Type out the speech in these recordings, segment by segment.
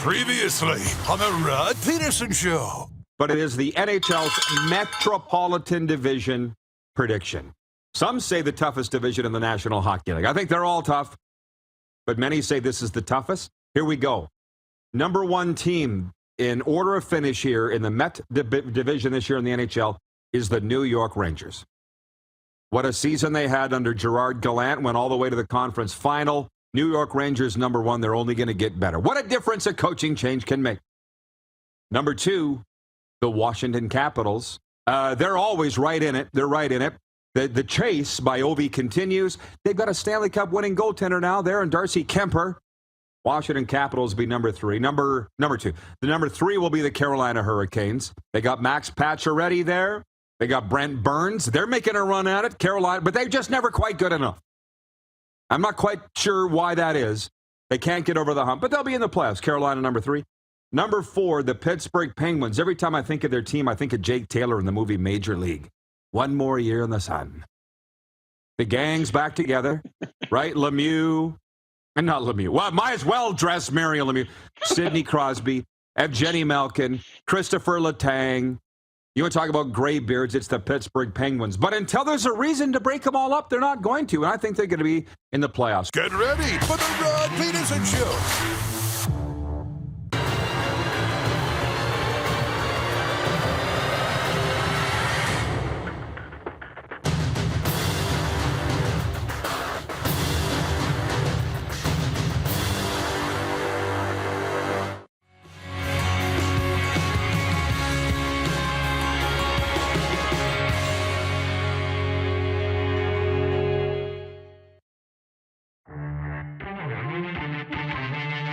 Previously on the Rod Pedersen Show. But it is the NHL's Metropolitan Division prediction. Some say the toughest division in the National Hockey League. I think they're all tough, but many say this is the toughest. Here we go. Number one team in order of finish here in the Met division this year in the NHL is the New York Rangers. What a season they had under Gerard Gallant, went all the way to the conference final. New York Rangers, number one, they're only going to get better. What a difference a coaching change can make. Number two, the Washington Capitals. They're always right in it. They're right in it. The chase by Ovi continues. They've got a Stanley Cup winning goaltender now there in Darcy Kemper. Washington Capitals be number three. Number two. The number three will be the Carolina Hurricanes. They got Max Pacioretty there. They got Brent Burns. They're making a run at it, Carolina, but they're just never quite good enough. I'm not quite sure why that is. They can't get over the hump, but they'll be in the playoffs. Carolina, number three. Number four, the Pittsburgh Penguins. Every time I think of their team, I think of Jake Taylor in the movie Major League. One more year in the sun. The gang's back together, right? Lemieux, and not Lemieux. Well, might as well dress Mario Lemieux. Sidney Crosby, Evgeny Malkin, Christopher Letang. You want to talk about gray beards, it's the Pittsburgh Penguins. But until there's a reason to break them all up, they're not going to. And I think they're going to be in the playoffs. Get ready for the Rod Pedersen Show.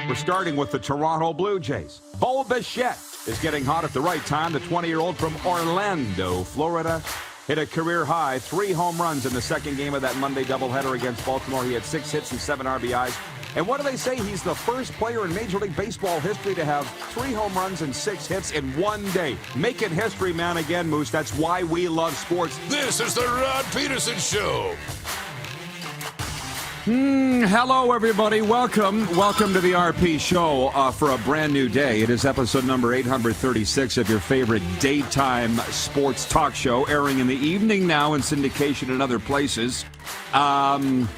We're starting with the Toronto Blue Jays. Bo Bichette is getting hot at the right time. The 20-year-old from Orlando, Florida, hit a career-high 3 home runs in the second game of that Monday doubleheader against Baltimore. He had 6 hits and 7 RBIs. And what do they say? He's the first player in Major League Baseball history to have 3 home runs and 6 hits in one day. Making history, man, again, Moose. That's why we love sports. This is the Rod Pedersen Show. Hello, everybody. Welcome to the RP Show for a brand new day. It is episode number 836 of your favorite daytime sports talk show, airing in the evening now in syndication and other places. I'm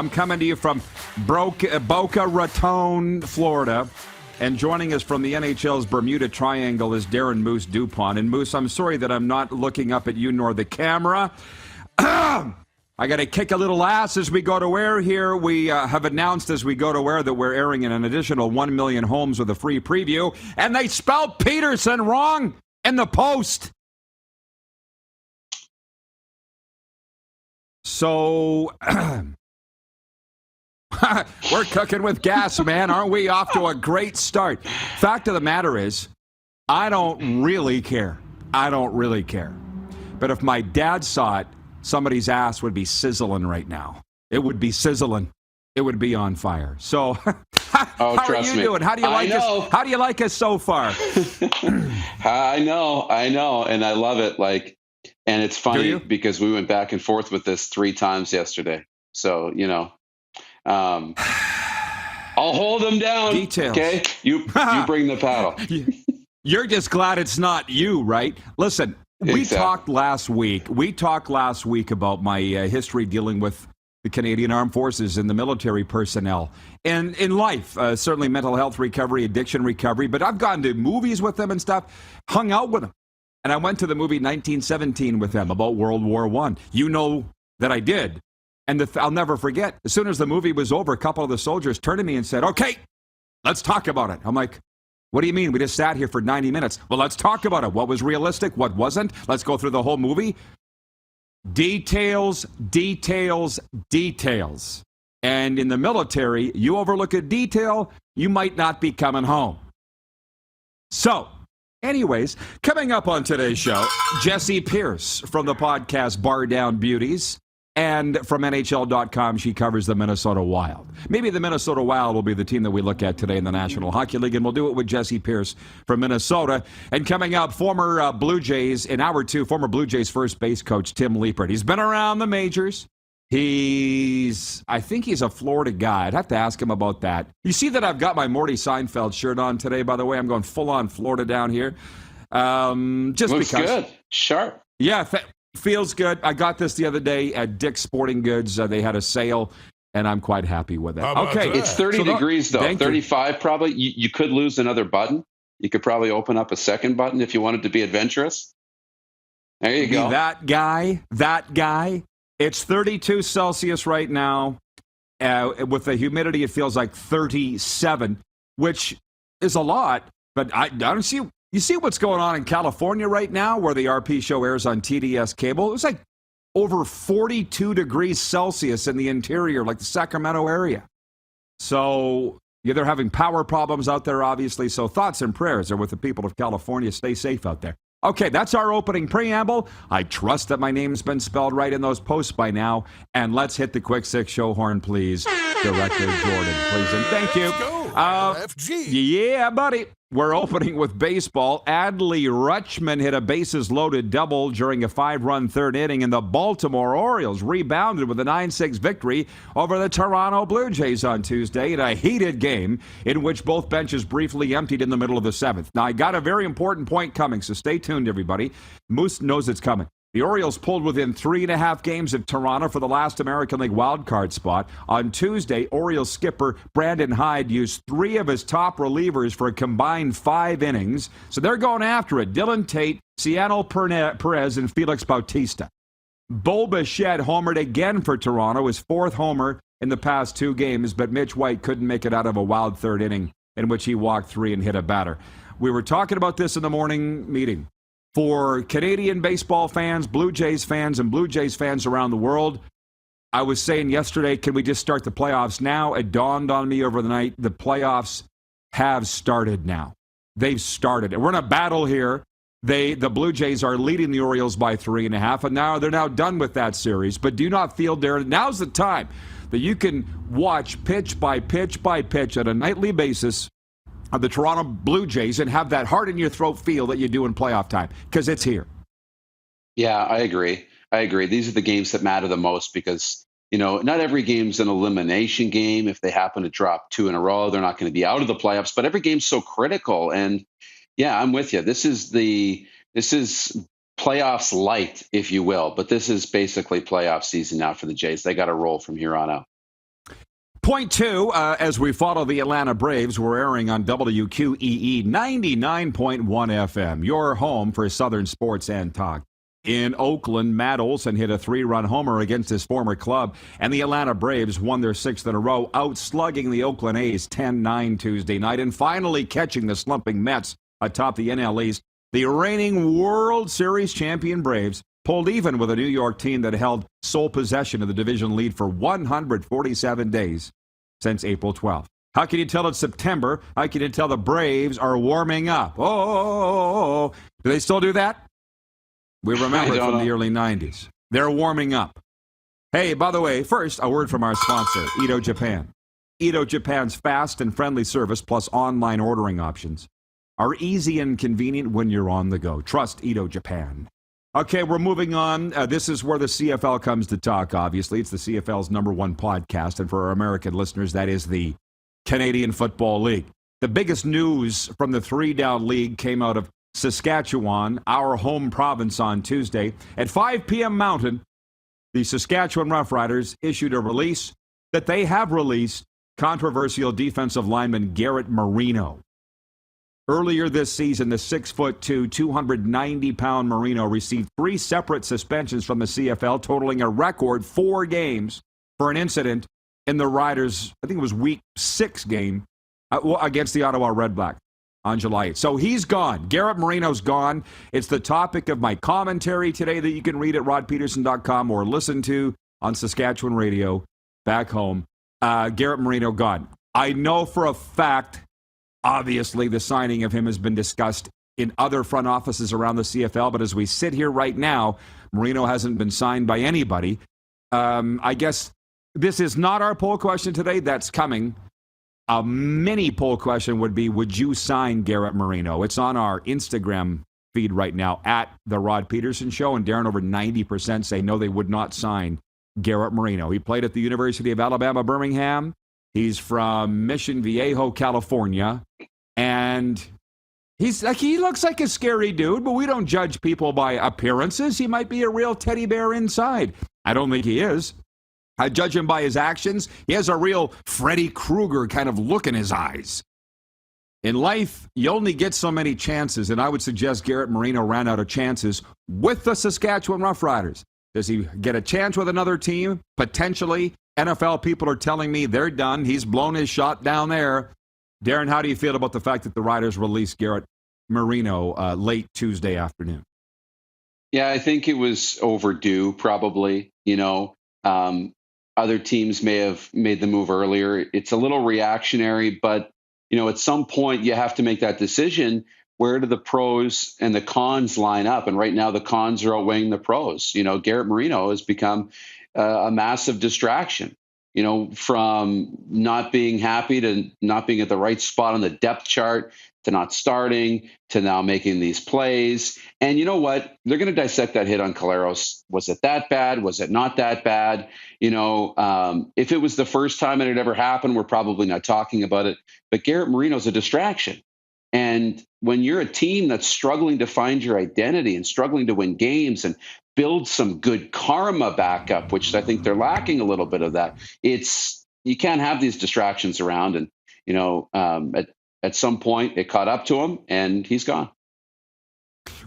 coming to you from Boca Raton, Florida. And joining us from the NHL's Bermuda Triangle is Darren Moose Dupont. And Moose, I'm sorry that I'm not looking up at you nor the camera. I got to kick a little ass as we go to air here. We have announced as we go to air that we're airing in an additional 1 million homes with a free preview. And they spelled Pedersen wrong in the post. So we're cooking with gas, man. Aren't we off to a great start? Fact of the matter is, I don't really care. But if my dad saw it, somebody's ass would be sizzling right now. It would be sizzling. It would be on fire. So, how are you doing? How do you like us? How do you like us so far? I know, and I love it. And it's funny because we went back and forth with this 3 times yesterday. So, I'll hold them down. Details. Okay, you bring the paddle. You're just glad it's not you, right? Listen. We talked last week about my history dealing with the Canadian Armed Forces and the military personnel. And in life, certainly mental health recovery, addiction recovery, but I've gone to movies with them and stuff, hung out with them. And I went to the movie 1917 with them about World War I. You know that I did. And I'll never forget, as soon as the movie was over, a couple of the soldiers turned to me and said, "Okay, let's talk about it." I'm like, "What do you mean? We just sat here for 90 minutes. Well, let's talk about it. What was realistic? What wasn't? Let's go through the whole movie." Details. And in the military, you overlook a detail, you might not be coming home. So, anyways, coming up on today's show, Jessi Pierce from the podcast Bar Down Beauties. And from NHL.com, she covers the Minnesota Wild. Maybe the Minnesota Wild will be the team that we look at today in the National Hockey League, and we'll do it with Jessi Pierce from Minnesota. And coming up, former Blue Jays, in hour 2, former Blue Jays first base coach Tim Liepert. He's been around the majors. I think he's a Florida guy. I'd have to ask him about that. You see that I've got my Morty Seinfeld shirt on today, by the way. I'm going full on Florida down here. Just Looks because. good. Sharp. Yeah, feels good. I got this the other day at Dick's Sporting Goods. They had a sale, and I'm quite happy with it. Okay. It's 30 degrees, though. 35 probably. You could lose another button. You could probably open up a second button if you wanted to be adventurous. There you go. That guy. It's 32 Celsius right now. With the humidity, it feels like 37, which is a lot. But I don't see. You see what's going on in California right now, where the RP show airs on TDS cable? It was like over 42 degrees Celsius in the interior, like the Sacramento area. So yeah, they're having power problems out there, obviously. So thoughts and prayers are with the people of California. Stay safe out there. Okay, that's our opening preamble. I trust that my name's been spelled right in those posts by now. And let's hit the Quick Six show horn, please. Director Jordan, please. And thank you. Let's go, LFG. Yeah, buddy. We're opening with baseball. Adley Rutschman hit a bases-loaded double during a 5-run third inning, and the Baltimore Orioles rebounded with a 9-6 victory over the Toronto Blue Jays on Tuesday in a heated game in which both benches briefly emptied in the middle of the seventh. Now, I got a very important point coming, so stay tuned, everybody. Moose knows it's coming. The Orioles pulled within 3.5 games of Toronto for the last American League wildcard spot. On Tuesday, Orioles skipper Brandon Hyde used 3 of his top relievers for a combined 5 innings. So they're going after it. Dylan Tate, Ciano Perez, and Felix Bautista. Bo Bichette homered again for Toronto, his 4th homer in the past 2 games, but Mitch White couldn't make it out of a wild third inning in which he walked 3 and hit a batter. We were talking about this in the morning meeting. For Canadian baseball fans, Blue Jays fans, and Blue Jays fans around the world, I was saying yesterday, can we just start the playoffs now? It dawned on me over the night, the playoffs have started now. They've started. And we're in a battle here. The Blue Jays are leading the Orioles by 3.5, and now they're now done with that series. But do not feel there. Now's the time that you can watch pitch by pitch by pitch on a nightly basis of the Toronto Blue Jays and have that heart in your throat feel that you do in playoff time, because it's here. Yeah, I agree. These are the games that matter the most because, not every game's an elimination game. If they happen to drop 2 in a row, they're not going to be out of the playoffs, but every game's so critical. And yeah, I'm with you. This is playoffs light, if you will, but this is basically playoff season now for the Jays. They got to roll from here on out. Point 2, as we follow the Atlanta Braves, we're airing on WQEE 99.1 FM, your home for Southern sports and talk. In Oakland, Matt Olson hit a 3-run homer against his former club, and the Atlanta Braves won their 6th in a row, outslugging the Oakland A's 10-9 Tuesday night, and finally catching the slumping Mets atop the NL East. The reigning World Series champion Braves pulled even with a New York team that held sole possession of the division lead for 147 days since April 12th. How can you tell it's September? How can you tell the Braves are warming up? Oh. Do they still do that? We remember it from the early 90s. They're warming up. Hey, by the way, first, a word from our sponsor, Ito Japan. Ito Japan's fast and friendly service plus online ordering options are easy and convenient when you're on the go. Trust Ito Japan. Okay, we're moving on. This is where the CFL comes to talk, obviously. It's the CFL's #1 podcast, and for our American listeners, that is the Canadian Football League. The biggest news from the 3-down league came out of Saskatchewan, our home province, on Tuesday. At 5 p.m. Mountain, the Saskatchewan Roughriders issued a release that they have released controversial defensive lineman Garrett Marino. Earlier this season, the 6'2", 290-pound Marino received 3 separate suspensions from the CFL, totaling a record 4 games for an incident in the Riders', I think it was Week 6 game against the Ottawa Redblacks on July 8th. So he's gone. Garrett Marino's gone. It's the topic of my commentary today that you can read at rodpeterson.com or listen to on Saskatchewan radio back home. Garrett Marino gone. I know for a fact, obviously, the signing of him has been discussed in other front offices around the CFL, but as we sit here right now, Marino hasn't been signed by anybody. I guess this is not our poll question today. That's coming. A mini poll question would be, would you sign Garrett Marino? It's on our Instagram feed right now, at The Rod Peterson Show, and Darren, over 90% say no, they would not sign Garrett Marino. He played at the University of Alabama, Birmingham. He's from Mission Viejo, California. And he looks like a scary dude, but we don't judge people by appearances. He might be a real teddy bear inside. I don't think he is. I judge him by his actions. He has a real Freddy Krueger kind of look in his eyes. In life, you only get so many chances, and I would suggest Garrett Marino ran out of chances with the Saskatchewan Roughriders. Does he get a chance with another team? Potentially. NFL people are telling me they're done. He's blown his shot down there. Darren, how do you feel about the fact that the Riders released Garrett Marino late Tuesday afternoon? Yeah, I think it was overdue, probably. Other teams may have made the move earlier. It's a little reactionary, but, at some point you have to make that decision. Where do the pros and the cons line up? And right now the cons are outweighing the pros. Garrett Marino has become a massive distraction, from not being happy to not being at the right spot on the depth chart to not starting to now making these plays. And you know what? They're going to dissect that hit on Caleros. Was it that bad? Was it not that bad? If it was the first time it had ever happened, we're probably not talking about it. But Garrett Marino's a distraction. And when you're a team that's struggling to find your identity and struggling to win games and build some good karma back up, which I think they're lacking a little bit of that, you can't have these distractions around. And, at some point it caught up to him and he's gone.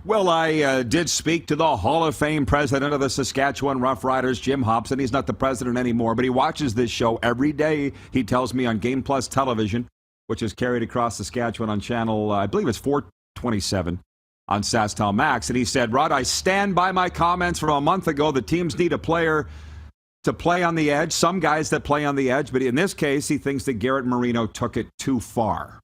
Well, I did speak to the Hall of Fame president of the Saskatchewan Roughriders, Jim Hobson. He's not the president anymore, but he watches this show every day. He tells me on Game Plus Television, which is carried across Saskatchewan on channel, I believe it's 427 on SaskTel Max. And he said, Rod, I stand by my comments from a month ago. The teams need a player to play on the edge, some guys that play on the edge. But in this case, he thinks that Garrett Marino took it too far.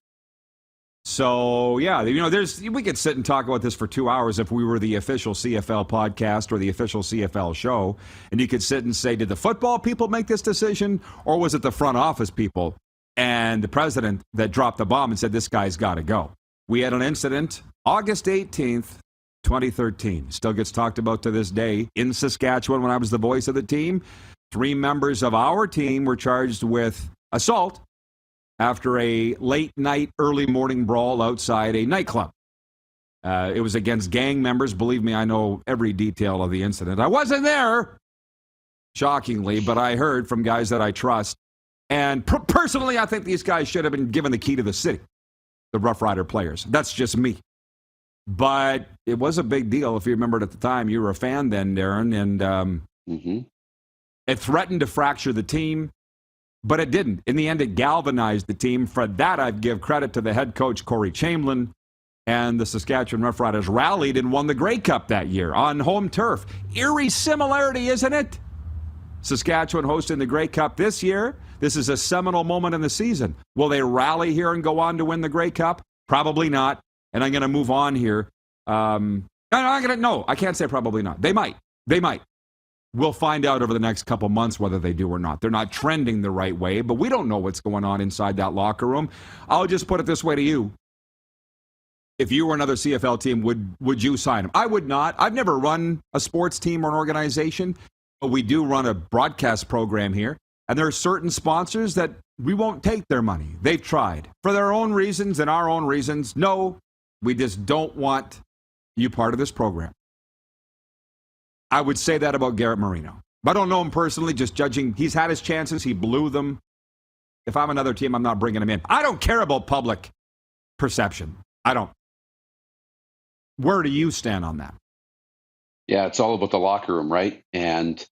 So, yeah, we could sit and talk about this for 2 hours if we were the official CFL podcast or the official CFL show. And you could sit and say, did the football people make this decision or was it the front office people and the president that dropped the bomb and said, this guy's got to go? We had an incident August 18th, 2013. Still gets talked about to this day in Saskatchewan when I was the voice of the team. 3 members of our team were charged with assault after a late night, early morning brawl outside a nightclub. It was against gang members. Believe me, I know every detail of the incident. I wasn't there, shockingly, but I heard from guys that I trust. And personally, I think these guys should have been given the key to the city, the Rough Rider players. That's just me. But it was a big deal. If you remembered at the time, you were a fan then, Darren, and it threatened to fracture the team. But it didn't. In the end, it galvanized the team. For that, I'd give credit to the head coach, Corey Chamberlain, and the Saskatchewan Roughriders rallied and won the Grey Cup that year on home turf. Eerie similarity, isn't it? Saskatchewan hosting the Grey Cup this year. This is a seminal moment in the season. Will they rally here and go on to win the Grey Cup? Probably not. And I'm going to move on here. I can't say probably not. They might. We'll find out over the next couple months whether they do or not. They're not trending the right way, but we don't know what's going on inside that locker room. I'll just put it this way to you. If you were another CFL team, would you sign him? I would not. I've never run a sports team or an organization, but we do run a broadcast program here, and there are certain sponsors that we won't take their money. They've tried. For their own reasons and our own reasons, no, we just don't want you part of this program. I would say that about Garrett Marino. I don't know him personally, just judging. He's had his chances. He blew them. If I'm another team, I'm not bringing him in. I don't care about public perception. I don't. Where do you stand on that? Yeah, it's all about the locker room, right? And,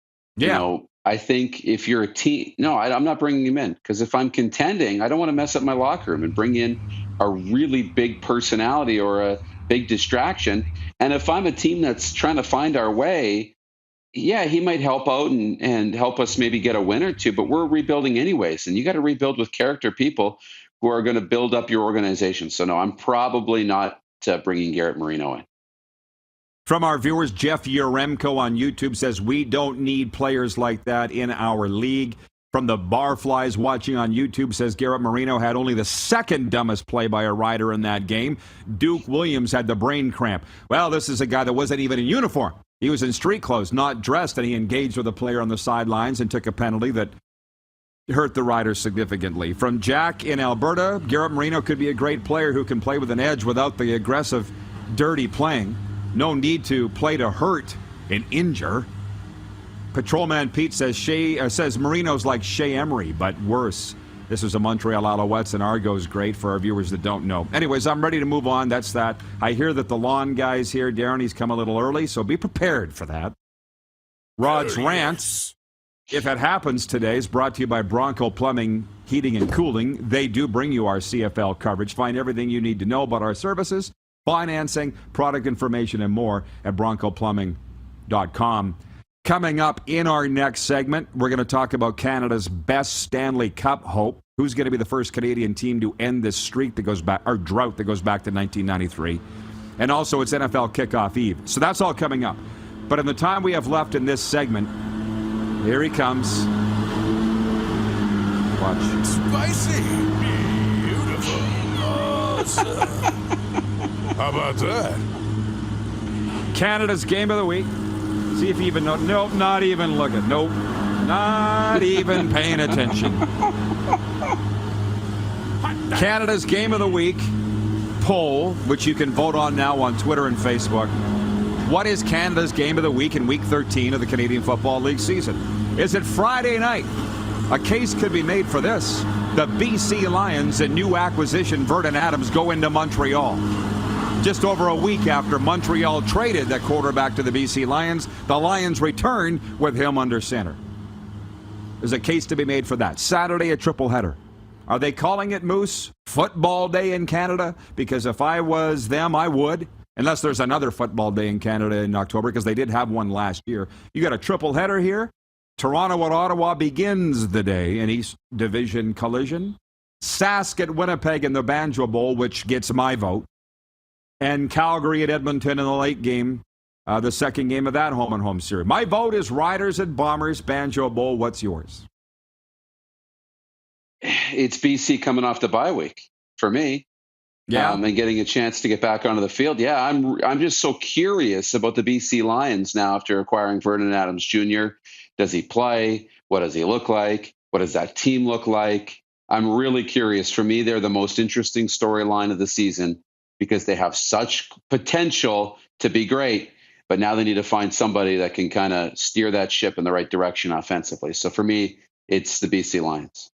I think if you're a team, I'm not bringing him in because if I'm contending, I don't want to mess up my locker room and bring in a really big personality or a big distraction. And if I'm a team that's trying to find our way, yeah, he might help out and help us maybe get a win or two, but we're rebuilding anyways. And you got to rebuild with character people who are going to build up your organization. So no, I'm probably not bringing Garrett Marino in. From our viewers, Jeff Yaremko on YouTube says, we don't need players like that in our league. From the Barflies watching on YouTube says Garrett Marino had only the second dumbest play by a rider in that game. Duke Williams had the brain cramp. Well, this is a guy that wasn't even in uniform He was in street clothes, not dressed, and he engaged with a player on the sidelines and took a penalty that hurt the Riders significantly. From Jack in Alberta, Garrett Marino could be a great player who can play with an edge without the aggressive, dirty playing. No need to play to hurt and injure. Patrolman Pete says Marino's like Shea Emery, but worse. This is a Montreal Alouettes and Argos great for our viewers that don't know. Anyways, I'm ready to move on. That's that. I hear that the lawn guy's here. Darren, he's come a little early, so be prepared for that. Rod's Rants, if it happens today, is brought to you by Bronco Plumbing, Heating and Cooling. They do bring you our CFL coverage. Find everything you need to know about our services, financing, product information, and more at broncoplumbing.com. Coming up in our next segment, we're going to talk about Canada's best Stanley Cup hope. Who's going to be the first Canadian team to end this streak that goes back, or drought that goes back to 1993? And also, it's NFL Kickoff Eve. So that's all coming up. But in the time we have left in this segment, here he comes. Watch. Spicy. Beautiful. Awesome. How about that? Canada's Game of the Week. See if you even know. Nope, not even looking. Nope, not even paying attention. Canada's Game of the Week poll, which you can vote on now on Twitter and Facebook. What is Canada's Game of the Week in Week 13 of the Canadian Football League season? Is it Friday night? A case could be made for this. The BC Lions and new acquisition Vernon Adams go into Montreal. Just over a week after Montreal traded that quarterback to the BC Lions, the Lions return with him under center. There's a case to be made for that. Saturday, a triple header. Are they calling it Moose Football Day in Canada? Because if I was them, I would. Unless there's another football day in Canada in October, because they did have one last year. You got a triple header here. Toronto at Ottawa begins the day in East Division collision. Sask at Winnipeg in the Banjo Bowl, which gets my vote. And Calgary at Edmonton in the late game, the second game of that home-and-home series. My vote is Riders at Bombers, Banjo Bowl. What's yours? It's BC coming off the bye week for me. Yeah, and getting a chance to get back onto the field. Yeah, I'm just so curious about the BC Lions now after acquiring Vernon Adams Jr. Does he play? What does he look like? What does that team look like? I'm really curious. For me, they're the most interesting storyline of the season, because they have such potential to be great, but now they need to find somebody that can kind of steer that ship in the right direction offensively. So for me, it's the BC Lions.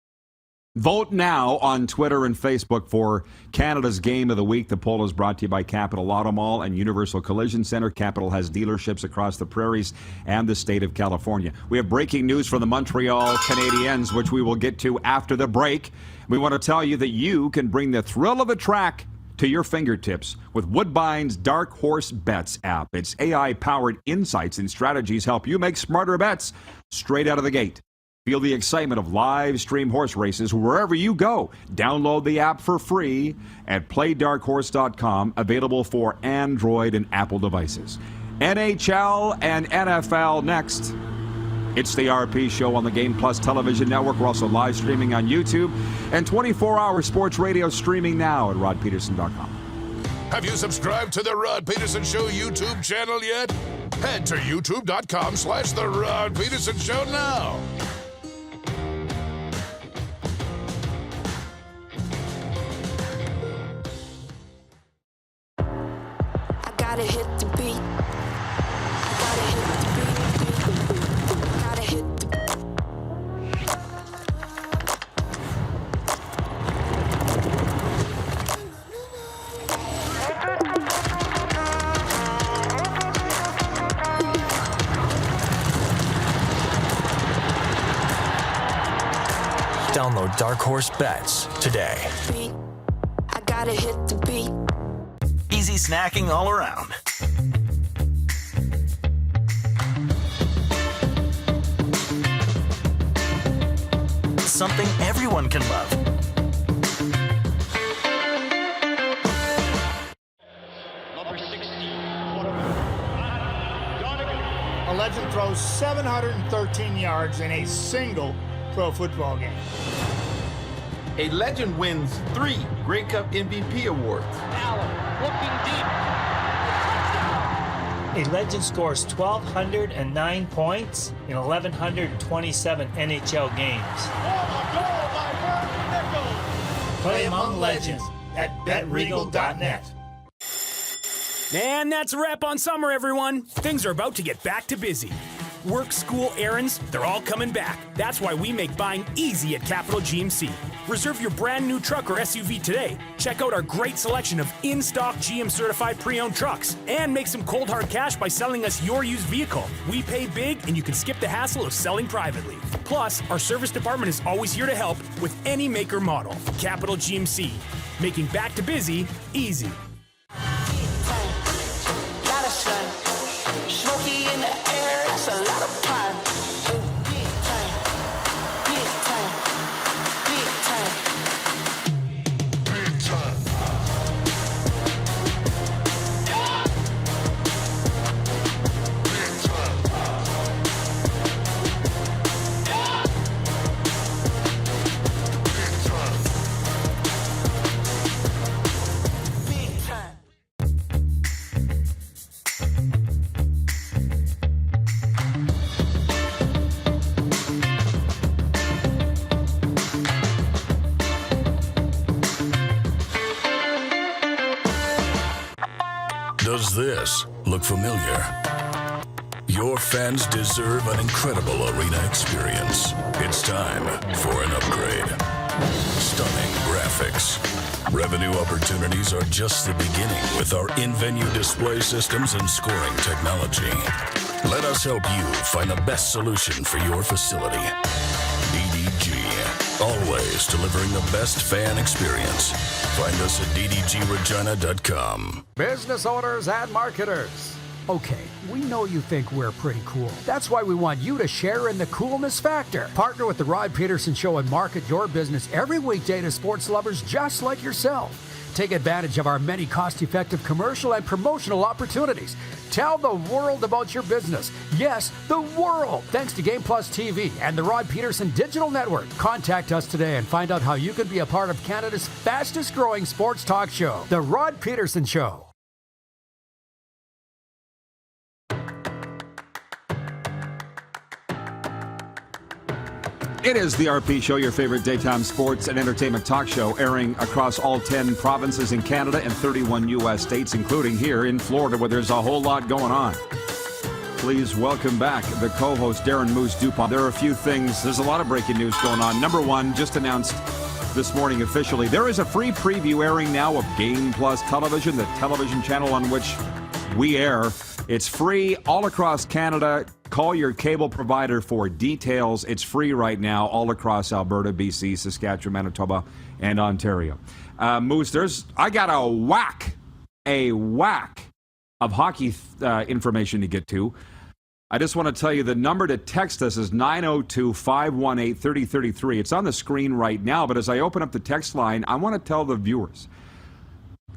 Vote now on Twitter and Facebook for Canada's Game of the Week. The poll is brought to you by Capital Auto Mall and Universal Collision Center. Capital has dealerships across the prairies and the state of California. We have breaking news from the Montreal Canadiens, which we will get to after the break. We want to tell you that you can bring the thrill of the track to your fingertips with Woodbine's Dark Horse Bets app. Its AI-powered insights and strategies help you make smarter bets straight out of the gate. Feel the excitement of live stream horse races wherever you go. Download the app for free at playdarkhorse.com, available for Android and Apple devices. NHL and NFL next. It's the RP Show on the Game Plus television network. We're also live streaming on YouTube and 24-hour sports radio streaming now at rodpeterson.com. Have you subscribed to the Rod Peterson Show YouTube channel yet? Head to youtube.com/The Rod Peterson Show now. I gotta hit the beat. Gotta hit the beat. Gotta hit the Download Dark Horse Bets today. beat. I gotta hit the beat. Easy snacking all around. Something everyone can love. Number 16, a legend throws 713 yards in a single pro football game. A legend wins 3 Grey Cup MVP awards. Allen looking deep. A legend scores 1,209 points in 1,127 NHL games. Play among legends at betregal.net. And that's a wrap on summer, everyone. Things are about to get back to busy. Work, school, errands, they're all coming back. That's why we make buying easy at Capital GMC. Reserve your brand new truck or SUV today. Check out our great selection of in-stock GM-certified pre-owned trucks. And make some cold hard cash by selling us your used vehicle. We pay big, and you can skip the hassle of selling privately. Plus, our service department is always here to help with any make or model. Capital GMC, making back to busy easy. Smoky in the air, that's a lot of fun. Big time, big time, big time, big time. Big time. Big time. Does this look familiar? Your fans deserve an incredible arena experience. It's time for an upgrade. Stunning graphics. Revenue opportunities are just the beginning with our in-venue display systems and scoring technology. Let us help you find the best solution for your facility. DDG, always delivering the best fan experience. Find us at ddgregina.com. Business owners and marketers. Okay, we know you think we're pretty cool. That's why we want you to share in the coolness factor. Partner with The Rod Pedersen Show and market your business every weekday to sports lovers just like yourself. Take advantage of our many cost-effective commercial and promotional opportunities. Tell the world about your business. Yes, the world. Thanks to Game Plus TV and the Rod Pedersen Digital Network. Contact us today and find out how you can be a part of Canada's fastest-growing sports talk show, The Rod Pedersen Show. It is the RP Show, your favorite daytime sports and entertainment talk show, airing across all 10 provinces in Canada and 31 U.S. states, including here in Florida, where there's a whole lot going on. Please welcome back the co-host, Darren Moose Dupont. There are a few things. There's a lot of breaking news going on. Number one, just announced this morning officially, there is a free preview airing now of Game Plus Television, the television channel on which we air. It's free all across Canada. Call your cable provider for details. It's free right now all across Alberta, BC, Saskatchewan, Manitoba, and Ontario. Moose, I got a whack of hockey information to get to. I just want to tell you the number to text us is 902-518-3033. It's on the screen right now, but as I open up the text line, I want to tell the viewers.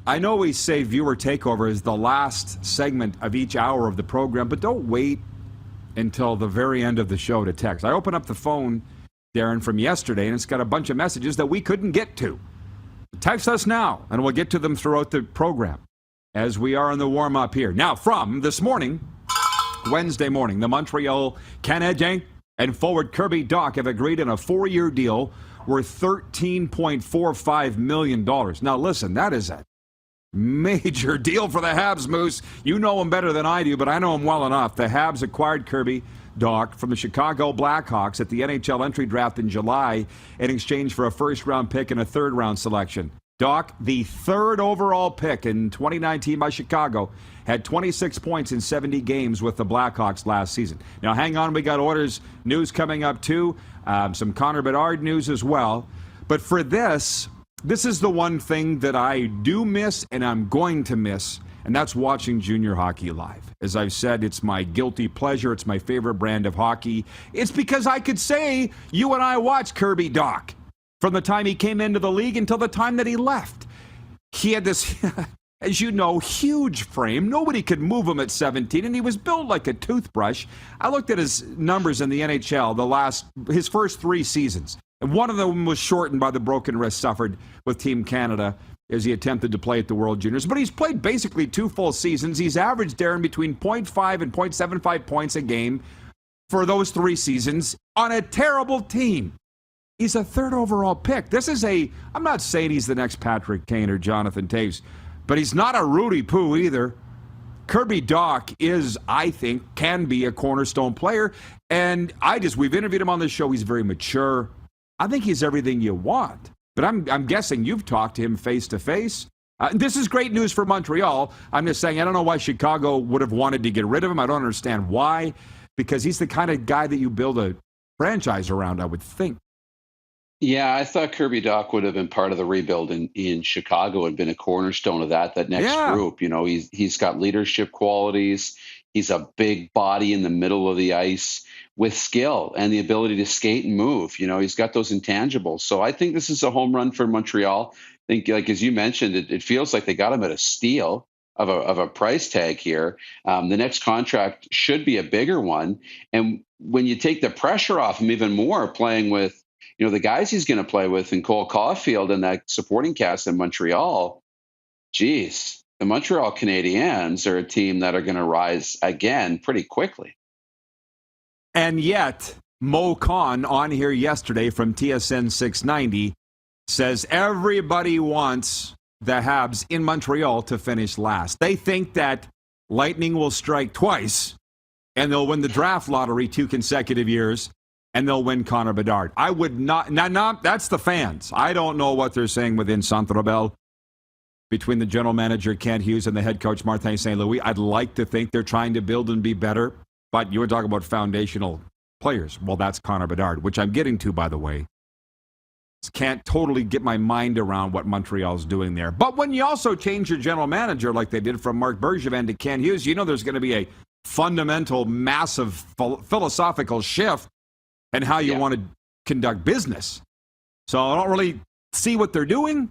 I know we say viewer takeover is the last segment of each hour of the program, but don't wait until the very end of the show to text. I open up the phone, Darren, from yesterday, and it's got a bunch of messages that we couldn't get to. Text us now, and we'll get to them throughout the program as we are in the warm-up here. Now, from this morning, Wednesday morning, the Montreal Canadiens and forward Kirby Dach have agreed on a 4-year deal worth $13.45 million. Now, listen, that is a major deal for the Habs, Moose. You know him better than I do, but I know him well enough. The Habs acquired Kirby Dach from the Chicago Blackhawks at the NHL entry draft in July in exchange for a first-round pick and a third-round selection. Dach, the third overall pick in 2019 by Chicago, had 26 points in 70 games with the Blackhawks last season. Now, hang on. We got Oilers news coming up, too. Some Connor Bedard news as well. But for this is the one thing that I do miss and I'm going to miss, and that's watching junior hockey live. As I've said, it's my guilty pleasure. It's my favorite brand of hockey. It's because I could say you and I watched Kirby Dach from the time he came into the league until the time that he left. He had this, as you know, huge frame. Nobody could move him at 17, and he was built like a toothbrush. I looked at his numbers in the NHL his first 3 seasons. And one of them was shortened by the broken wrist suffered with Team Canada as he attempted to play at the World Juniors. But he's played basically 2 full seasons. He's averaged, Darren, between 0.5 and 0.75 points a game for those 3 seasons on a terrible team. He's a 3rd overall pick. I'm not saying he's the next Patrick Kane or Jonathan Toews, but he's not a Rudy Poo either. Kirby Dach is, I think, can be a cornerstone player. And we've interviewed him on this show. He's very mature. I think he's everything you want. But I'm guessing you've talked to him face to face. This is great news for Montreal. I'm just saying, I don't know why Chicago would have wanted to get rid of him. I don't understand why. Because he's the kind of guy that you build a franchise around, I would think. Yeah, I thought Kirby Dach would have been part of the rebuild in Chicago and been a cornerstone of that next group. You know, he's got leadership qualities. He's a big body in the middle of the ice with skill and the ability to skate and move. You know, he's got those intangibles. So I think this is a home run for Montreal. I think, like as you mentioned, it feels like they got him at a steal of a price tag here. The next contract should be a bigger one. And when you take the pressure off him even more, playing with the guys he's going to play with in Cole Caulfield and that supporting cast in Montreal, geez, the Montreal Canadiens are a team that are going to rise again pretty quickly. And yet, Mo Khan on here yesterday from TSN 690 says everybody wants the Habs in Montreal to finish last. They think that lightning will strike twice and they'll win the draft lottery 2 consecutive years. And they'll win Connor Bedard. I would not. No, that's the fans. I don't know what they're saying within Centre Bell between the general manager, Kent Hughes, and the head coach, Martin St. Louis. I'd like to think they're trying to build and be better. But you were talking about foundational players. Well, that's Connor Bedard, which I'm getting to, by the way. Can't totally get my mind around what Montreal's doing there. But when you also change your general manager like they did from Marc Bergevin to Kent Hughes, there's going to be a fundamental, massive philosophical shift and how you want to conduct business. So I don't really see what they're doing,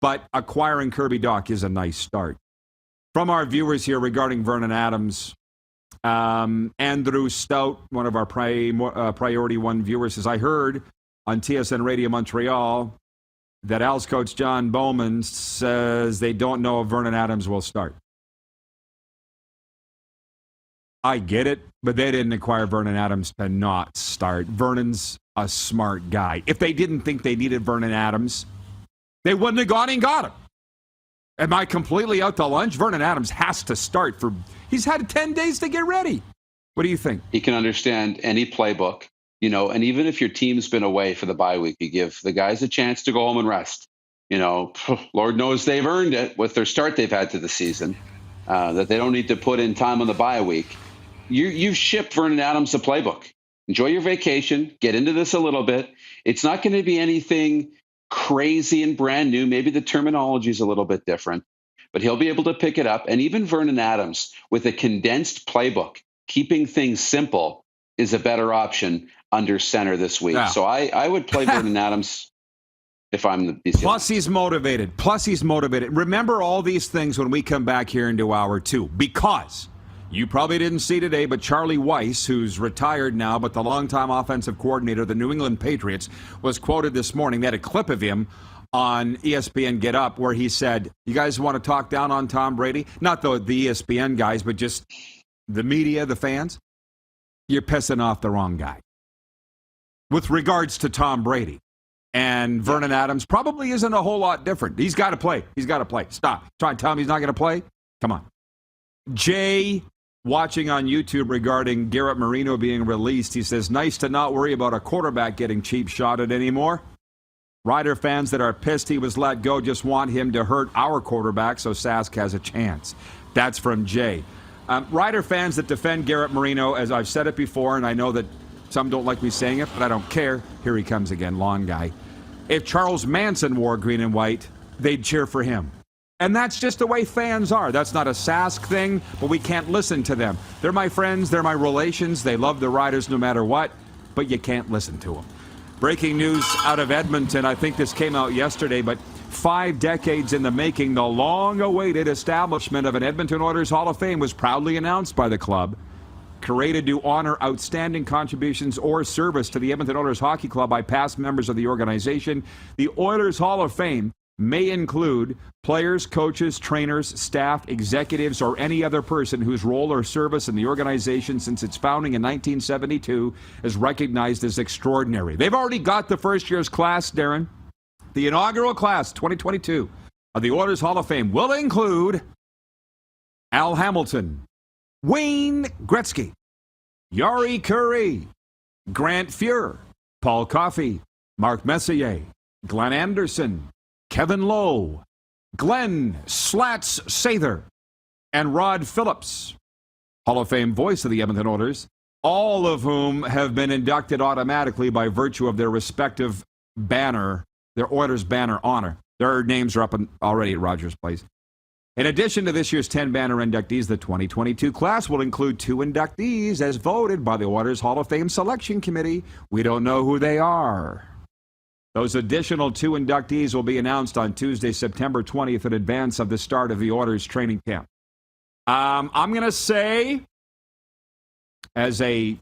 but acquiring Kirby Dach is a nice start. From our viewers here regarding Vernon Adams, Andrew Stout, one of our Priority 1 viewers, says, I heard on TSN Radio Montreal that Al's coach John Bowman says they don't know if Vernon Adams will start. I get it, but they didn't acquire Vernon Adams to not start. Vernon's a smart guy. If they didn't think they needed Vernon Adams, they wouldn't have gone and got him. Am I completely out to lunch? Vernon Adams has to start. He's had 10 days to get ready. What do you think? He can understand any playbook, and even if your team's been away for the bye week, you give the guys a chance to go home and rest. Lord knows they've earned it with their start they've had to the season, that they don't need to put in time on the bye week. You've shipped Vernon Adams a playbook. Enjoy your vacation. Get into this a little bit. It's not going to be anything crazy and brand new. Maybe the terminology is a little bit different, but he'll be able to pick it up. And even Vernon Adams with a condensed playbook, keeping things simple, is a better option under center this week. Yeah. So I would play Vernon Adams if I'm the BC. Plus he's motivated. Remember all these things when we come back here into hour 2, because you probably didn't see today, but Charlie Weiss, who's retired now, but the longtime offensive coordinator of the New England Patriots, was quoted this morning. They had a clip of him on ESPN Get Up where he said, you guys want to talk down on Tom Brady? Not the ESPN guys, but just the media, the fans. You're pissing off the wrong guy. With regards to Tom Brady. And Vernon Adams probably isn't a whole lot different. He's got to play. Stop. Try and tell him he's not going to play? Come on. Jay, watching on YouTube regarding Garrett Marino being released, he says, nice to not worry about a quarterback getting cheap shotted anymore. Rider fans that are pissed he was let go just want him to hurt our quarterback so Sask has a chance. That's from Jay. Rider fans that defend Garrett Marino, as I've said it before, and I know that some don't like me saying it, but I don't care. Here he comes again, lawn guy. If Charles Manson wore green and white, they'd cheer for him. And that's just the way fans are. That's not a Sask thing, but we can't listen to them. They're my friends. They're my relations. They love the Riders no matter what, but you can't listen to them. Breaking news out of Edmonton. I think this came out yesterday, but 5 decades in the making, the long-awaited establishment of an Edmonton Oilers Hall of Fame was proudly announced by the club. Created to honor outstanding contributions or service to the Edmonton Oilers Hockey Club by past members of the organization, the Oilers Hall of Fame may include players, coaches, trainers, staff, executives, or any other person whose role or service in the organization since its founding in 1972 is recognized as extraordinary. They've already got the first year's class, Darren. The inaugural class, 2022, of the Oilers Hall of Fame will include Al Hamilton, Wayne Gretzky, Yari Curry, Grant Fuhr, Paul Coffey, Mark Messier, Glenn Anderson, Kevin Lowe, Glenn Slats Sather, and Rod Phillips, Hall of Fame voice of the Edmonton Oilers, all of whom have been inducted automatically by virtue of their respective banner, their Oilers banner honor. Their names are up already at Rogers Place. In addition to this year's 10 banner inductees, the 2022 class will include 2 inductees as voted by the Oilers Hall of Fame Selection Committee. We don't know who they are. Those additional 2 inductees will be announced on Tuesday, September 20th, in advance of the start of the Oilers training camp. I'm going to say, as a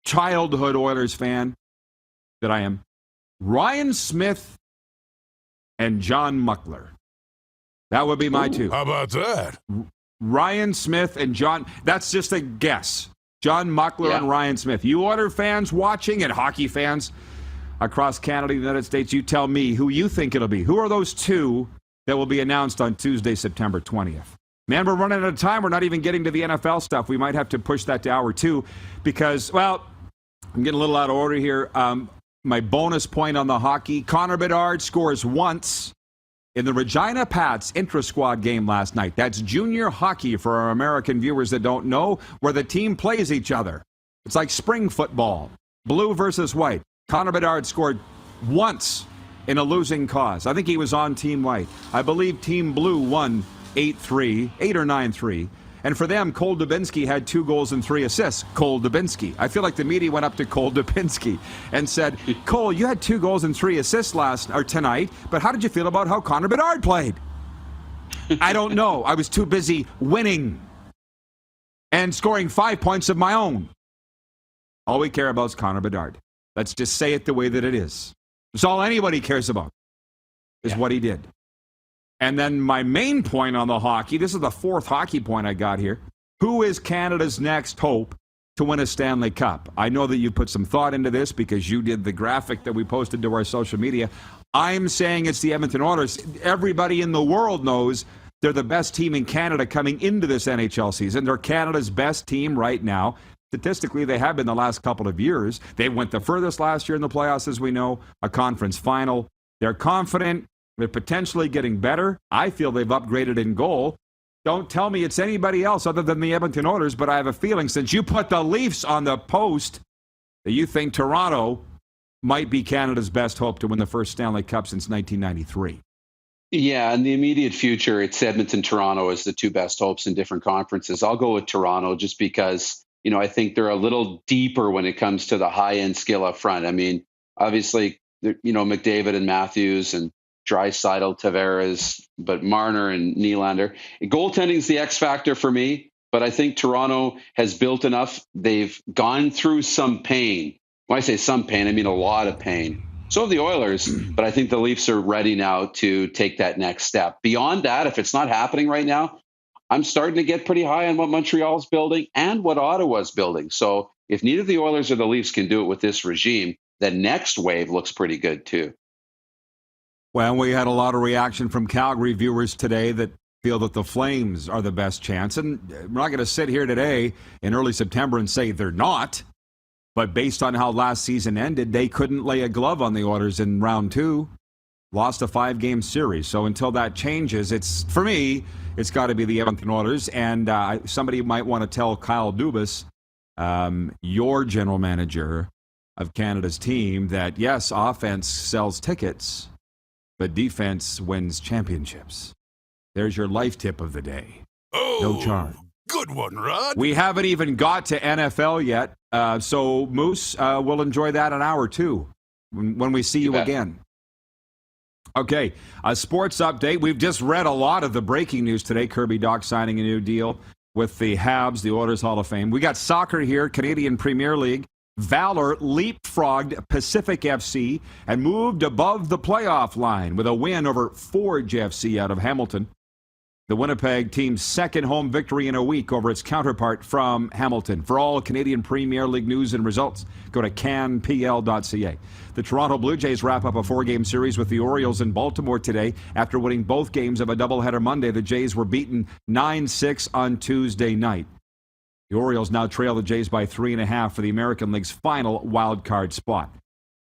childhood Oilers fan that I am, Ryan Smith and John Muckler. That would be my 2. How about that? Ryan Smith and John. That's just a guess. John Muckler and Ryan Smith. You Oilers fans watching and hockey fans across Canada and the United States, you tell me who you think it'll be. Who are those 2 that will be announced on Tuesday, September 20th? Man, we're running out of time. We're not even getting to the NFL stuff. We might have to push that to hour 2 because, well, I'm getting a little out of order here. My bonus point on the hockey, Connor Bedard scores once in the Regina Pats intra-squad game last night. That's junior hockey for our American viewers that don't know, where the team plays each other. It's like spring football, blue versus white. Connor Bedard scored once in a losing cause. I think he was on Team White. I believe Team Blue won 8-3, 8 or 9-3. And for them, Cole Dubinsky had 2 goals and 3 assists. Cole Dubinsky. I feel like the media went up to Cole Dubinsky and said, Cole, you had 2 goals and 3 assists tonight, but how did you feel about how Connor Bedard played? I don't know. I was too busy winning and scoring 5 points of my own. All we care about is Connor Bedard. Let's just say it the way that it is. It's all anybody cares about is what he did. And then my main point on the hockey, this is the 4th hockey point I got here. Who is Canada's next hope to win a Stanley Cup? I know that you put some thought into this because you did the graphic that we posted to our social media. I'm saying it's the Edmonton Oilers. Everybody in the world knows they're the best team in Canada coming into this NHL season. They're Canada's best team right now. Statistically, they have been the last couple of years. They went the furthest last year in the playoffs, as we know, a conference final. They're confident. They're potentially getting better. I feel they've upgraded in goal. Don't tell me it's anybody else other than the Edmonton Oilers, but I have a feeling since you put the Leafs on the post that you think Toronto might be Canada's best hope to win the first Stanley Cup since 1993. Yeah, in the immediate future, it's Edmonton, Toronto as the 2 best hopes in different conferences. I'll go with Toronto just because, I think they're a little deeper when it comes to the high-end skill up front. I mean, obviously, McDavid and Matthews and Draisaitl, Tavares, but Marner and Nylander. Goaltending is the X factor for me, but I think Toronto has built enough. They've gone through some pain. When I say some pain, I mean a lot of pain. So have the Oilers, but I think the Leafs are ready now to take that next step. Beyond that, if it's not happening right now, I'm starting to get pretty high on what Montreal's building and what Ottawa's building. So if neither the Oilers or the Leafs can do it with this regime, the next wave looks pretty good too. Well, we had a lot of reaction from Calgary viewers today that feel that the Flames are the best chance. And we're not going to sit here today in early September and say they're not. But based on how last season ended, they couldn't lay a glove on the Oilers in round 2. Lost a 5-game series. So until that changes, for me, it's got to be the Edmonton Oilers. And somebody might want to tell Kyle Dubas, your general manager of Canada's team, that yes, offense sells tickets, but defense wins championships. There's your life tip of the day. Oh, no charge. Good one, Rod. We haven't even got to NFL yet, so Moose, we'll enjoy that an hour too when we see you again. Okay, a sports update. We've just read a lot of the breaking news today. Kirby Dach signing a new deal with the Habs, the Oilers Hall of Fame. We got soccer here, Canadian Premier League. Valor leapfrogged Pacific FC and moved above the playoff line with a win over Forge FC out of Hamilton. The Winnipeg team's second home victory in a week over its counterpart from Hamilton. For all Canadian Premier League news and results, go to canpl.ca. The Toronto Blue Jays wrap up a 4-game series with the Orioles in Baltimore today. After winning both games of a doubleheader Monday, the Jays were beaten 9-6 on Tuesday night. The Orioles now trail the Jays by 3.5 for the American League's final wild card spot.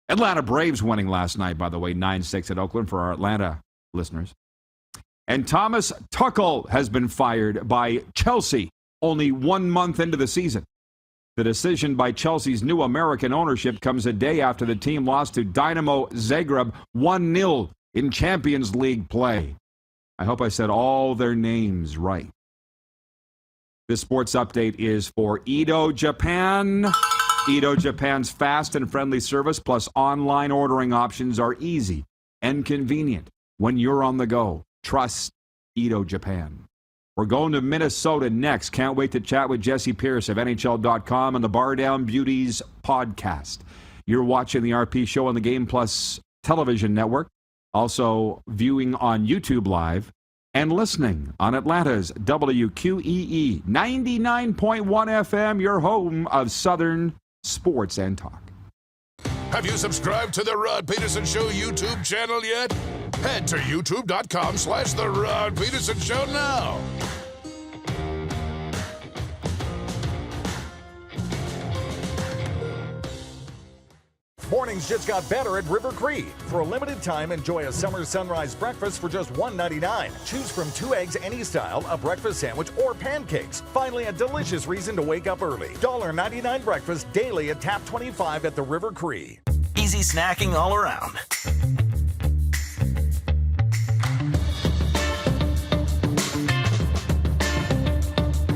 Atlanta Braves winning last night, by the way, 9-6 at Oakland for our Atlanta listeners. And Thomas Tuchel has been fired by Chelsea only 1 month into the season. The decision by Chelsea's new American ownership comes a day after the team lost to Dynamo Zagreb 1-0 in Champions League play. I hope I said all their names right. This sports update is for Edo Japan. Edo Japan's fast and friendly service plus online ordering options are easy and convenient when you're on the go. Trust Edo Japan. We're going to Minnesota next. Can't wait to chat with Jessi Pierce of NHL.com and the Bar Down Beauties podcast. You're watching the RP Show on the Game Plus television network, also viewing on YouTube Live and listening on Atlanta's WQEE 99.1 FM, your home of Southern sports and talk. Have you subscribed to the Rod Pedersen Show YouTube channel yet? Head to youtube.com/The Rod Pedersen Show now. Mornings just got better at River Cree. For a limited time, enjoy a summer sunrise breakfast for just $1.99. Choose from 2 eggs any style, a breakfast sandwich, or pancakes. Finally, a delicious reason to wake up early. $1.99 breakfast daily at Tap 25 at the River Cree. Easy snacking all around.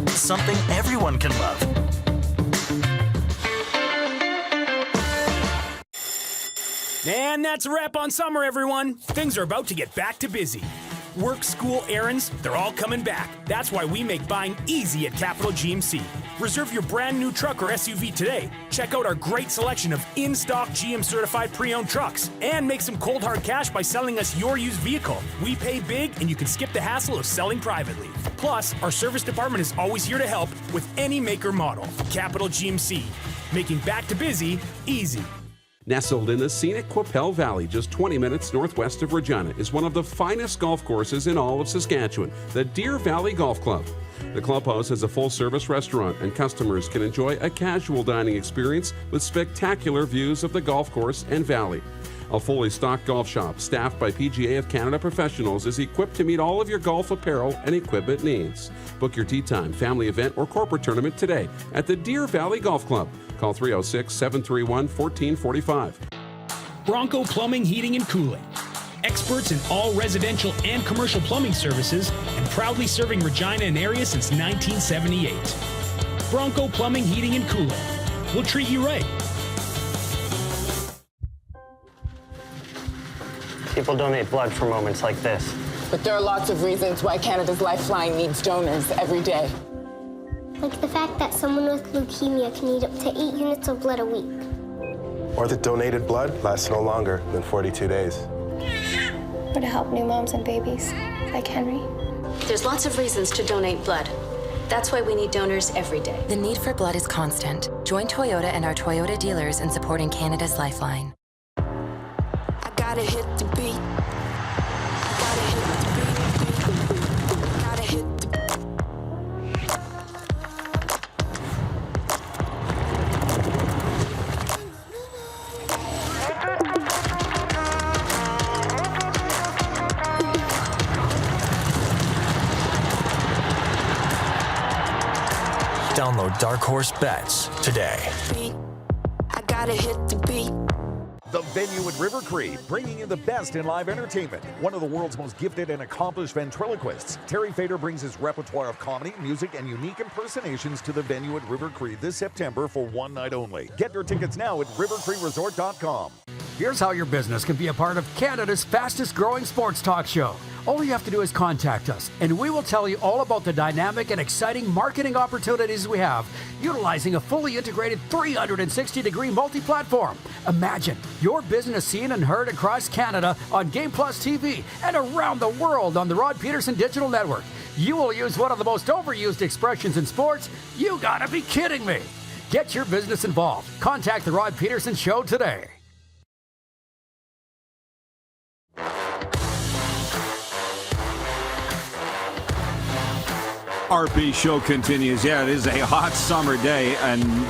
Something everyone can love. And that's a wrap on summer, everyone. Things are about to get back to busy. Work, school, errands, they're all coming back. That's why we make buying easy at Capital GMC. Reserve your brand new truck or SUV today. Check out our great selection of in-stock GM-certified pre-owned trucks. And make some cold hard cash by selling us your used vehicle. We pay big, and you can skip the hassle of selling privately. Plus, our service department is always here to help with any make or model. Capital GMC, making back to busy easy. Nestled in the scenic Qu'Appelle Valley, just 20 minutes northwest of Regina, is one of the finest golf courses in all of Saskatchewan, the Deer Valley Golf Club. The clubhouse has a full-service restaurant, and customers can enjoy a casual dining experience with spectacular views of the golf course and valley. A fully stocked golf shop, staffed by PGA of Canada professionals, is equipped to meet all of your golf apparel and equipment needs. Book your tee time, family event, or corporate tournament today at the Deer Valley Golf Club. Call 306-731-1445. Bronco Plumbing, Heating, and Cooling. Experts in all residential and commercial plumbing services and proudly serving Regina and area since 1978. Bronco Plumbing, Heating, and Cooling. We'll treat you right. People donate blood for moments like this. But there are lots of reasons why Canada's Lifeline needs donors every day. Like the fact that someone with leukemia can need up to 8 units of blood a week. Or that donated blood lasts no longer than 42 days. Or to help new moms and babies, like Henry. There's lots of reasons to donate blood. That's why we need donors every day. The need for blood is constant. Join Toyota and our Toyota dealers in supporting Canada's Lifeline. I gotta hit the beat. Gotta hit the beat. Gotta hit the Download Dark Horse Bets today. I gotta hit the beat. The venue at River Cree, bringing you the best in live entertainment. One of the world's most gifted and accomplished ventriloquists, Terry Fader brings his repertoire of comedy, music, and unique impersonations to the venue at River Cree this September for one night only. Get your tickets now at rivercreeresort.com. Here's how your business can be a part of Canada's fastest growing sports talk show. All you have to do is contact us, and we will tell you all about the dynamic and exciting marketing opportunities we have, utilizing a fully integrated 360-degree multi-platform. Imagine your business seen and heard across Canada on Game Plus TV and around the world on the Rod Pedersen Digital Network. You will use one of the most overused expressions in sports. You gotta be kidding me. Get your business involved. Contact the Rod Pedersen Show today. RP show continues. Yeah, it is a hot summer day,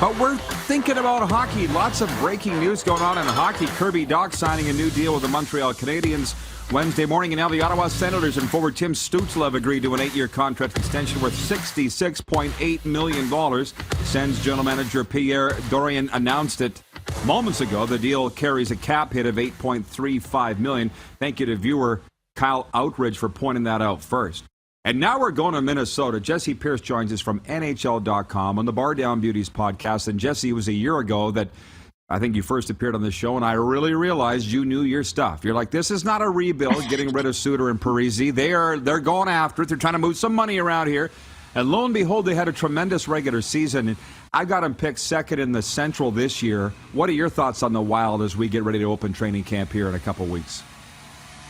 but we're thinking about hockey. Lots of breaking news going on in hockey. Kirby Dach signing a new deal with the Montreal Canadiens Wednesday morning, and now the Ottawa Senators and forward Tim Stützle agreed to an 8-year contract extension worth $66.8 million. Sens general manager Pierre Dorion announced it moments ago. The deal carries a cap hit of $8.35 million. Thank you to viewer Kyle Outridge for pointing that out first. And now we're going to Minnesota. Jessi Pierce joins us from NHL.com on the Bar Down Beauties podcast. And Jessi, it was a year ago that I think you first appeared on the show, and I really realized you knew your stuff. You're like, this is not a rebuild, getting rid of Suter and Parise. They're going after it. They're trying to move some money around here. And lo and behold, they had a tremendous regular season. And I got them picked second in the Central this year. What are your thoughts on the Wild as we get ready to open training camp here in a couple weeks?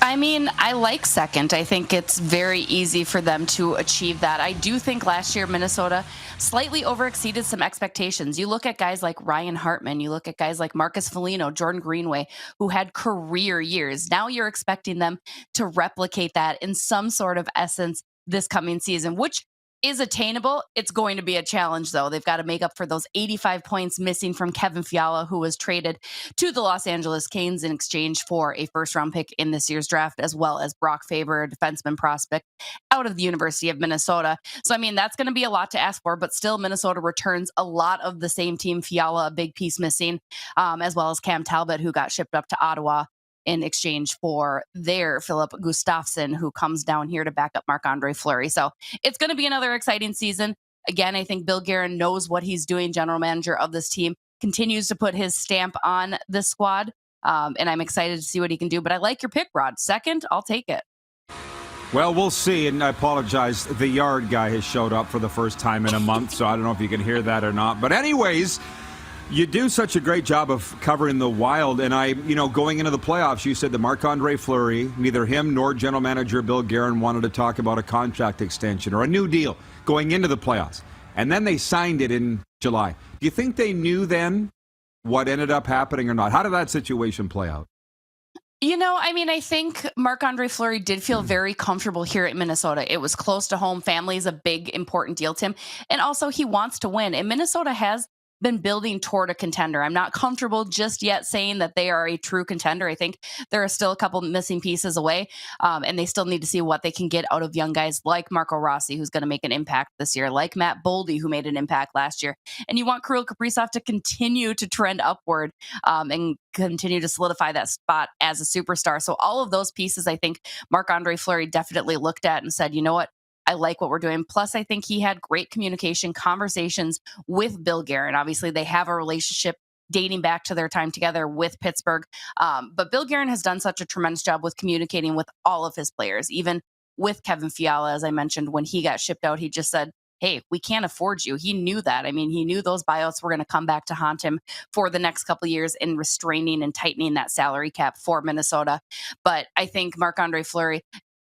I mean, I like second. I think it's very easy for them to achieve that. I do think last year Minnesota slightly overexceeded some expectations. You look at guys like Ryan Hartman, you look at guys like Marcus Foligno, Jordan Greenway, who had career years. Now you're expecting them to replicate that in some sort of essence this coming season, which is attainable. It's going to be a challenge, though. They've got to make up for those 85 points missing from Kevin Fiala, who was traded to the Los Angeles Canes in exchange for a first-round pick in this year's draft, as well as Brock Faber, a defenseman prospect out of the University of Minnesota. So, I mean, that's going to be a lot to ask for, but still Minnesota returns a lot of the same team. Fiala, a big piece missing, as well as Cam Talbot, who got shipped up to Ottawa in exchange for their Philip Gustafsson, who comes down here to back up Marc-Andre Fleury. So it's going to be another exciting season. Again, I think Bill Guerin knows what he's doing, general manager of this team, continues to put his stamp on this squad, and I'm excited to see what he can do. But I like your pick, Rod. Second, I'll take it. Well, we'll see, and I apologize. The yard guy has showed up for the first time in a month, so I don't know if you can hear that or not. But anyways, you do such a great job of covering the Wild, and going into the playoffs, you said that Marc-Andre Fleury, neither him nor general manager Bill Guerin wanted to talk about a contract extension or a new deal going into the playoffs. And then they signed it in July. Do you think they knew then what ended up happening or not? How did that situation play out? I think Marc-Andre Fleury did feel very comfortable here at Minnesota. It was close to home. Family is a big, important deal to him. And also, he wants to win. And Minnesota has been building toward a contender. I'm not comfortable just yet saying that they are a true contender. I think there are still a couple missing pieces away, and they still need to see what they can get out of young guys like Marco Rossi, who's going to make an impact this year, like Matt Boldy, who made an impact last year. And you want Kirill Kaprizov to continue to trend upward and continue to solidify that spot as a superstar. So all of those pieces, I think Marc-Andre Fleury definitely looked at and said, you know what? I like what we're doing. Plus, I think he had great communication conversations with Bill Guerin. Obviously, they have a relationship dating back to their time together with Pittsburgh. But Bill Guerin has done such a tremendous job with communicating with all of his players, even with Kevin Fiala. As I mentioned, when he got shipped out, he just said, hey, we can't afford you. He knew that. I mean, he knew those buyouts were going to come back to haunt him for the next couple of years in restraining and tightening that salary cap for Minnesota. But I think Marc-Andre Fleury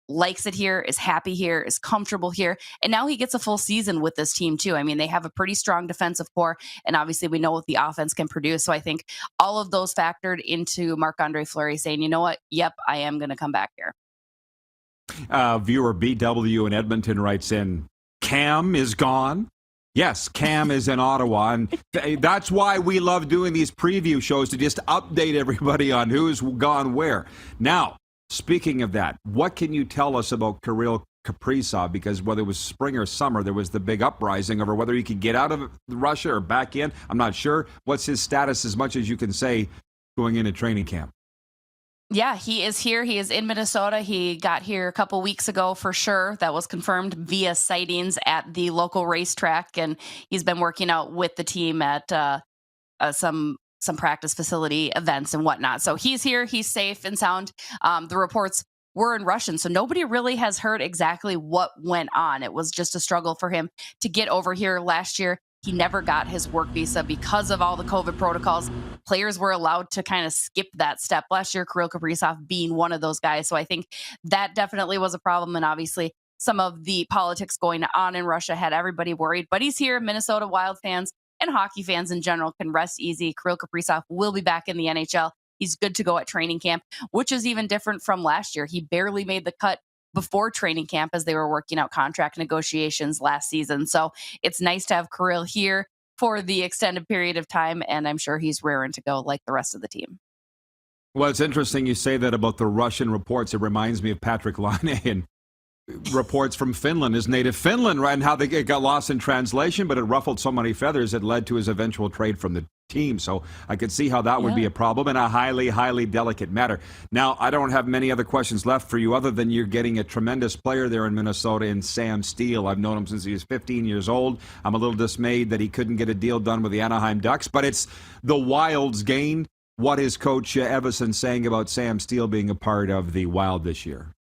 likes it here, is happy here, is comfortable here. And now he gets a full season with this team too. I mean, they have a pretty strong defensive core, and obviously we know what the offense can produce. So I think all of those factored into Marc-Andre Fleury saying, you know what? Yep, I am going to come back here. Viewer BW in Edmonton writes in, Cam is gone. Yes, Cam is in Ottawa, and that's why we love doing these preview shows, to just update everybody on who's gone where. Now, speaking of that, what can you tell us about Kirill Kaprizov? Because whether it was spring or summer, there was the big uprising over whether he could get out of Russia or back in. I'm not sure. What's his status, as much as you can say, going into training camp? Yeah, he is here. He is in Minnesota. He got here a couple weeks ago for sure. That was confirmed via sightings at the local racetrack, and he's been working out with the team at some some practice facility events and whatnot. So he's here, he's safe and sound. The reports were in Russian, so nobody really has heard exactly what went on. It was just a struggle for him to get over here last year. He never got his work visa because of all the COVID protocols. Players were allowed to kind of skip that step last year, Kirill Kaprizov being one of those guys. So I think that definitely was a problem. And obviously some of the politics going on in Russia had everybody worried. But he's here. Minnesota Wild fans and hockey fans in general can rest easy. Kirill Kaprizov will be back in the NHL. He's good to go at training camp, which is even different from last year. He barely made the cut before training camp as they were working out contract negotiations last season. So it's nice to have Kirill here for the extended period of time, and I'm sure he's raring to go like the rest of the team. Well, it's interesting you say that about the Russian reports. It reminds me of Patrick Laine and reports from Finland, his native Finland, right, and how they got lost in translation, but it ruffled so many feathers it led to his eventual trade from the team. So I could see how that would be a problem and a highly, highly delicate matter. Now, I don't have many other questions left for you other than you're getting a tremendous player there in Minnesota in Sam Steele. I've known him since he was 15 years old. I'm a little dismayed that he couldn't get a deal done with the Anaheim Ducks, but it's the Wild's gain. What is Coach Evason saying about Sam Steele being a part of the Wild this year?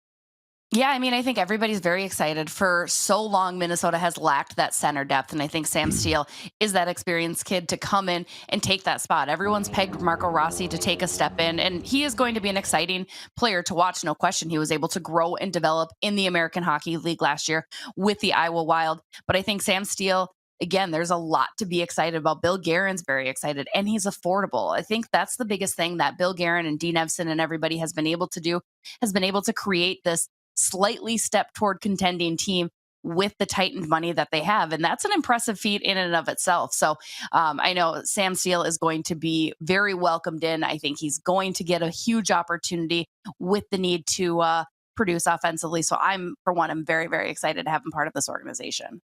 Yeah, I mean, I think everybody's very excited. For so long, Minnesota has lacked that center depth, and I think Sam Steele is that experienced kid to come in and take that spot. Everyone's pegged Marco Rossi to take a step in, and he is going to be an exciting player to watch, no question. He was able to grow and develop in the American Hockey League last year with the Iowa Wild. But I think Sam Steele, again, there's a lot to be excited about. Bill Guerin's very excited, and he's affordable. I think that's the biggest thing that Bill Guerin and Dean Evson and everybody has been able to do, has been able to create this slightly step toward contending team with the tightened money that they have. And that's an impressive feat in and of itself. So I know Sam Steele is going to be very welcomed in. I think he's going to get a huge opportunity with the need to produce offensively. So I'm very, very excited to have him part of this organization.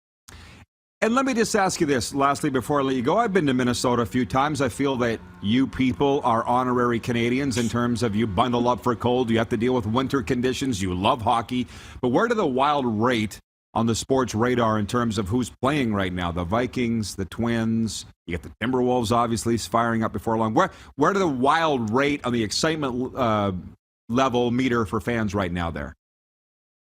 And let me just ask you this, lastly, before I let you go. I've been to Minnesota a few times. I feel that you people are honorary Canadians in terms of you bundle up for cold. You have to deal with winter conditions. You love hockey. But where do the Wild rate on the sports radar in terms of who's playing right now? The Vikings, the Twins, you get the Timberwolves obviously firing up before long. Where do the Wild rate on the excitement level meter for fans right now there?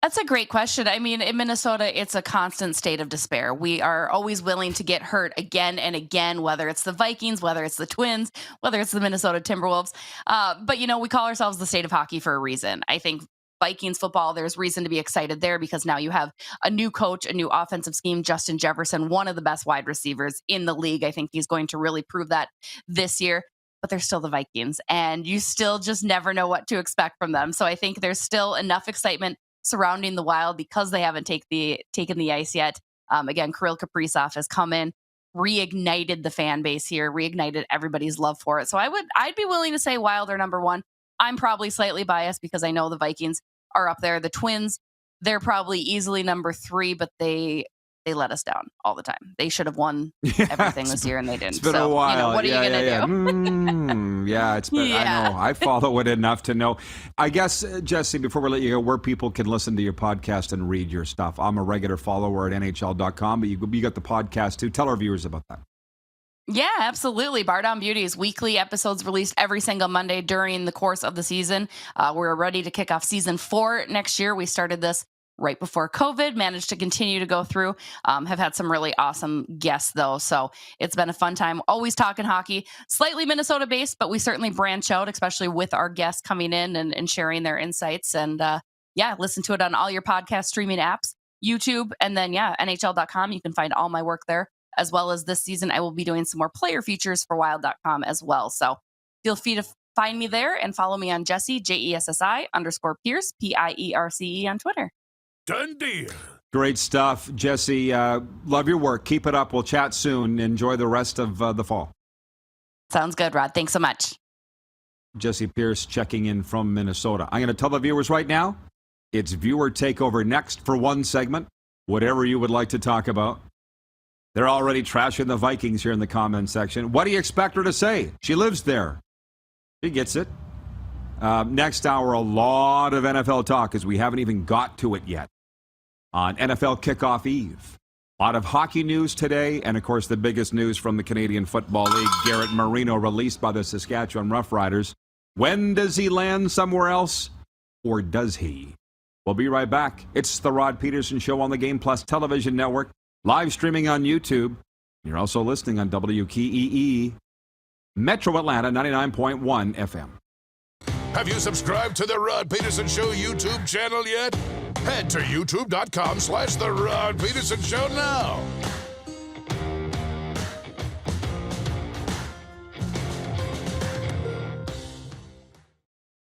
That's a great question. I mean, in Minnesota, it's a constant state of despair. We are always willing to get hurt again and again, whether it's the Vikings, whether it's the Twins, whether it's the Minnesota Timberwolves. But, you know, we call ourselves the state of hockey for a reason. I think Vikings football, there's reason to be excited there because now you have a new coach, a new offensive scheme, Justin Jefferson, one of the best wide receivers in the league. I think he's going to really prove that this year. But they're still the Vikings, and you still just never know what to expect from them. So I think there's still enough excitement surrounding the Wild because they haven't taken the ice yet. Again, Kirill Kaprizov has come in, reignited the fan base here, reignited everybody's love for it. So I'd be willing to say Wild are number one. I'm probably slightly biased because I know the Vikings are up there. The Twins, they're probably easily number three, but they let us down all the time. They should have won everything this year, and they didn't. It's been a while. You know, what are you going to do? It's been, I know. I follow it enough to know. I guess, Jessi, before we let you go, where people can listen to your podcast and read your stuff. I'm a regular follower at NHL.com, but you got the podcast too. Tell our viewers about that. Yeah, absolutely. Bar Down Beauties, weekly episodes released every single Monday during the course of the season. We're ready to kick off season 4 next year. We started this right before COVID, managed to continue to go through, have had some really awesome guests though. So it's been a fun time, always talking hockey, slightly Minnesota based, but we certainly branch out, especially with our guests coming in and sharing their insights. And listen to it on all your podcast streaming apps, YouTube, and then NHL.com. You can find all my work there, as well as this season, I will be doing some more player features for Wild.com as well. So feel free to find me there and follow me on Jessi, JESSI_Pierce, PIERCE on Twitter. Done deal. Great stuff, Jessi. Love your work. Keep it up. We'll chat soon. Enjoy the rest of the fall. Sounds good, Rod. Thanks so much. Jessi Pierce checking in from Minnesota. I'm going to tell the viewers right now, it's viewer takeover next for one segment. Whatever you would like to talk about. They're already trashing the Vikings here in the comment section. What do you expect her to say? She lives there. She gets it. Next hour, a lot of NFL talk, as we haven't even got to it yet on NFL Kickoff Eve. A lot of hockey news today, and of course the biggest news from the Canadian Football League, Garrett Marino released by the Saskatchewan Roughriders. When does he land somewhere else, or does he? We'll be right back. It's the Rod Pedersen Show on the Game Plus television network, live streaming on YouTube. You're also listening on WKEE, Metro Atlanta 99.1 FM. Have you subscribed to the Rod Pedersen Show YouTube channel yet? Head to youtube.com/The Rod Pedersen Show now.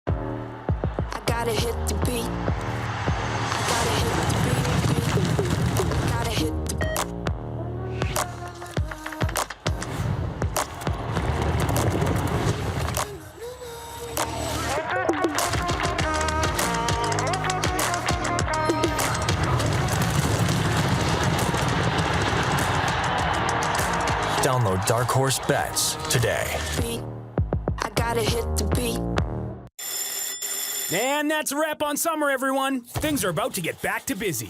I gotta hit the beat. I gotta hit the beat. I gotta hit the Download Dark Horse Bets today. beat. I gotta hit the beat. And that's a wrap on summer, everyone. Things are about to get back to busy.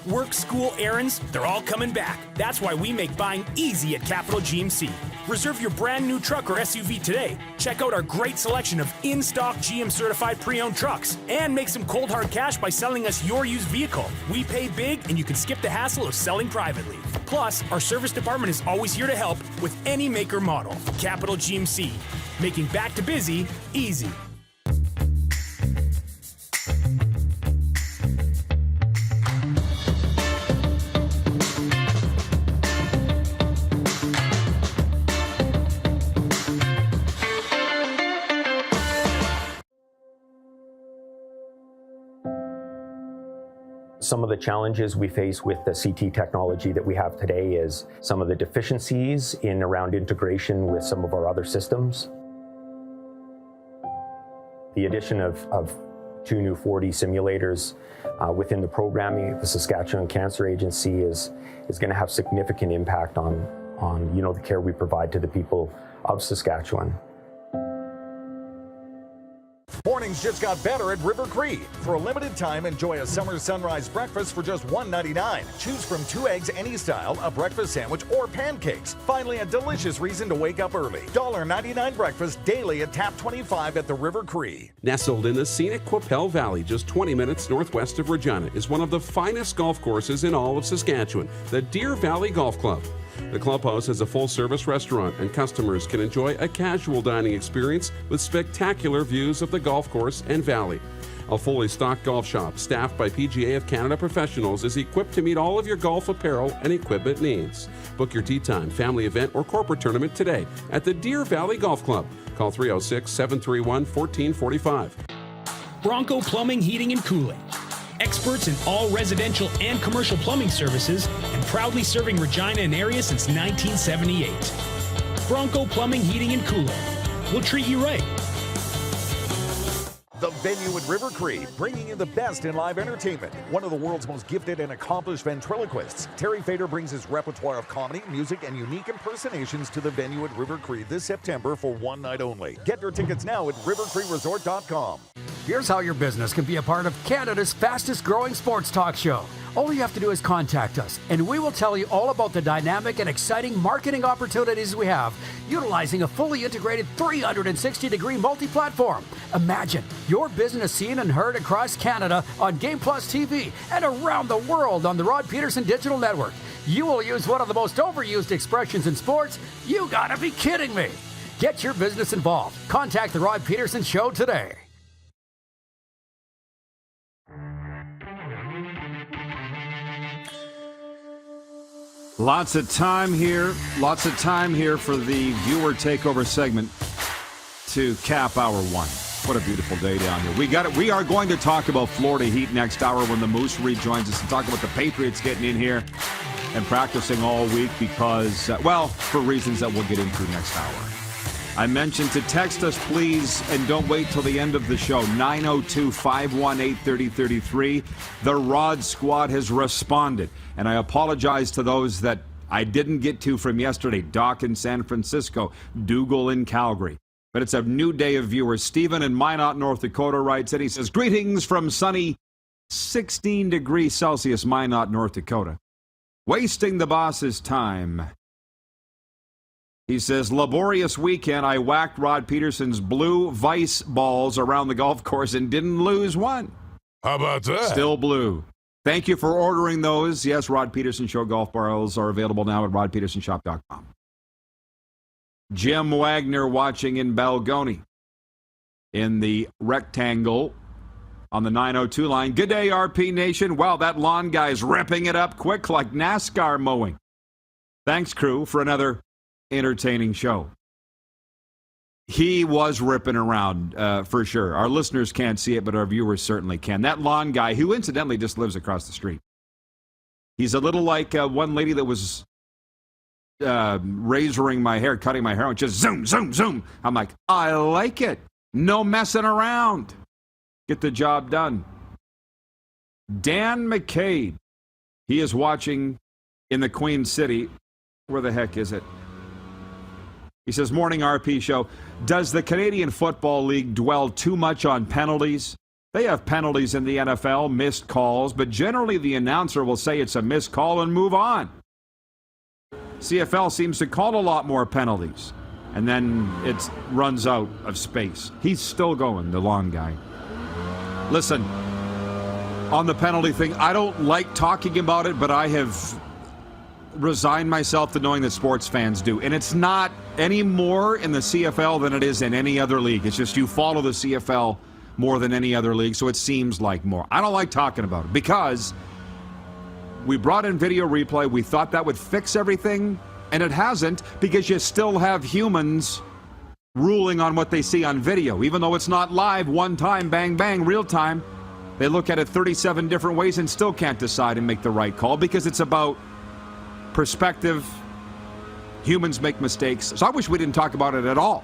Work, school, errands, they're all coming back. That's why we make buying easy at Capital GMC. Reserve your brand new truck or SUV today. Check out our great selection of in-stock GM certified pre-owned trucks. And make some cold hard cash by selling us your used vehicle. We pay big and you can skip the hassle of selling privately. Plus, our service department is always here to help with any make or model. Capital GMC, making back to busy easy. Some of the challenges we face with the CT technology that we have today is some of the deficiencies in around integration with some of our other systems. The addition of 2 new 4D simulators within the programming of the Saskatchewan Cancer Agency is going to have significant impact on the care we provide to the people of Saskatchewan. Mornings just got better at River Cree. For a limited time, enjoy a summer sunrise breakfast for just $1.99. Choose from 2 eggs any style, a breakfast sandwich, or pancakes. Finally, a delicious reason to wake up early. $1.99 breakfast daily at Tap 25 at the River Cree. Nestled in the scenic Qu'Appelle Valley, just 20 minutes northwest of Regina, is one of the finest golf courses in all of Saskatchewan, the Deer Valley Golf Club. The clubhouse has a full-service restaurant, and customers can enjoy a casual dining experience with spectacular views of the golf course and valley. A fully stocked golf shop, staffed by PGA of Canada professionals, is equipped to meet all of your golf apparel and equipment needs. Book your tee time, family event, or corporate tournament today at the Deer Valley Golf Club. Call 306-731-1445. Bronco Plumbing, Heating, and Cooling. Experts in all residential and commercial plumbing services, and proudly serving Regina and area since 1978. Bronco Plumbing, Heating, and Cooling. We'll treat you right. The venue at River Cree, bringing you the best in live entertainment. One of the world's most gifted and accomplished ventriloquists, Terry Fader brings his repertoire of comedy, music, and unique impersonations to the venue at River Cree this September for one night only. Get your tickets now at rivercreeresort.com. Here's how your business can be a part of Canada's fastest growing sports talk show. All you have to do is contact us, and we will tell you all about the dynamic and exciting marketing opportunities we have, utilizing a fully integrated 360-degree multi-platform. Imagine your business seen and heard across Canada on Game Plus TV and around the world on the Rod Pedersen Digital Network. You will use one of the most overused expressions in sports. You gotta be kidding me. Get your business involved. Contact the Rod Pedersen Show today. Lots of time here for the viewer takeover segment to cap hour 1. What a beautiful day down here. We are going to talk about Florida Heat next hour when the Moose rejoins us and talk about the Patriots getting in here and practicing all week because, for reasons that we'll get into next hour. I mentioned to text us, please, and don't wait till the end of the show. 902-518-3033. The Rod Squad has responded, and I apologize to those that I didn't get to from yesterday. Doc in San Francisco, Dougal in Calgary. But it's a new day of viewers. Stephen in Minot, North Dakota writes in. He says, greetings from sunny 16 degrees Celsius, Minot, North Dakota. Wasting the boss's time. He says, laborious weekend. I whacked Rod Pedersen's blue Vice balls around the golf course and didn't lose one. How about that? Still blue. Thank you for ordering those. Yes, Rod Pedersen Show golf balls are available now at rodpedersenshop.com. Jim Wagner watching in Balgony in the rectangle on the 902 line. Good day, RP Nation. Wow, that lawn guy's ripping it up quick like NASCAR mowing. Thanks, crew, for another entertaining show. He was ripping around, for sure. Our listeners can't see it, but our viewers certainly can. That lawn guy, who incidentally just lives across the street. He's a little like one lady that was razoring my hair, cutting my hair, and just zoom, zoom, zoom. I'm like, I like it. No messing around. Get the job done. Dan McCabe, he is watching in the Queen City. Where the heck is it? He says, morning RP show. Does the Canadian Football League dwell too much on penalties? They have penalties in the NFL, missed calls, but generally the announcer will say it's a missed call and move on. CFL seems to call a lot more penalties, and then it runs out of space. He's still going, the lawn guy. Listen, on the penalty thing, I don't like talking about it, but I have resigned myself to knowing that sports fans do. And it's not any more in the CFL than it is in any other league. It's just you follow the CFL more than any other league, so it seems like more. I don't like talking about it because we brought in video replay. We thought that would fix everything, and it hasn't, because you still have humans ruling on what they see on video. Even though it's not live, one time, bang, bang, real time, they look at it 37 different ways and still can't decide and make the right call because it's about perspective. Humans make mistakes. So I wish we didn't talk about it at all.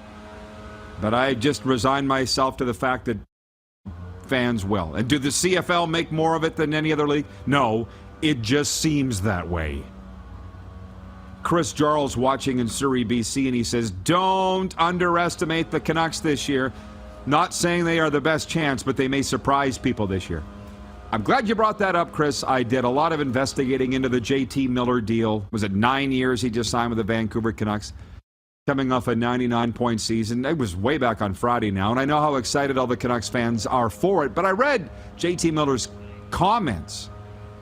But I just resigned myself to the fact that fans will. And do the CFL make more of it than any other league? No, it just seems that way. Chris Jarls watching in Surrey, BC, and he says, don't underestimate the Canucks this year. Not saying they are the best chance, but they may surprise people this year. I'm glad you brought that up, Chris. I did a lot of investigating into the JT Miller deal. Was it 9 years he just signed with the Vancouver Canucks? Coming off a 99-point season. It was way back on Friday now, and I know how excited all the Canucks fans are for it. But I read JT Miller's comments,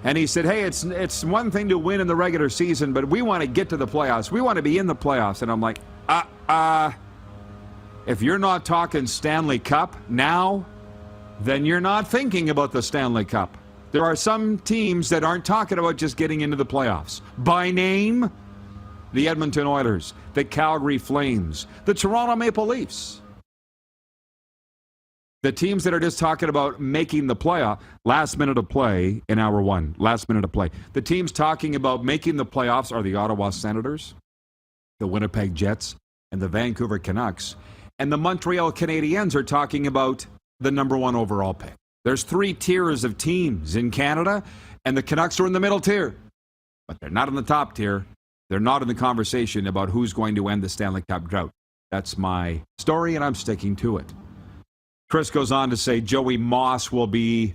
and he said, hey, it's one thing to win in the regular season, but we want to get to the playoffs. We want to be in the playoffs. And I'm like, if you're not talking Stanley Cup now, then you're not thinking about the Stanley Cup. There are some teams that aren't talking about just getting into the playoffs. By name, the Edmonton Oilers, the Calgary Flames, the Toronto Maple Leafs. The teams that are just talking about making the playoff, last minute of play in hour one, last minute of play. The teams talking about making the playoffs are the Ottawa Senators, the Winnipeg Jets, and the Vancouver Canucks. And the Montreal Canadiens are talking about the number one overall pick. There's 3 tiers of teams in Canada, and the Canucks are in the middle tier. But they're not in the top tier. They're not in the conversation about who's going to end the Stanley Cup drought. That's my story, and I'm sticking to it. Chris goes on to say Joey Moss will be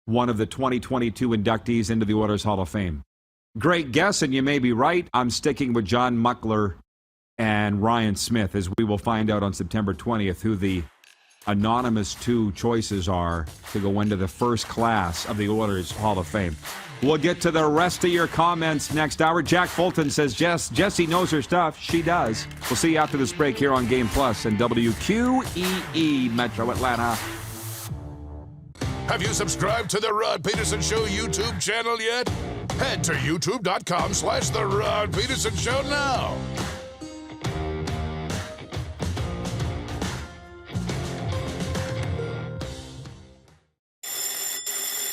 one of the 2022 inductees into the Oilers Hall of Fame. Great guess, and you may be right. I'm sticking with John Muckler and Ryan Smith, as we will find out on September 20th who the anonymous 2 choices are to go into the first class of the Oilers Hall of Fame. We'll get to the rest of your comments next hour. Jack Fulton says, Jessi knows her stuff. She does. We'll see you after this break here on Game Plus and WQEE Metro Atlanta. Have you subscribed to the Rod Pedersen Show YouTube channel yet? Head to youtube.com/The Rod Pedersen Show now.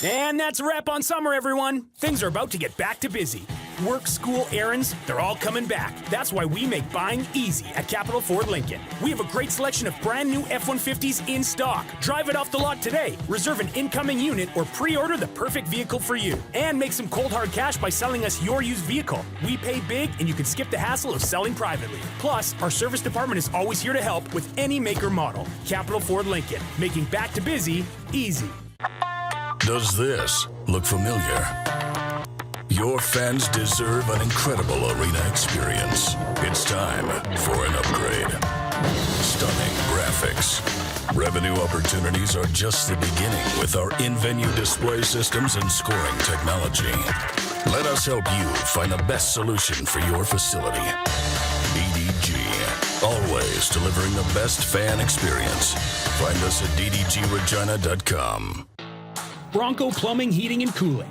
And that's a wrap on summer, everyone. Things are about to get back to busy. Work, school, errands, they're all coming back. That's why we make buying easy at Capital Ford Lincoln. We have a great selection of brand new F-150s in stock. Drive it off the lot today. Reserve an incoming unit or pre-order the perfect vehicle for you. And make some cold hard cash by selling us your used vehicle. We pay big and you can skip the hassle of selling privately. Plus, our service department is always here to help with any make or model. Capital Ford Lincoln, making back to busy easy. Does this look familiar? Your fans deserve an incredible arena experience. It's time for an upgrade. Stunning graphics. Revenue opportunities are just the beginning with our in-venue display systems and scoring technology. Let us help you find the best solution for your facility. DDG, always delivering the best fan experience. Find us at ddgregina.com. Bronco Plumbing, Heating, and Cooling.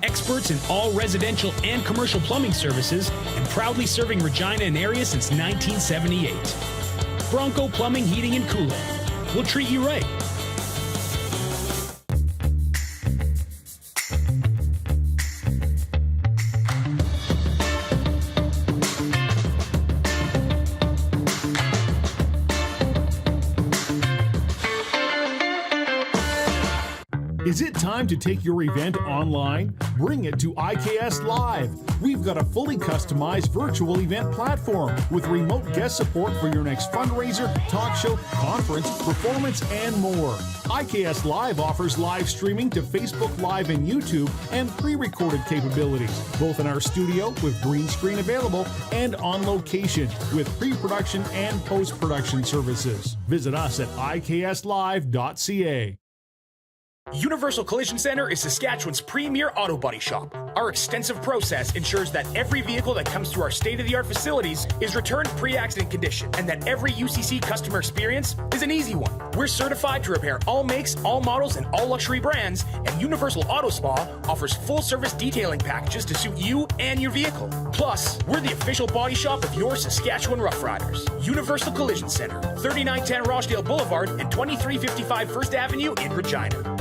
Experts in all residential and commercial plumbing services and proudly serving Regina and area since 1978. Bronco Plumbing, Heating, and Cooling. We'll treat you right. Is it time to take your event online? Bring it to IKS Live. We've got a fully customized virtual event platform with remote guest support for your next fundraiser, talk show, conference, performance, and more. IKS Live offers live streaming to Facebook Live and YouTube and pre-recorded capabilities, both in our studio with green screen available and on location with pre-production and post-production services. Visit us at ikslive.ca. Universal Collision Center is Saskatchewan's premier auto body shop. Our extensive process ensures that every vehicle that comes through our state-of-the-art facilities is returned pre-accident condition and that every UCC customer experience is an easy one. We're certified to repair all makes, all models, and all luxury brands, and Universal Auto Spa offers full-service detailing packages to suit you and your vehicle. Plus, we're the official body shop of your Saskatchewan Rough Riders. Universal Collision Center, 3910 Rochdale Boulevard and 2355 First Avenue in Regina.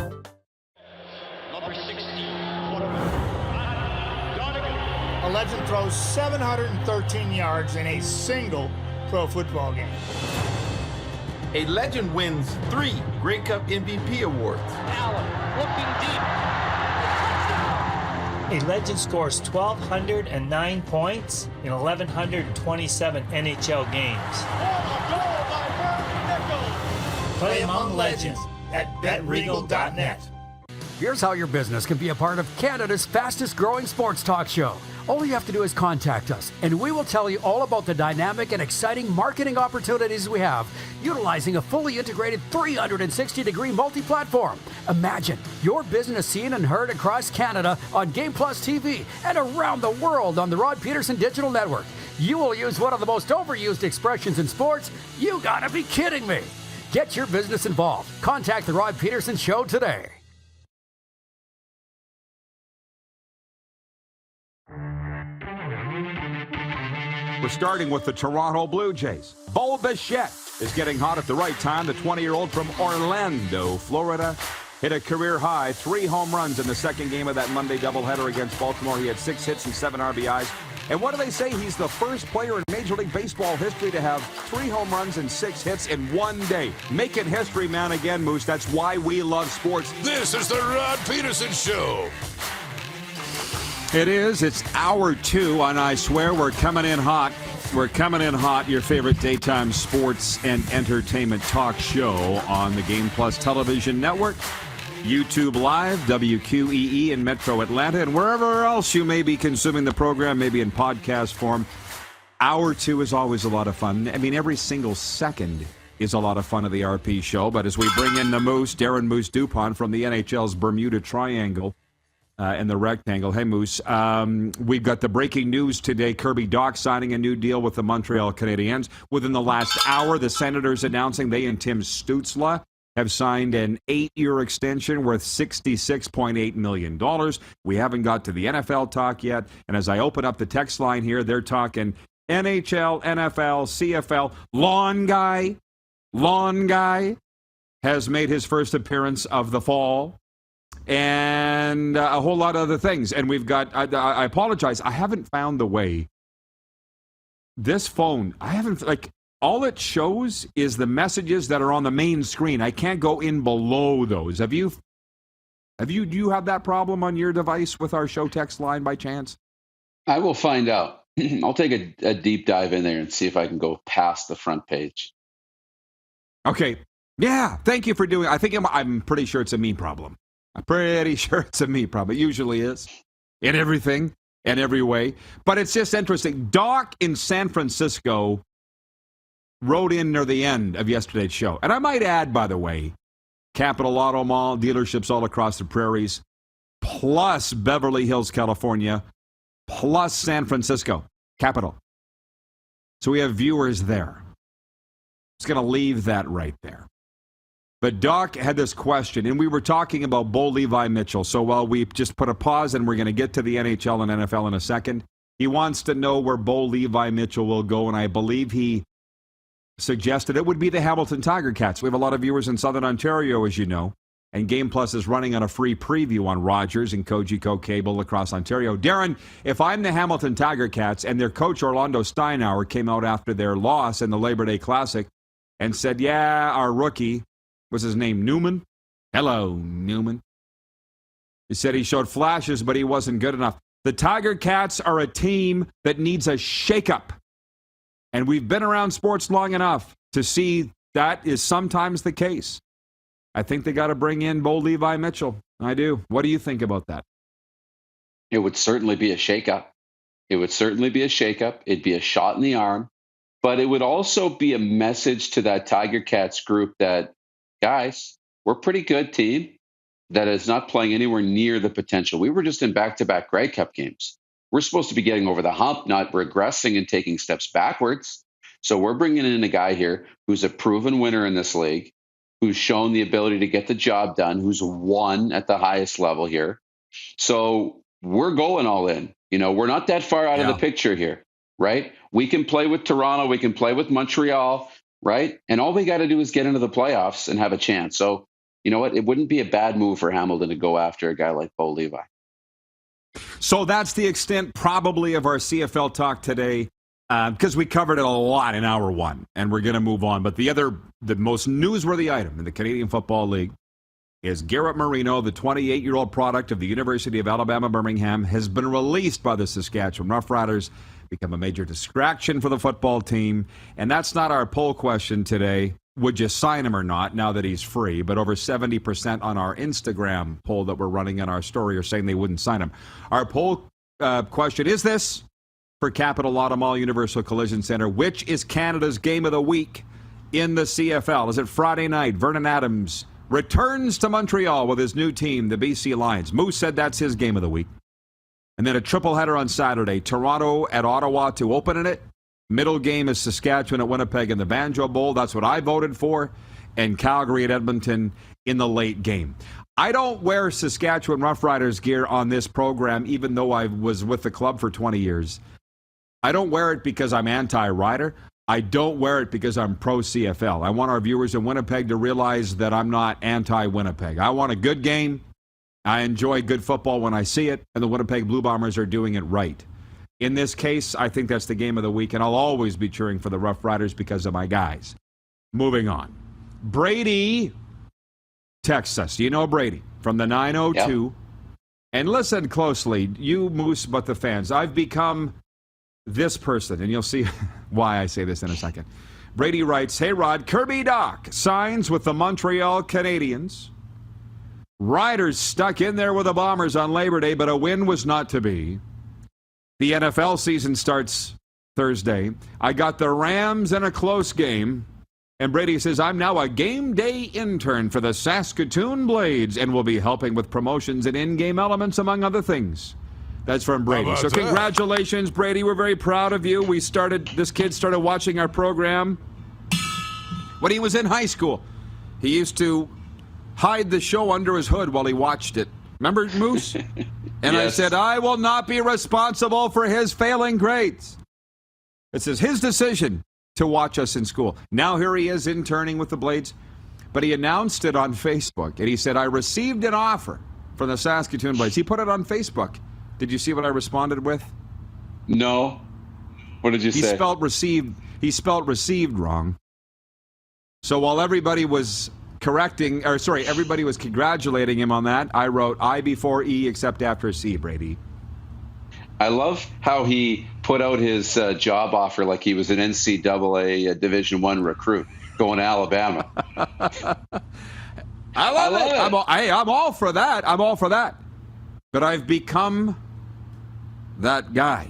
A legend throws 713 yards in a single pro football game. A legend wins 3 Grey Cup MVP awards. Allen looking deep. A legend scores 1,209 points in 1,127 NHL games. Play among legends at betregal.net. Here's how your business can be a part of Canada's fastest growing sports talk show. All you have to do is contact us, and we will tell you all about the dynamic and exciting marketing opportunities we have, utilizing a fully integrated 360-degree multi-platform. Imagine your business seen and heard across Canada on Game Plus TV and around the world on the Rod Pedersen Digital Network. You will use one of the most overused expressions in sports. You gotta be kidding me. Get your business involved. Contact the Rod Pedersen Show today. We're starting with the Toronto Blue Jays. Bo Bichette is getting hot at the right time. The 20-year-old from Orlando, Florida, hit a career-high 3 home runs in the second game of that Monday doubleheader against Baltimore. He had 6 hits and 7 RBIs. And what do they say? He's the first player in Major League Baseball history to have 3 home runs and 6 hits in one day. Making history, man, again, Moose. That's why we love sports. This is the Rod Pedersen Show. It is. It's hour 2, and I swear we're coming in hot. We're coming in hot, your favorite daytime sports and entertainment talk show on the Game Plus television network, YouTube Live, WQEE in Metro Atlanta, and wherever else you may be consuming the program, maybe in podcast form. Hour 2 is always a lot of fun. I mean, every single second is a lot of fun of the RP show, but as we bring in the Moose, Darren Moose Dupont from the NHL's Bermuda Triangle, and the rectangle. Hey, Moose. We've got the breaking news today. Kirby Dach signing a new deal with the Montreal Canadiens. Within the last hour, the Senators announcing they and Tim Stützle have signed an 8-year extension worth $66.8 million. We haven't got to the NFL talk yet. And as I open up the text line here, they're talking NHL, NFL, CFL. Lawn Guy has made his first appearance of the fall. And a whole lot of other things. And we've got, I apologize, I haven't found the way. This phone, all it shows is the messages that are on the main screen. I can't go in below those. Do you have that problem on your device with our show text line by chance? I will find out. I'll take a deep dive in there and see if I can go past the front page. Okay. Yeah, thank you for doing it. I'm pretty sure it's a me problem. I'm pretty sure it's a me problem. It usually is. in everything and every way. But it's just interesting. Doc in San Francisco wrote in near the end of yesterday's show. And I might add, by the way, Capital Auto Mall, dealerships all across the prairies, plus Beverly Hills, California, plus San Francisco, capital. So we have viewers there. Just going to leave that right there. But Doc had this question, and we were talking about Bo Levi Mitchell. So while we just put a pause and we're going to get to the NHL and NFL in a second, he wants to know where Bo Levi Mitchell will go, and I believe he suggested it would be the Hamilton Tiger Cats. We have a lot of viewers in Southern Ontario, as you know, and Game Plus is running on a free preview on Rogers and Cogeco Cable across Ontario. Darren, if I'm the Hamilton Tiger Cats and their coach Orlando Steinauer came out after their loss in the Labor Day Classic and said, yeah, our rookie, what's his name, Newman? Hello, Newman. He said he showed flashes, but he wasn't good enough. The Tiger Cats are a team that needs a shakeup. And we've been around sports long enough to see that is sometimes the case. I think they got to bring in Bo Levi Mitchell. I do. What do you think about that? It would certainly be a shakeup. It'd be a shot in the arm. But it would also be a message to that Tiger Cats group that, guys, we're a pretty good team that is not playing anywhere near the potential. We were just in back-to-back Grey Cup games. We're supposed to be getting over the hump, not regressing and taking steps backwards. So we're bringing in a guy here who's a proven winner in this league, who's shown the ability to get the job done, who's won at the highest level here. So we're going all in. We're not that far out of the picture here, right? We can play with Toronto. We can play with Montreal, right? And all we got to do is get into the playoffs and have a chance. So you know what? It wouldn't be a bad move for Hamilton to go after a guy like Bo Levi. So that's the extent probably of our CFL talk today, because we covered it a lot in hour one, and we're going to move on. But the most newsworthy item in the Canadian Football League is Garrett Marino, the 28-year-old product of the University of Alabama, Birmingham, has been released by the Saskatchewan Roughriders, become a major distraction for the football team. And that's not our poll question today. Would you sign him or not now that he's free? But over 70% on our Instagram poll that we're running in our story are saying they wouldn't sign him. Our poll question is this for Capital Auto Mall Universal Collision Center. Which is Canada's game of the week in the CFL? Is it Friday night? Vernon Adams returns to Montreal with his new team, the BC Lions. Moose said that's his game of the week. And then a triple header on Saturday. Toronto at Ottawa to open in it. Middle game is Saskatchewan at Winnipeg in the Banjo Bowl. That's what I voted for. And Calgary at Edmonton in the late game. I don't wear Saskatchewan Roughriders gear on this program, even though I was with the club for 20 years. I don't wear it because I'm anti-Rider. I don't wear it because I'm pro-CFL. I want our viewers in Winnipeg to realize that I'm not anti-Winnipeg. I want a good game. I enjoy good football when I see it, and the Winnipeg Blue Bombers are doing it right. In this case, I think that's the game of the week, and I'll always be cheering for the Rough Riders because of my guys. Moving on. Brady texts us. You know Brady from the 902. Yep. And listen closely, you Moose, but the fans. I've become this person, and you'll see why I say this in a second. Brady writes, hey, Rod, Kirby Dach signs with the Montreal Canadiens. Riders stuck in there with the Bombers on Labor Day, but a win was not to be. The NFL season starts Thursday. I got the Rams in a close game. And Brady says, I'm now a game day intern for the Saskatoon Blades and will be helping with promotions and in-game elements, among other things. That's from Brady. So congratulations, Brady. We're very proud of you. This kid started watching our program when he was in high school. He used to hide the show under his hood while he watched it. Remember, Moose? And yes. I said, I will not be responsible for his failing grades. It says his decision to watch us in school. Now here he is interning with the Blades. But he announced it on Facebook. And he said, I received an offer from the Saskatoon Blades. He put it on Facebook. Did you see what I responded with? No. What did you say? He spelled received wrong. So while everybody was everybody was congratulating him on that, I wrote I before E except after C, Brady. I love how he put out his job offer like he was an NCAA Division I recruit going to Alabama. I love it. I'm all for that. But I've become that guy.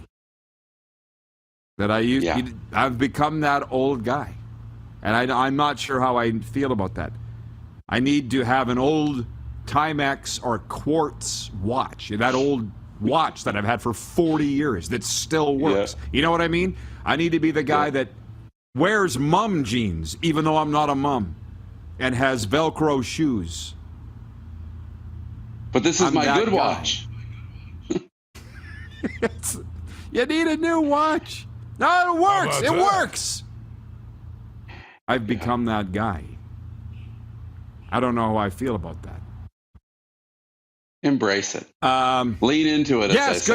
That I've become that old guy. And I'm not sure how I feel about that. I need to have an old Timex or quartz watch. That old watch that I've had for 40 years that still works. Yeah. You know what I mean? I need to be the guy that wears mum jeans, even though I'm not a mum, and has Velcro shoes. But this is my good watch. You need a new watch. No, it works. It works. I've become that guy. I don't know how I feel about that. Embrace it. Lean into it. Yes,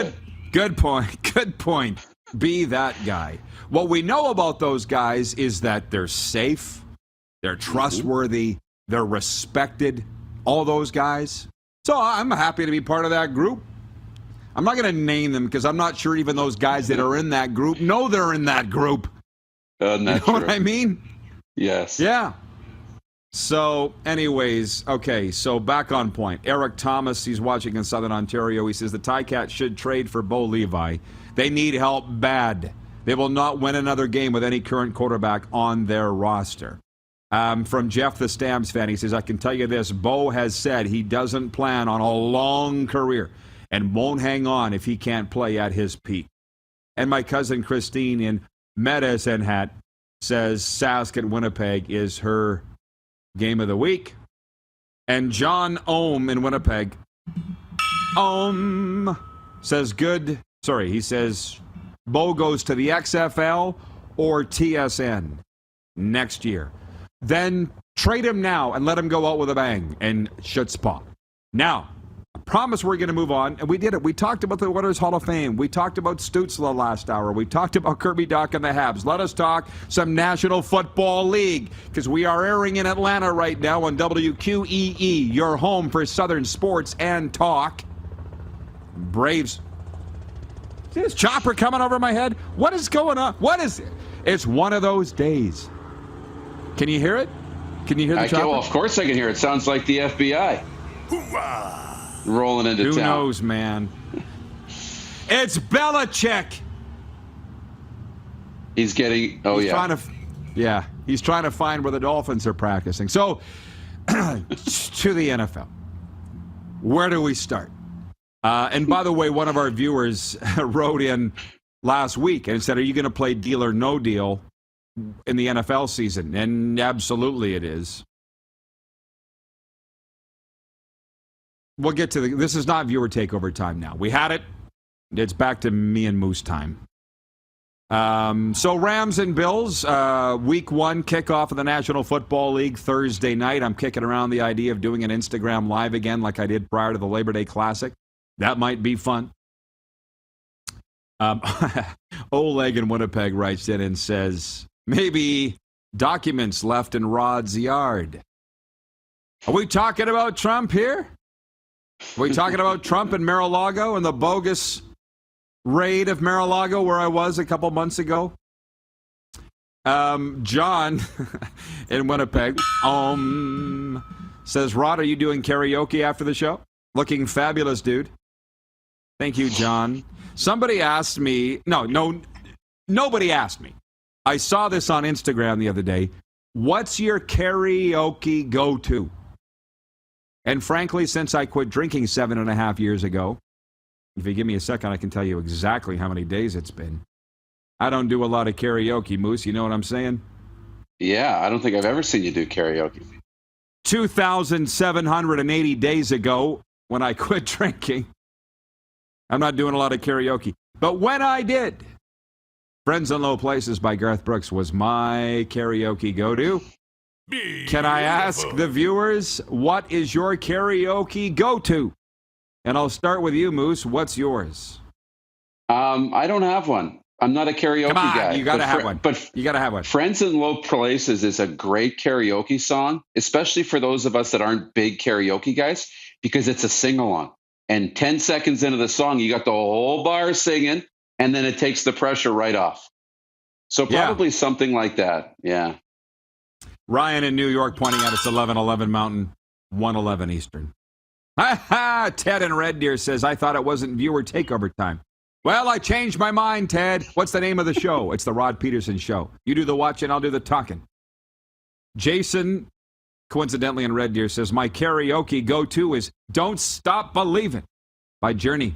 good point. Good point. Be that guy. What we know about those guys is that they're safe, they're trustworthy, they're respected, all those guys. So I'm happy to be part of that group. I'm not going to name them because I'm not sure even those guys that are in that group know they're in that group. You know what I mean? Yes. Yeah. So, anyways, okay, so back on point. Eric Thomas, he's watching in Southern Ontario. He says the Ticats should trade for Bo Levi. They need help bad. They will not win another game with any current quarterback on their roster. From Jeff the Stamps fan, he says, I can tell you this, Bo has said he doesn't plan on a long career and won't hang on if he can't play at his peak. And my cousin Christine in Medicine Hat says Sask at Winnipeg is her game of the week. And John Ohm in Winnipeg, says he says Bo goes to the XFL or TSN next year. Then trade him now and let him go out with a bang and Schutzpah. Now, I promise we're going to move on, and we did it. We talked about the Winners Hall of Fame. We talked about Stützle last hour. We talked about Kirby Doc and the Habs. Let us talk some National Football League, because we are airing in Atlanta right now on WQEE, your home for Southern sports and talk. Braves. See this chopper coming over my head? What is going on? What is it? It's one of those days. Can you hear it? Can you hear the chopper? Well, of course I can hear it. Sounds like the FBI. Hoorah! Rolling into town. Who knows, man? It's Belichick. He's getting. He's trying to find where the Dolphins are practicing. So, to the NFL. Where do we start? And by the way, one of our viewers wrote in last week and said, "Are you going to play Deal or No Deal in the NFL season?" And absolutely, it is. We'll get to this is not viewer takeover time now. We had it. It's back to me and Moose time. So Rams and Bills, week 1 kickoff of the National Football League Thursday night. I'm kicking around the idea of doing an Instagram Live again like I did prior to the Labor Day Classic. That might be fun. Oleg in Winnipeg writes in and says, maybe documents left in Rod's yard. Are we talking about Trump here? Are we talking about Trump and Mar-a-Lago and the bogus raid of Mar-a-Lago where I was a couple months ago? John in Winnipeg says, Rod, are you doing karaoke after the show? Looking fabulous, dude. Thank you, John. Somebody asked me, nobody asked me. I saw this on Instagram the other day. What's your karaoke go-to? And frankly, since I quit drinking 7.5 years ago, if you give me a second, I can tell you exactly how many days it's been. I don't do a lot of karaoke, Moose. You know what I'm saying? Yeah, I don't think I've ever seen you do karaoke. 2,780 days ago, when I quit drinking, I'm not doing a lot of karaoke. But when I did, Friends in Low Places by Garth Brooks was my karaoke go-to. Can I ask the viewers, what is your karaoke go-to? And I'll start with you, Moose. What's yours? I don't have one. I'm not a karaoke guy. You gotta have one. But you gotta have one. Friends in Low Places is a great karaoke song, especially for those of us that aren't big karaoke guys, because it's a sing-along. And 10 seconds into the song, you got the whole bar singing, and then it takes the pressure right off. So probably something like that. Yeah. Ryan in New York pointing out it's 11:11 Mountain, 1:11 Eastern. Ha ha! Ted in Red Deer says, I thought it wasn't viewer takeover time. Well, I changed my mind, Ted. What's the name of the show? It's the Rod Pedersen Show. You do the watching, I'll do the talking. Jason, coincidentally in Red Deer, says, my karaoke go-to is Don't Stop Believin' by Journey.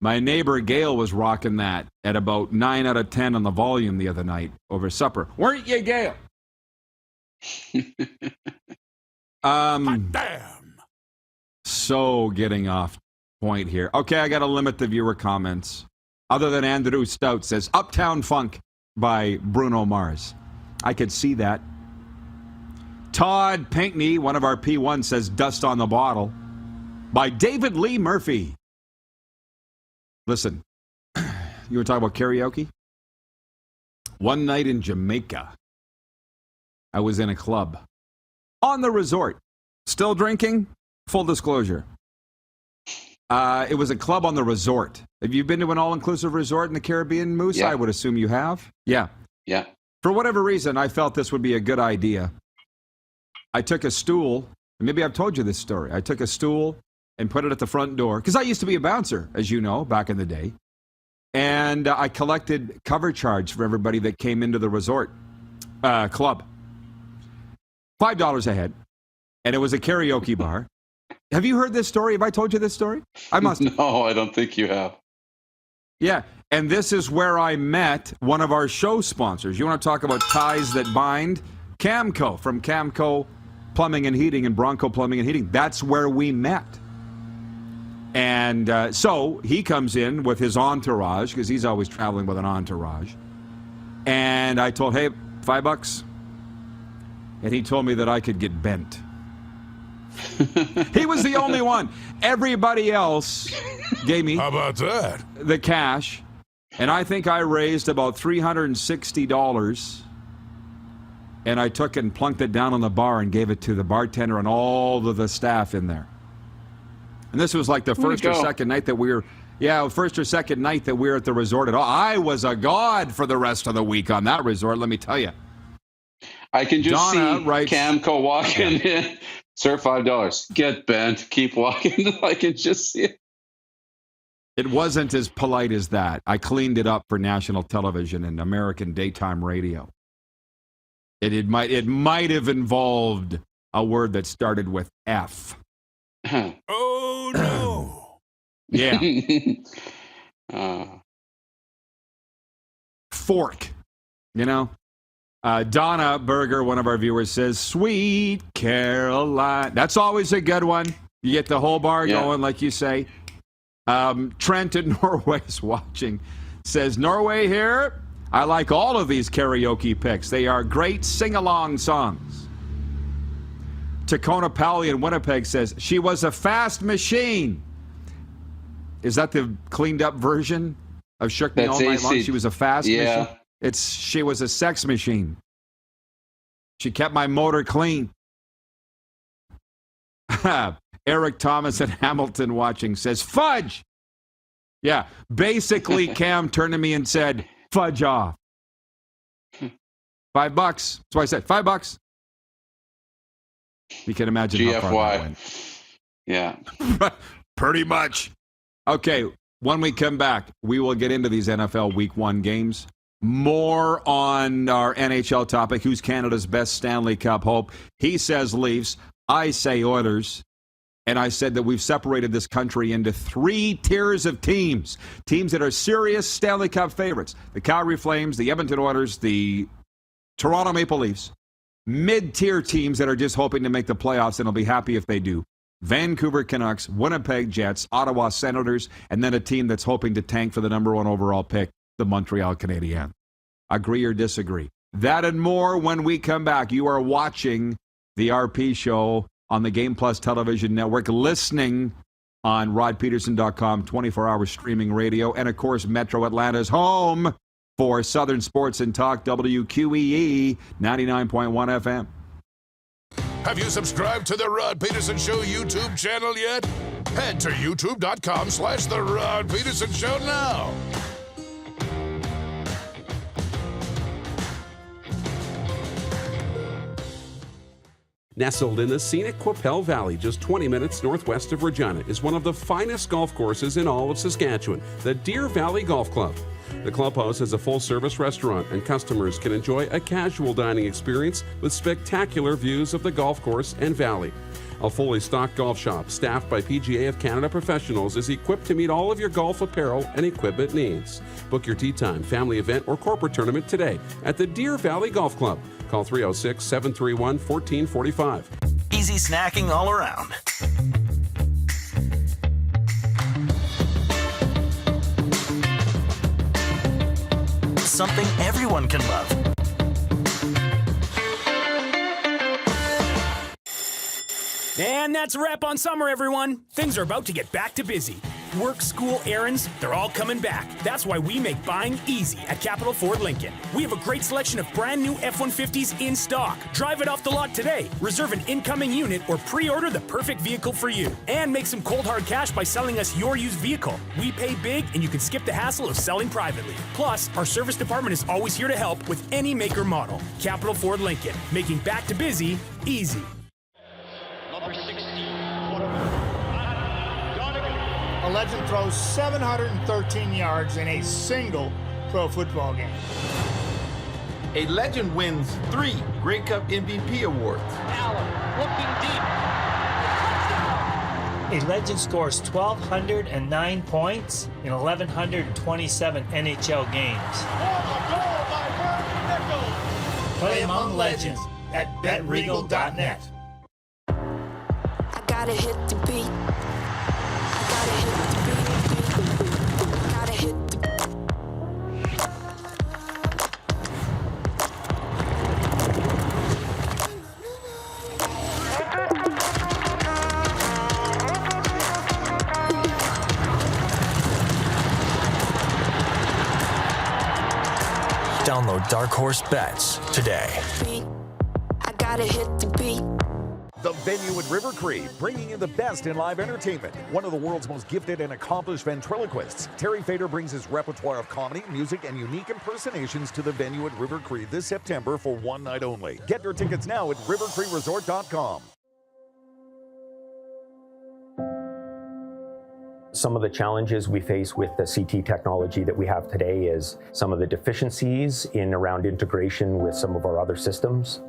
My neighbor Gail was rocking that at about 9 out of 10 on the volume the other night over supper. Weren't you, Gail? Damn. So getting off point here. Okay, I got to limit the viewer comments. Other than Andrew Stout says, Uptown Funk by Bruno Mars. I could see that. Todd Pinkney, one of our P1, says Dust on the Bottle by David Lee Murphy. Listen, you were talking about karaoke? One night in Jamaica, I was in a club on the resort. Still drinking? Full disclosure. It was a club on the resort. Have you been to an all-inclusive resort in the Caribbean, Moose? Yeah. I would assume you have. Yeah. Yeah. For whatever reason, I felt this would be a good idea. I took a stool, and maybe I've told you this story. I took a stool and put it at the front door, because I used to be a bouncer, as you know, back in the day. And I collected cover charge for everybody that came into the resort club. $5 a head. And it was a karaoke bar. Have you heard this story? Have I told you this story? I must have. No, I don't think you have. Yeah, and this is where I met one of our show sponsors. You want to talk about ties that bind? Camco, from Camco Plumbing and Heating and Bronco Plumbing and Heating. That's where we met. And so he comes in with his entourage, because he's always traveling with an entourage. And I told, hey, $5. And he told me that I could get bent. He was the only one. Everybody else gave me How about that? the cash. And I think I raised about $360. And I took it and plunked it down on the bar and gave it to the bartender and all of the staff in there. And this was like the first or second night that we were, first or second night that we were at the resort at all. I was a god for the rest of the week on that resort, let me tell you. I can just Donna see writes, Camco walking in. Sir, $5. Get bent. Keep walking. I can just see it. It wasn't as polite as that. I cleaned it up for national television and American daytime radio. It might have involved a word that started with F. Oh, no. Yeah. Fork. You know? Donna Berger, one of our viewers, says, Sweet Caroline. That's always a good one. You get the whole bar going, like you say. Trent in Norway is watching. Says, Norway here. I like all of these karaoke picks. They are great sing-along songs. Tacona Pally in Winnipeg says, she was a fast machine. Is that the cleaned-up version of Shook Me All Night Long? She was a fast machine? She was a sex machine. She kept my motor clean. Eric Thomas in Hamilton watching says, fudge! Yeah, basically Cam turned to me and said, fudge off. $5. That's why I said $5. You can imagine how far that went. Yeah. Pretty much. Okay, when we come back, we will get into these NFL Week 1 games. More on our NHL topic. Who's Canada's best Stanley Cup hope? He says Leafs. I say Oilers. And I said that we've separated this country into 3 tiers of teams. Teams that are serious Stanley Cup favorites. The Calgary Flames, the Edmonton Oilers, the Toronto Maple Leafs. Mid-tier teams that are just hoping to make the playoffs and will be happy if they do. Vancouver Canucks, Winnipeg Jets, Ottawa Senators, and then a team that's hoping to tank for the number 1 overall pick, the Montreal Canadiens. Agree or disagree? That and more when we come back. You are watching the RP Show on the Game Plus Television Network, listening on rodpeterson.com, 24-hour streaming radio, and, of course, Metro Atlanta's home for Southern Sports and Talk, WQEE 99.1 FM. Have you subscribed to the Rod Pedersen Show YouTube channel yet? Head to youtube.com/The Rod Pedersen Show now. Nestled in the scenic Qu'Appelle Valley, just 20 minutes northwest of Regina, is one of the finest golf courses in all of Saskatchewan, the Deer Valley Golf Club. The clubhouse has a full-service restaurant, and customers can enjoy a casual dining experience with spectacular views of the golf course and valley. A fully stocked golf shop, staffed by PGA of Canada professionals, is equipped to meet all of your golf apparel and equipment needs. Book your tee time, family event, or corporate tournament today at the Deer Valley Golf Club. Call 306-731-1445. Easy snacking all around. Something everyone can love. And that's a wrap on summer, everyone. Things are about to get back to busy. Work, school, errands, they're all coming back. That's why we make buying easy at Capital Ford Lincoln. We have a great selection of brand new F-150s in stock. Drive it off the lot today. Reserve an incoming unit or pre-order the perfect vehicle for you. And make some cold hard cash by selling us your used vehicle. We pay big and you can skip the hassle of selling privately. Plus, our service department is always here to help with any make or model. Capital Ford Lincoln, making back to busy easy. Number 16. A legend throws 713 yards in a single pro football game. A legend wins 3 Grey Cup MVP awards. Allen looking deep. A legend scores 1,209 points in 1,127 NHL games. Play among legends at betregal.net. I gotta hit the beat. Download Dark Horse Bets today. I gotta hit the beat. The Venue at River Cree, bringing you the best in live entertainment. One of the world's most gifted and accomplished ventriloquists, Terry Fader brings his repertoire of comedy, music, and unique impersonations to the Venue at River Cree this September for one night only. Get your tickets now at rivercreeresort.com. Some of the challenges we face with the CT technology that we have today is some of the deficiencies in around integration with some of our other systems.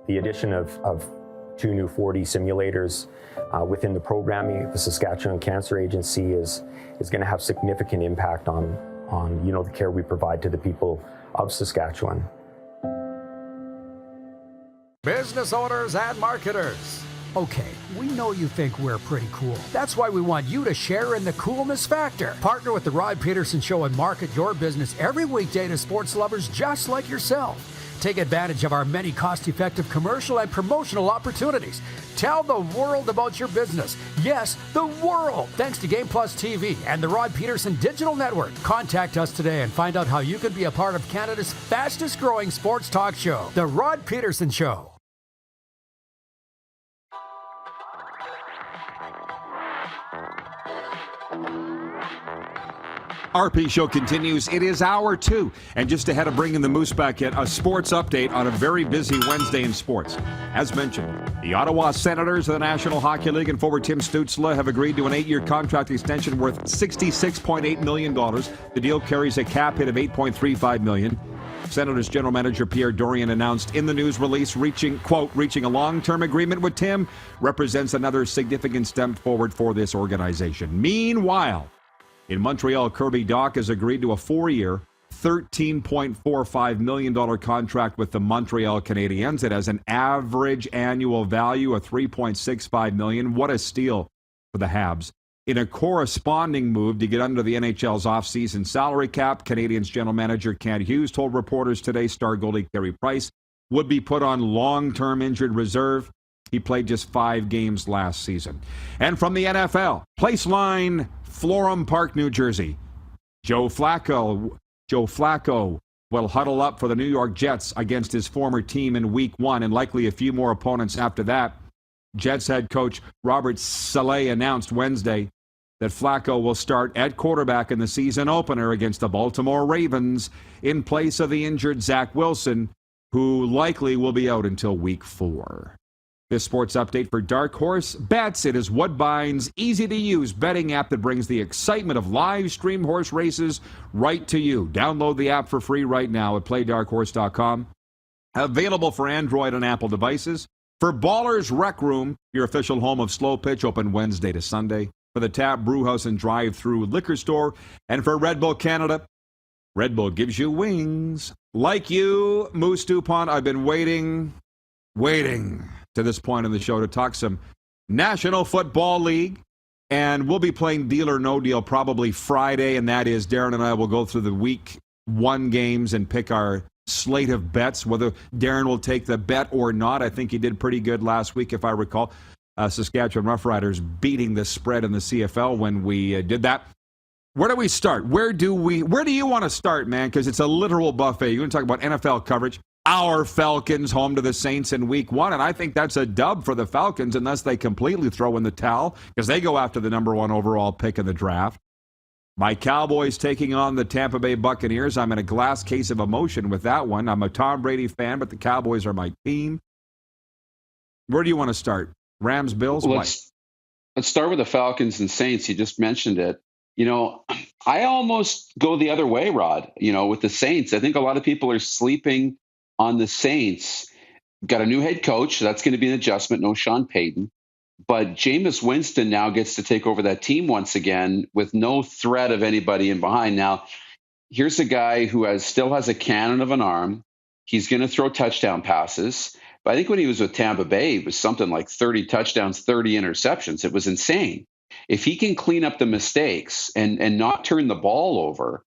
The addition of 2 new 4D simulators within the programming of the Saskatchewan Cancer Agency is going to have significant impact on the care we provide to the people of Saskatchewan. Business owners and marketers. Okay, we know you think we're pretty cool. That's why we want you to share in the coolness factor. Partner with the Rod Pedersen Show and market your business every weekday to sports lovers just like yourself. Take advantage of our many cost-effective commercial and promotional opportunities. Tell the world about your business. Yes, the world. Thanks to Game Plus TV and the Rod Pedersen Digital Network. Contact us today and find out how you can be a part of Canada's fastest-growing sports talk show, The Rod Pedersen Show. RP Show continues. It is hour 2. And just ahead of bringing the Moose back in, a sports update on a very busy Wednesday in sports. As mentioned, the Ottawa Senators of the National Hockey League and forward Tim Stützle have agreed to an 8-year contract extension worth $66.8 million. The deal carries a cap hit of $8.35 million. Senators General Manager Pierre Dorion announced in the news release reaching a long-term agreement with Tim represents another significant step forward for this organization. Meanwhile, in Montreal, Kirby Dach has agreed to a 4-year, $13.45 million contract with the Montreal Canadiens. It has an average annual value of $3.65 million. What a steal for the Habs. In a corresponding move to get under the NHL's off-season salary cap, Canadiens general manager Kent Hughes told reporters today star goalie Carey Price would be put on long-term injured reserve. He played just 5 games last season. And from the NFL, Placeline, Florham Park, New Jersey. Joe Flacco will huddle up for the New York Jets against his former team in Week 1 and likely a few more opponents after that. Jets head coach Robert Saleh announced Wednesday that Flacco will start at quarterback in the season opener against the Baltimore Ravens in place of the injured Zach Wilson, who likely will be out until week 4. This sports update for Dark Horse Bets. It is Woodbine's easy-to-use betting app that brings the excitement of live stream horse races right to you. Download the app for free right now at playdarkhorse.com. Available for Android and Apple devices. For Ballers Rec Room, your official home of Slow Pitch, open Wednesday to Sunday. For the Tap Brewhouse and Drive-Thru Liquor Store. And for Red Bull Canada, Red Bull gives you wings. Like you, Moose DuPont, I've been waiting to this point in the show to talk some National Football League. And we'll be playing Deal or No Deal probably Friday, and that is Darren and I will go through the week 1 games and pick our slate of bets, whether Darren will take the bet or not. I think he did pretty good last week, if I recall. Saskatchewan Roughriders beating the spread in the CFL when we did that. Where do we start? Where do you want to start, man? Because it's a literal buffet. You're going to talk about NFL coverage. Our Falcons home to the Saints in week 1, and I think that's a dub for the Falcons unless they completely throw in the towel because they go after the number 1 overall pick in the draft. My Cowboys taking on the Tampa Bay Buccaneers. I'm in a glass case of emotion with that one. I'm a Tom Brady fan, but the Cowboys are my team. Where do you want to start? Rams, Bills? Let's start with the Falcons and Saints. You just mentioned it. I almost go the other way, Rod, with the Saints. I think a lot of people are sleeping on the Saints. Got a new head coach. So that's going to be an adjustment. No Sean Payton. But Jameis Winston now gets to take over that team once again with no threat of anybody in behind. Now, here's a guy who still has a cannon of an arm. He's going to throw touchdown passes. But I think when he was with Tampa Bay, it was something like 30 touchdowns, 30 interceptions. It was insane. If he can clean up the mistakes and not turn the ball over,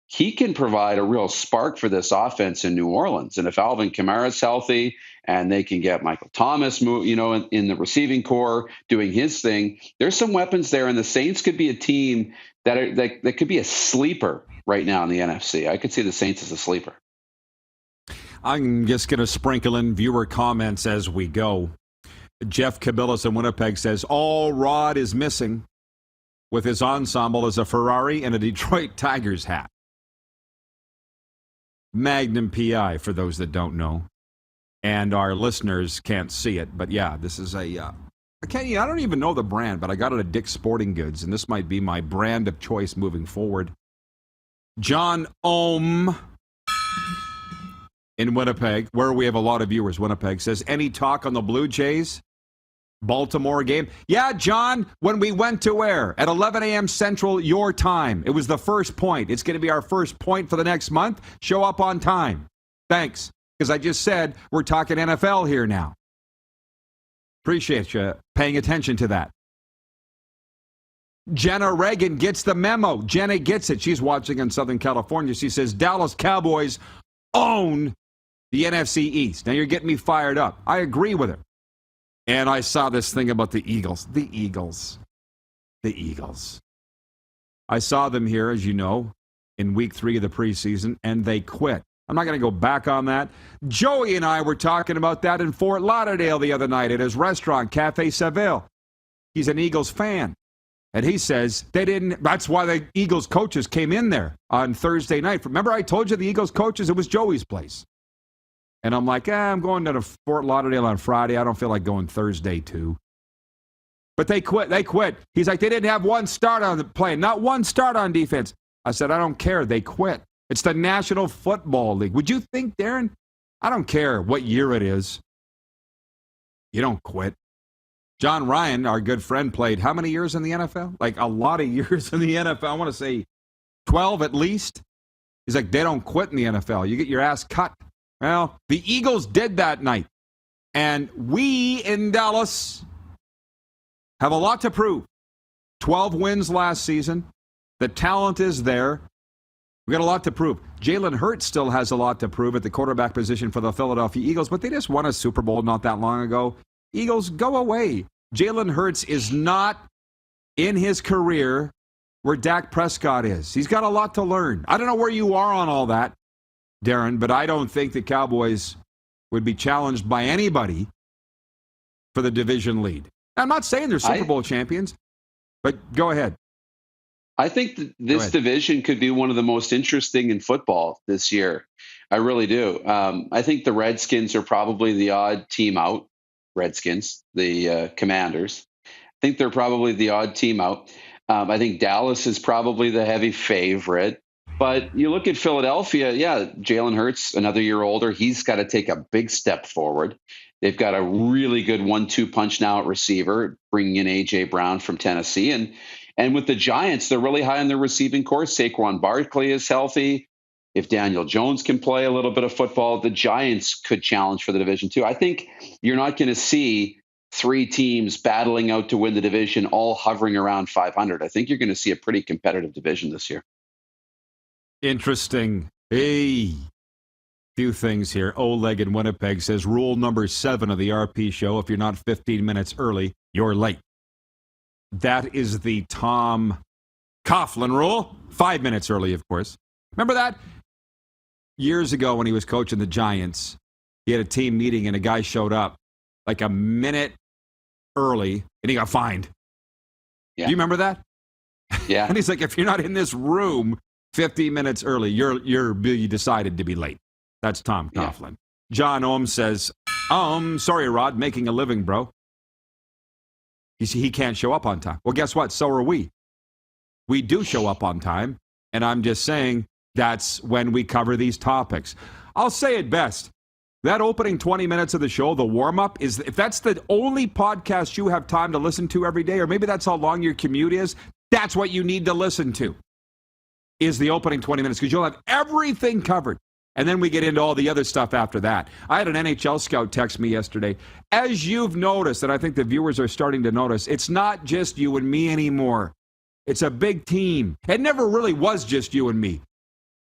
he can provide a real spark for this offense in New Orleans. And if Alvin Kamara's healthy and they can get Michael Thomas, in the receiving core doing his thing, there's some weapons there. And the Saints could be a team that could be a sleeper right now in the NFC. I could see the Saints as a sleeper. I'm just going to sprinkle in viewer comments as we go. Jeff Cabillas in Winnipeg says, all Rod is missing with his ensemble is a Ferrari and a Detroit Tigers hat. Magnum PI, for those that don't know. And our listeners can't see it. But yeah, this is I don't even know the brand, but I got it at Dick's Sporting Goods, and this might be my brand of choice moving forward. John Ohm in Winnipeg, where we have a lot of viewers, Winnipeg, says, any talk on the Blue Jays Baltimore game? Yeah, John, when we went to where? At 11 a.m. Central, your time. It was the first point. It's going to be our first point for the next month. Show up on time. Thanks. Because I just said we're talking NFL here now. Appreciate you paying attention to that. Jenna Reagan gets the memo. Jenna gets it. She's watching in Southern California. She says Dallas Cowboys own the NFC East. Now you're getting me fired up. I agree with her. And I saw this thing about the Eagles. The Eagles. I saw them here, as you know, in week 3 of the preseason, and they quit. I'm not going to go back on that. Joey and I were talking about that in Fort Lauderdale the other night at his restaurant, Cafe Seville. He's an Eagles fan. And he says that's why the Eagles coaches came in there on Thursday night. Remember I told you the Eagles coaches, it was Joey's place. And I'm like, I'm going to Fort Lauderdale on Friday. I don't feel like going Thursday too. But they quit. He's like, they didn't have one start on the play, not one start on defense. I said, I don't care. They quit. It's the National Football League. Would you think, Darren? I don't care what year it is. You don't quit. John Ryan, our good friend, played how many years in the NFL? Like a lot of years in the NFL. I want to say 12 at least. He's like, they don't quit in the NFL. You get your ass cut. Well, the Eagles did that night. And we in Dallas have a lot to prove. 12 wins last season. The talent is there. We got a lot to prove. Jalen Hurts still has a lot to prove at the quarterback position for the Philadelphia Eagles, but they just won a Super Bowl not that long ago. Eagles, go away. Jalen Hurts is not in his career where Dak Prescott is. He's got a lot to learn. I don't know where you are on all that, Darren, but I don't think the Cowboys would be challenged by anybody for the division lead. I'm not saying they're Super Bowl champions, but go ahead. I think this division could be one of the most interesting in football this year. I really do. I think the Redskins are probably the odd team out. Redskins, the Commanders. I think they're probably the odd team out. I think Dallas is probably the heavy favorite. But you look at Philadelphia, yeah, Jalen Hurts, another year older. He's got to take a big step forward. They've got a really good 1-2 punch now at receiver, bringing in A.J. Brown from Tennessee. And with the Giants, they're really high on their receiving corps. Saquon Barkley is healthy. If Daniel Jones can play a little bit of football, the Giants could challenge for the division too. I think you're not going to see 3 teams battling out to win the division, all hovering around 500. I think you're going to see a pretty competitive division this year. Interesting. Hey, few things here. Oleg in Winnipeg says, rule number 7 of the RP show, if you're not 15 minutes early, you're late. That is the Tom Coughlin rule. 5 minutes early, of course. Remember that? Years ago when he was coaching the Giants, he had a team meeting and a guy showed up like a minute early and he got fined. Yeah. Do you remember that? Yeah. And he's like, if you're not in this room 15 minutes early, you decided to be late. That's Tom Coughlin. Yeah. John Ohm says, sorry, Rod, making a living, bro. You see, he can't show up on time. Well, guess what? So are we. We do show up on time, and I'm just saying that's when we cover these topics. I'll say it best. That opening 20 minutes of the show, the warm-up, is if that's the only podcast you have time to listen to every day, or maybe that's how long your commute is, that's what you need to listen to, is the opening 20 minutes, because you'll have everything covered. And then we get into all the other stuff after that. I had an NHL scout text me yesterday. As you've noticed, and I think the viewers are starting to notice, it's not just you and me anymore. It's a big team. It never really was just you and me.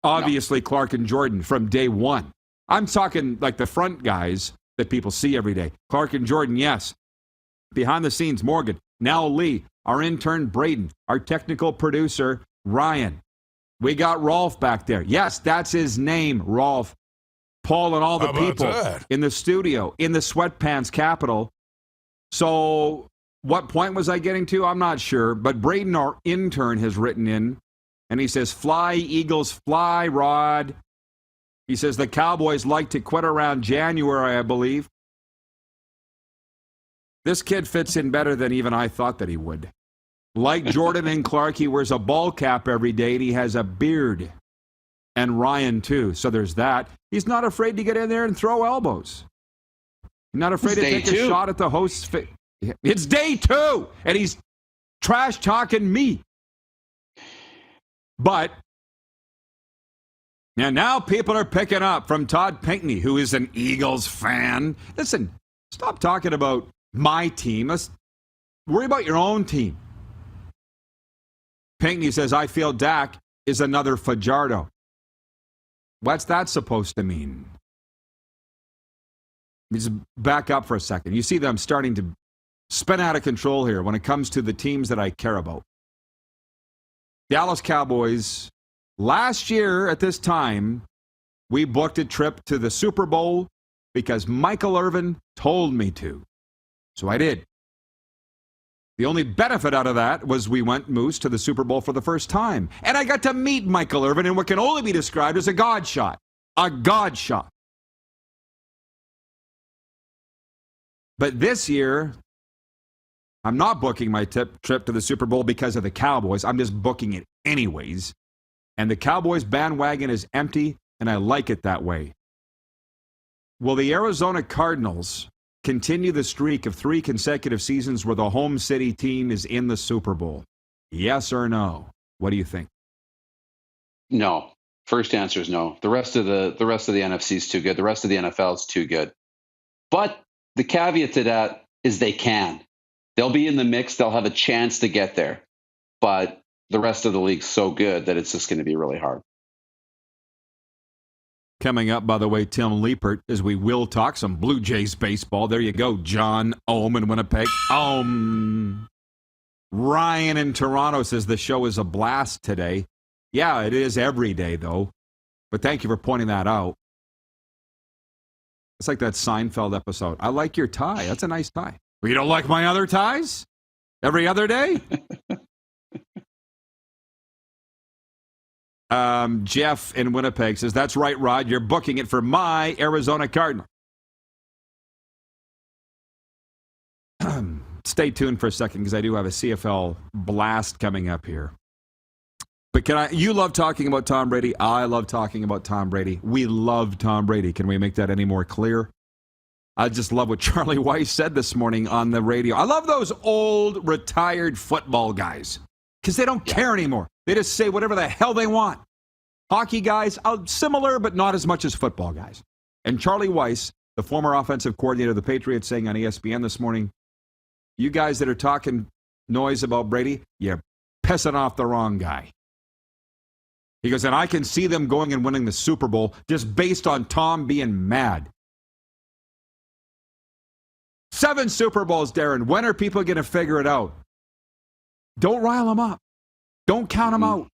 Obviously, no. Clark and Jordan from day one. I'm talking like the front guys that people see every day. Clark and Jordan, yes. Behind the scenes, Morgan. Now Lee. Our intern, Braden. Our technical producer, Ryan. We got Rolf back there. Yes, that's his name, Rolf. Paul and all the people in the studio, in the sweatpants capital. So what point was I getting to? I'm not sure. But Braden, our intern, has written in, and he says, fly, Eagles, fly, Rod. He says the Cowboys like to quit around January, I believe. This kid fits in better than even I thought that he would. Like Jordan and Clark, he wears a ball cap every day, and he has a beard. And Ryan, too. So there's that. He's not afraid to get in there and throw elbows. He's not afraid to take a shot at the host's face. It's day 2, and he's trash-talking me. But, and now people are picking up from Todd Pinkney, who is an Eagles fan. Listen, stop talking about my team. Let's worry about your own team. Pinkney says, I feel Dak is another Fajardo. What's that supposed to mean? Let me just back up for a second. You see them starting to spin out of control here when it comes to the teams that I care about. Dallas Cowboys, last year at this time, we booked a trip to the Super Bowl because Michael Irvin told me to. So I did. The only benefit out of that was we went, Moose, to the Super Bowl for the first time. And I got to meet Michael Irvin in what can only be described as a God shot. A God shot. But this year, I'm not booking my trip to the Super Bowl because of the Cowboys. I'm just booking it anyways. And the Cowboys bandwagon is empty, and I like it that way. Will the Arizona Cardinals continue the streak of 3 consecutive seasons where the home city team is in the Super Bowl? Yes or no? What do you think? No. First answer is no. The rest of the NFC is too good. The rest of the NFL is too good. But the caveat to that is they can. They'll be in the mix. They'll have a chance to get there. But the rest of the league's so good that it's just going to be really hard. Coming up, by the way, Tim Liepert, as we will talk some Blue Jays baseball. There you go, John Ohm in Winnipeg. Ryan in Toronto says the show is a blast today. Yeah, it is every day, though. But thank you for pointing that out. It's like that Seinfeld episode. I like your tie. That's a nice tie. Well, you don't like my other ties? Every other day? Jeff in Winnipeg says, that's right, Rod. You're booking it for my Arizona Cardinals. Stay tuned for a second because I do have a CFL blast coming up here. But you love talking about Tom Brady. I love talking about Tom Brady. We love Tom Brady. Can we make that any more clear? I just love what Charlie Weiss said this morning on the radio. I love those old retired football guys because they don't care anymore. They just say whatever the hell they want. Hockey guys, similar, but not as much as football guys. And Charlie Weiss, the former offensive coordinator of the Patriots, saying on ESPN this morning, you guys that are talking noise about Brady, you're pissing off the wrong guy. He goes, and I can see them going and winning the Super Bowl just based on Tom being mad. 7 Super Bowls, Darren. When are people going to figure it out? Don't rile them up. Don't count them out.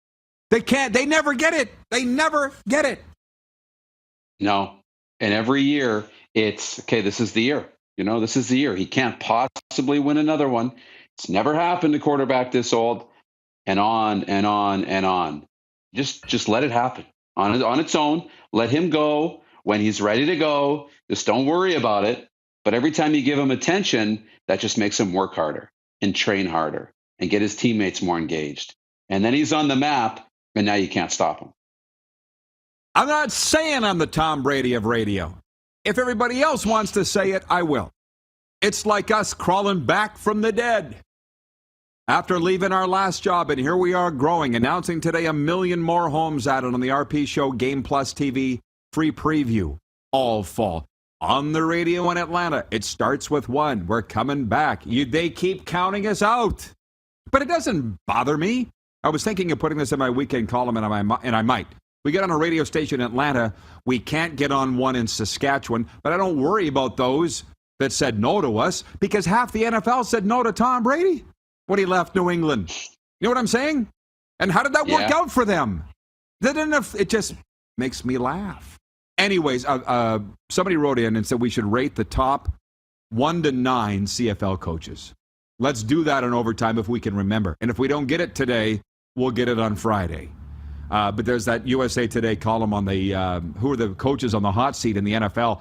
They can't. They never get it. They never get it. No. And every year, it's, okay, this is the year. This is the year. He can't possibly win another one. It's never happened to quarterback this old. And on and on and on. Just let it happen on its own. Let him go when he's ready to go. Just don't worry about it. But every time you give him attention, that just makes him work harder and train harder and get his teammates more engaged. And then he's on the map, and now you can't stop him. I'm not saying I'm the Tom Brady of radio. If everybody else wants to say it, I will. It's like us crawling back from the dead. After leaving our last job, and here we are growing, announcing today 1 million more homes added on the RP Show Game Plus TV free preview all fall. On the radio in Atlanta, it starts with 1. We're coming back. They keep counting us out. But it doesn't bother me. I was thinking of putting this in my weekend column, and I might. We get on a radio station in Atlanta. We can't get on one in Saskatchewan, but I don't worry about those that said no to us because half the NFL said no to Tom Brady when he left New England. You know what I'm saying? And how did that work out for them? It just makes me laugh. Anyways, somebody wrote in and said we should rate the top 1 to 9 CFL coaches. Let's do that in overtime if we can remember. And if we don't get it today, we'll get it on Friday. But there's that USA Today column on the who are the coaches on the hot seat in the NFL.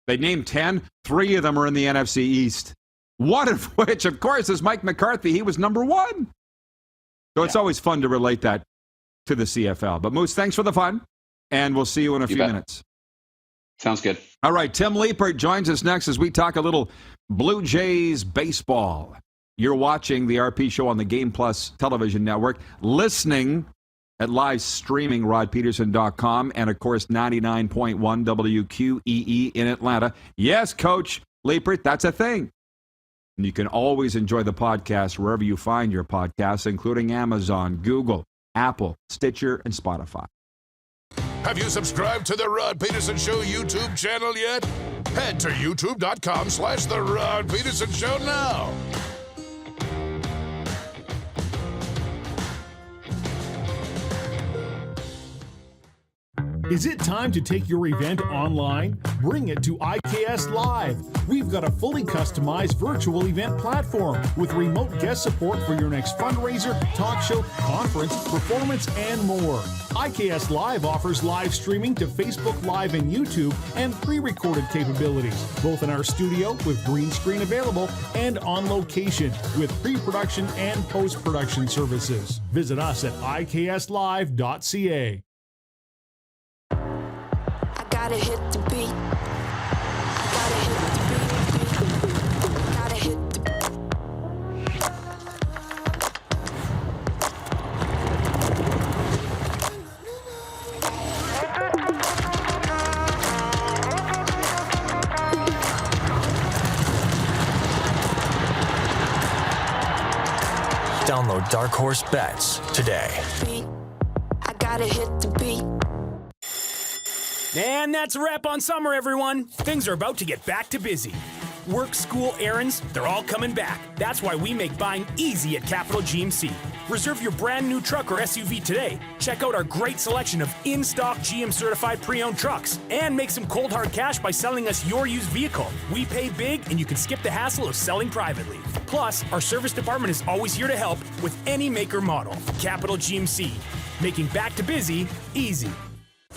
They named 10. 3 of them are in the NFC East. One of which, of course, is Mike McCarthy. He was number 1. So it's always fun to relate that to the CFL. But Moose, thanks for the fun, and we'll see you in a few minutes. Sounds good. All right, Tim Liepert joins us next as we talk a little Blue Jays baseball. You're watching the RP Show on the Game Plus television network, listening at live streaming rodpeterson.com, and, of course, 99.1 WQEE in Atlanta. Yes, Coach Liepert, that's a thing. And you can always enjoy the podcast wherever you find your podcasts, including Amazon, Google, Apple, Stitcher, and Spotify. Have you subscribed to the Rod Peterson Show YouTube channel yet? Head to youtube.com/The Rod Peterson Show now. Is it time to take your event online? Bring it to IKS Live. We've got a fully customized virtual event platform with remote guest support for your next fundraiser, talk show, conference, performance, and more. IKS Live offers live streaming to Facebook Live and YouTube and pre-recorded capabilities, both in our studio with green screen available and on location with pre-production and post-production services. Visit us at ikslive.ca. Gotta hit the beat. Gotta hit the beat. Gotta hit the Download Dark Horse Bets today. I gotta hit the beat. And that's a wrap on summer, everyone. Things are about to get back to busy. Work, school, errands, they're all coming back. That's why we make buying easy at Capital GMC. Reserve your brand new truck or SUV today. Check out our great selection of in-stock GM-certified pre-owned trucks. And make some cold hard cash by selling us your used vehicle. We pay big, and you can skip the hassle of selling privately. Plus, our service department is always here to help with any make or model. Capital GMC. making back to busy easy.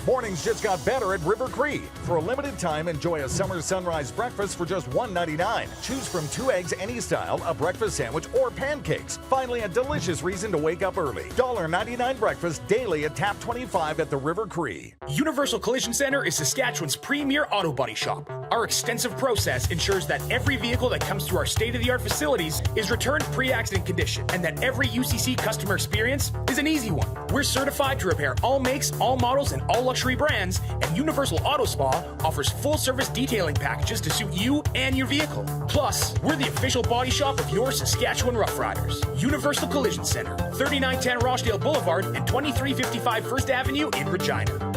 Mornings just got better at River Cree. For a limited time, enjoy a summer sunrise breakfast for just $1.99. Choose from 2 eggs any style, a breakfast sandwich, or pancakes. Finally, a delicious reason to wake up early. $1.99 breakfast daily at Tap 25 at the River Cree. Universal Collision Center is Saskatchewan's premier auto body shop. Our extensive process ensures that every vehicle that comes through our state-of-the-art facilities is returned pre-accident condition, and that every UCC customer experience is an easy one. We're certified to repair all makes, all models, and all luxury brands, and Universal Auto Spa offers full-service detailing packages to suit you and your vehicle. Plus, we're the official body shop of your Saskatchewan Rough Riders. Universal Collision Center, 3910 Rochdale Boulevard and 2355 First Avenue in Regina.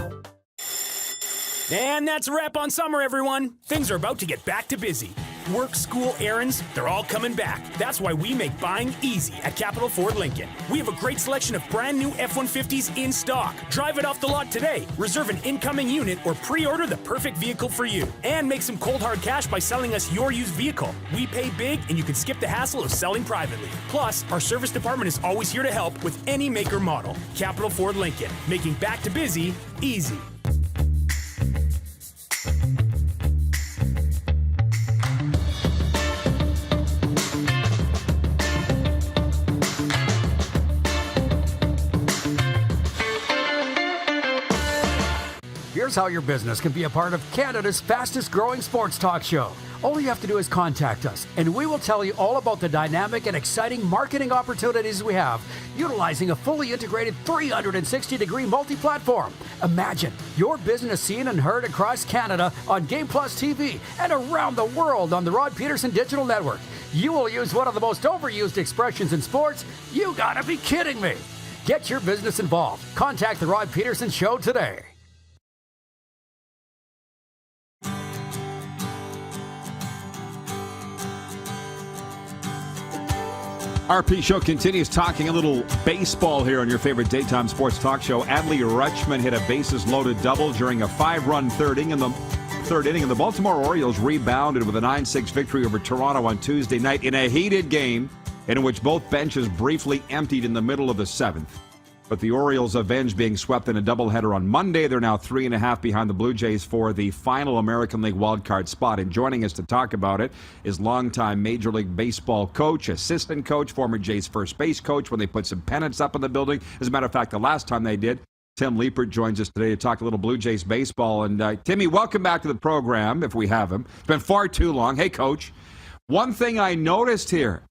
And that's a wrap on summer, everyone. Things are about to get back to busy. Work, school, errands, they're all coming back. That's why we make buying easy at Capital Ford Lincoln. We have a great selection of brand new F-150s in stock. Drive it off the lot today. Reserve an incoming unit or pre-order the perfect vehicle for you. And make some cold hard cash by selling us your used vehicle. We pay big and you can skip the hassle of selling privately. Plus, our service department is always here to help with any make or model. Capital Ford Lincoln, making back to busy easy. Here's how your business can be a part of Canada's fastest growing sports talk show. All you have to do is contact us, and we will tell you all about the dynamic and exciting marketing opportunities we have, utilizing a fully integrated 360-degree multi-platform. Imagine your business seen and heard across Canada on Game Plus TV and around the world on the Rod Pedersen Digital Network. You will use one of the most overused expressions in sports. You gotta be kidding me. Get your business involved. Contact the Rod Pedersen Show today. RP Show continues talking a little baseball here on your favorite daytime sports talk show. Adley Rutschman hit a bases-loaded double during a 5-run third inning, and the Baltimore Orioles rebounded with a 9-6 victory over Toronto on Tuesday night in a heated game in which both benches briefly emptied in the middle of the 7th. But the Orioles avenged being swept in a doubleheader on Monday. They're now 3.5 behind the Blue Jays for the final American League wildcard spot. And joining us to talk about it is longtime Major League Baseball coach, assistant coach, former Jays first base coach when they put some pennants up in the building. As a matter of fact, the last time they did, Tim Liepert joins us today to talk a little Blue Jays baseball. And Timmy, welcome back to the program, if we have him. It's been far too long. Hey, Coach. One thing I noticed here,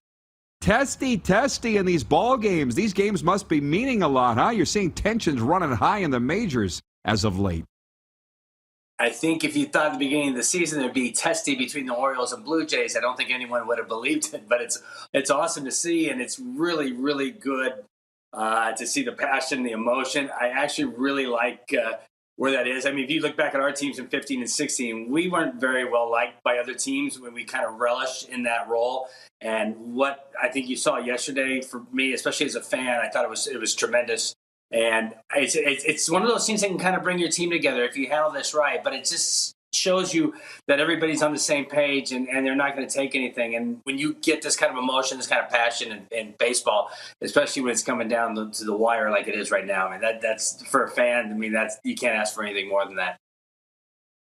testy in these ball games. These games must be meaning a lot, huh? You're seeing tensions running high in the majors as of late. I think if you thought at the beginning of the season there'd be testy between the Orioles and Blue Jays, I don't think anyone would have believed it. But it's awesome to see, and it's really, really good to see the passion, the emotion. I actually really like where that is. I mean, if you look back at our teams in 15 and 16, we weren't very well liked by other teams when we kind of relished in that role. And what I think you saw yesterday, for me, especially as a fan, I thought it was tremendous. And it's one of those things that can kind of bring your team together if you handle this right. But it just shows you that everybody's on the same page and they're not going to take anything. And when you get this kind of emotion, this kind of passion in baseball, especially when it's coming down to the wire like it is right now, I mean, that's for a fan. I mean, you can't ask for anything more than that.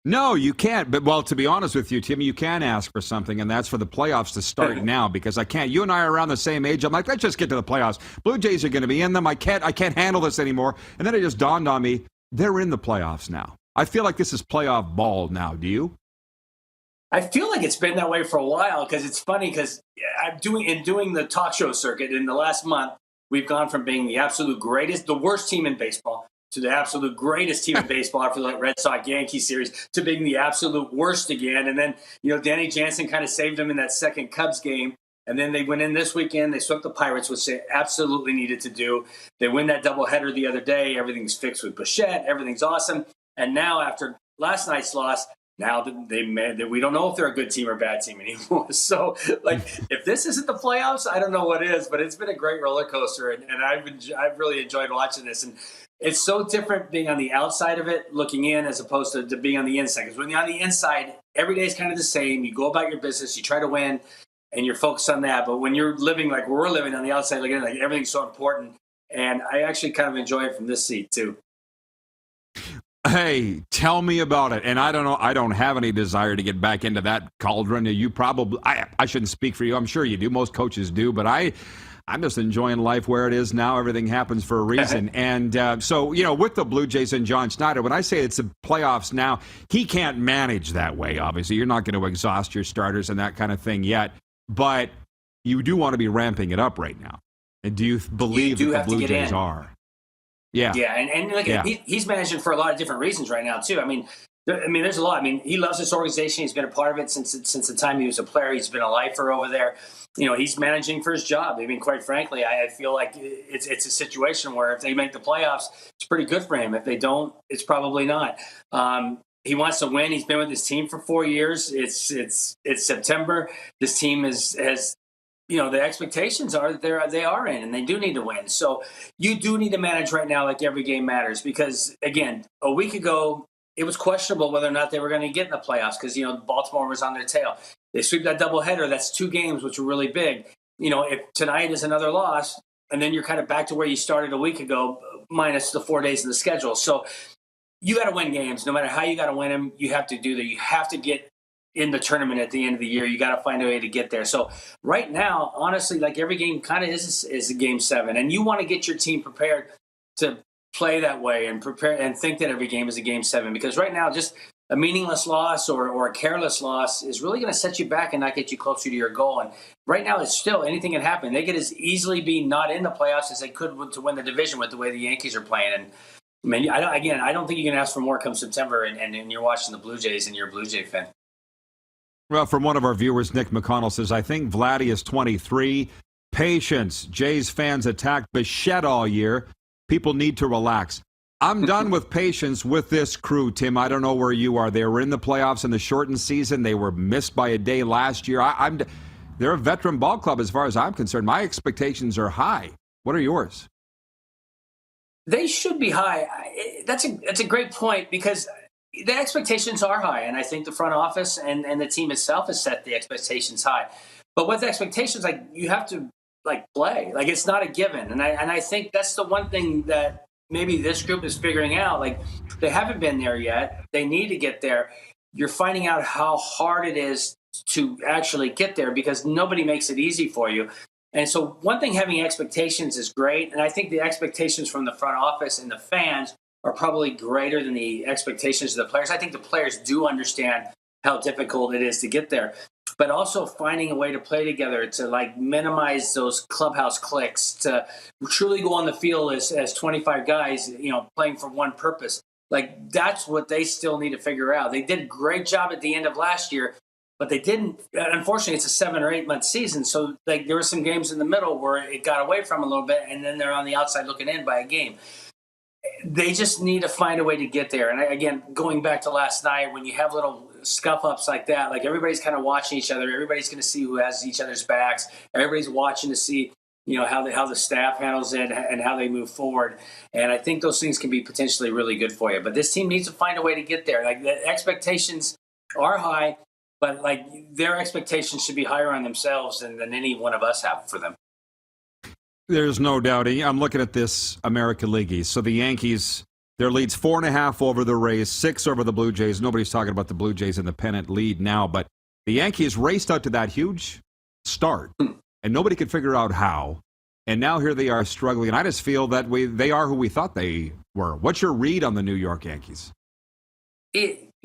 No, you can't. But, well, to be honest with you, Timmy, you can ask for something, and that's for the playoffs to start now, because I can't. You and I are around the same age. I'm like, let's just get to the playoffs. Blue Jays are going to be in them. I can't handle this anymore. And then it just dawned on me, they're in the playoffs now. I feel like this is playoff ball now. Do you? I feel like it's been that way for a while, because it's funny because doing the talk show circuit in the last month, we've gone from being the absolute greatest, the worst team in baseball, to the absolute greatest team in baseball after the Red Sox-Yankees series, to being the absolute worst again. And then, Danny Jansen kind of saved them in that second Cubs game. And then they went in this weekend. They swept the Pirates, which they absolutely needed to do. They win that doubleheader the other day. Everything's fixed with Bichette. Everything's awesome. And now, after last night's loss, now we don't know if they're a good team or bad team anymore. So, if this isn't the playoffs, I don't know what is. But it's been a great roller coaster, and I've really enjoyed watching this. And it's so different being on the outside of it, looking in, as opposed to being on the inside. Because when you're on the inside, every day is kind of the same. You go about your business, you try to win, and you're focused on that. But when you're living like we're living on the outside, looking at everything's so important. And I actually kind of enjoy it from this seat too. Hey, tell me about it. And I don't know, I don't have any desire to get back into that cauldron. You probably, I shouldn't speak for you. I'm sure you do. Most coaches do. But I'm just enjoying life where it is now. Everything happens for a reason. And so, with the Blue Jays and John Schneider, when I say it's the playoffs now, he can't manage that way, obviously. You're not going to exhaust your starters and that kind of thing yet. But you do want to be ramping it up right now. And do you believe that the Blue Jays are? Yeah. Yeah, and look, he's managing for a lot of different reasons right now, too. I mean, there's a lot. I mean, he loves this organization. He's been a part of it since the time he was a player. He's been a lifer over there. He's managing for his job. I mean, quite frankly, I feel like it's a situation where if they make the playoffs, it's pretty good for him. If they don't, it's probably not. He wants to win. He's been with his team for 4 years. It's September. This team has the expectations are that they are in, and they do need to win. So you do need to manage right now like every game matters because, again, a week ago, it was questionable whether or not they were going to get in the playoffs because, Baltimore was on their tail. They sweep that doubleheader. That's 2 games, which were really big. If tonight is another loss, and then you're kind of back to where you started a week ago, minus the 4 days of the schedule. So you got to win games. No matter how you got to win them, you have to do that. You have to get in the tournament at the end of the year. You got to find a way to get there. So right now, honestly, like every game kind of is a game 7, and you want to get your team prepared to play that way and prepare and think that every game is a game 7, because right now just a meaningless loss or a careless loss is really going to set you back and not get you closer to your goal. And right now it's still anything can happen. They could as easily be not in the playoffs as they could to win the division with the way the Yankees are playing. And I mean, I don't think you can ask for more come September and you're watching the Blue Jays and you're a Blue Jay fan. Well, from one of our viewers, Nick McConnell says, I think Vladdy is 23. Patience. Jays fans attacked Bichette all year. People need to relax. I'm done with patience with this crew, Tim. I don't know where you are. They were in the playoffs in the shortened season. They were missed by a day last year. They're a veteran ball club as far as I'm concerned. My expectations are high. What are yours? They should be high. That's a great point because the expectations are high, and I think the front office and the team itself has set the expectations high. But with expectations, like you have to play. Like it's not a given, and I think that's the one thing that maybe this group is figuring out. Like they haven't been there yet. They need to get there. You're finding out how hard it is to actually get there because nobody makes it easy for you. And so one thing, having expectations is great, and I think the expectations from the front office and the fans are probably greater than the expectations of the players. I think the players do understand how difficult it is to get there, but also finding a way to play together to minimize those clubhouse cliques, to truly go on the field as 25 guys, playing for one purpose. That's what they still need to figure out. They did a great job at the end of last year, but they didn't. Unfortunately, it's a 7 or 8 month season. So there were some games in the middle where it got away from them a little bit, and then they're on the outside looking in by a game. They just need to find a way to get there. And again, going back to last night, when you have little scuff-ups like that, everybody's kind of watching each other. Everybody's going to see who has each other's backs. Everybody's watching to see, how the staff handles it and how they move forward. And I think those things can be potentially really good for you. But this team needs to find a way to get there. The expectations are high, but their expectations should be higher on themselves than any one of us have for them. There's no doubting. I'm looking at this American League East. So the Yankees, their lead's 4.5 over the Rays, 6 over the Blue Jays. Nobody's talking about the Blue Jays in the pennant lead now, but the Yankees raced out to that huge start, and nobody could figure out how. And now here they are struggling. And I just feel that they are who we thought they were. What's your read on the New York Yankees?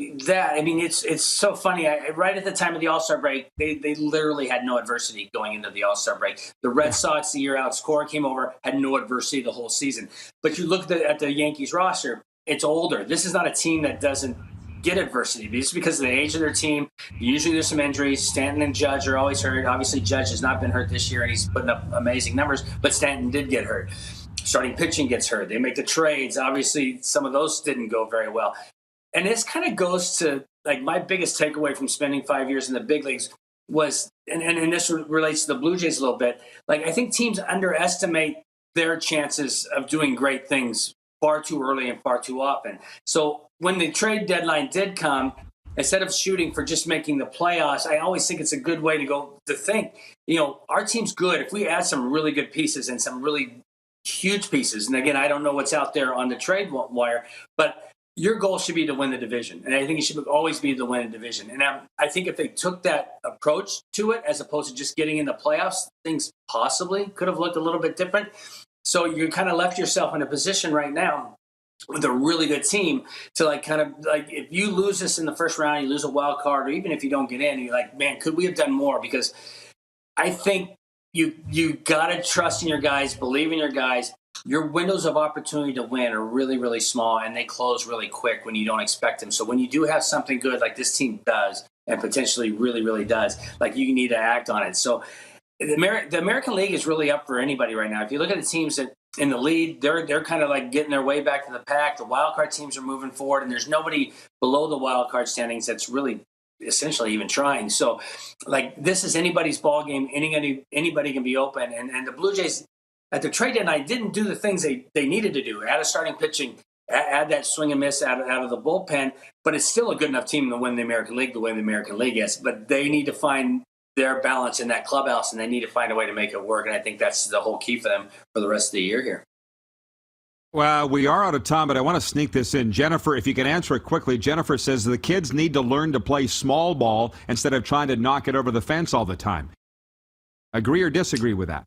It's so funny. Right at the time of the All-Star break, they literally had no adversity going into the All-Star break. The Red Sox, the year out, Score came over, had no adversity the whole season. But you look at the Yankees roster, it's older. This is not a team that doesn't get adversity. Just because of the age of their team, usually there's some injuries. Stanton and Judge are always hurt. Obviously, Judge has not been hurt this year, and he's putting up amazing numbers, but Stanton did get hurt. Starting pitching gets hurt. They make the trades. Obviously, some of those didn't go very well. And this kind of goes to my biggest takeaway from spending 5 years in the big leagues was, and this relates to the Blue Jays a little bit. I think teams underestimate their chances of doing great things far too early and far too often. So when the trade deadline did come, instead of shooting for just making the playoffs, I always think it's a good way to think, our team's good. If we add some really good pieces and some really huge pieces. And again, I don't know what's out there on the trade wire, but your goal should be to win the division. And I think it should always be to win a division. And I think if they took that approach to it, as opposed to just getting in the playoffs, things possibly could have looked a little bit different. So you kind of left yourself in a position right now with a really good team to if you lose this in the first round, you lose a wild card, or even if you don't get in, you're like, man, could we have done more? Because I think you got to trust in your guys, believe in your guys. Your windows of opportunity to win are really, really small, and they close really quick when you don't expect them. So when you do have something good like this team does, and potentially really, really does, like, you need to act on it. So the American League is really up for anybody right now. If you look at the teams that in the lead, they're kind of like getting their way back to the pack. The wild card teams are moving forward, and there's nobody below the wild card standings that's really essentially even trying. So, like, this is anybody's ball game. Anybody can be open. And the Blue Jays at the trade deadline didn't do the things they needed to do. Add a starting pitching, add that swing and miss out of the bullpen. But it's still a good enough team to win the American League the way the American League is. But they need to find their balance in that clubhouse, and they need to find a way to make it work. And I think that's the whole key for them for the rest of the year here. Well, we are out of time, but I want to sneak this in. Jennifer, if you can answer it quickly. Jennifer says the kids need to learn to play small ball instead of trying to knock it over the fence all the time. Agree or disagree with that?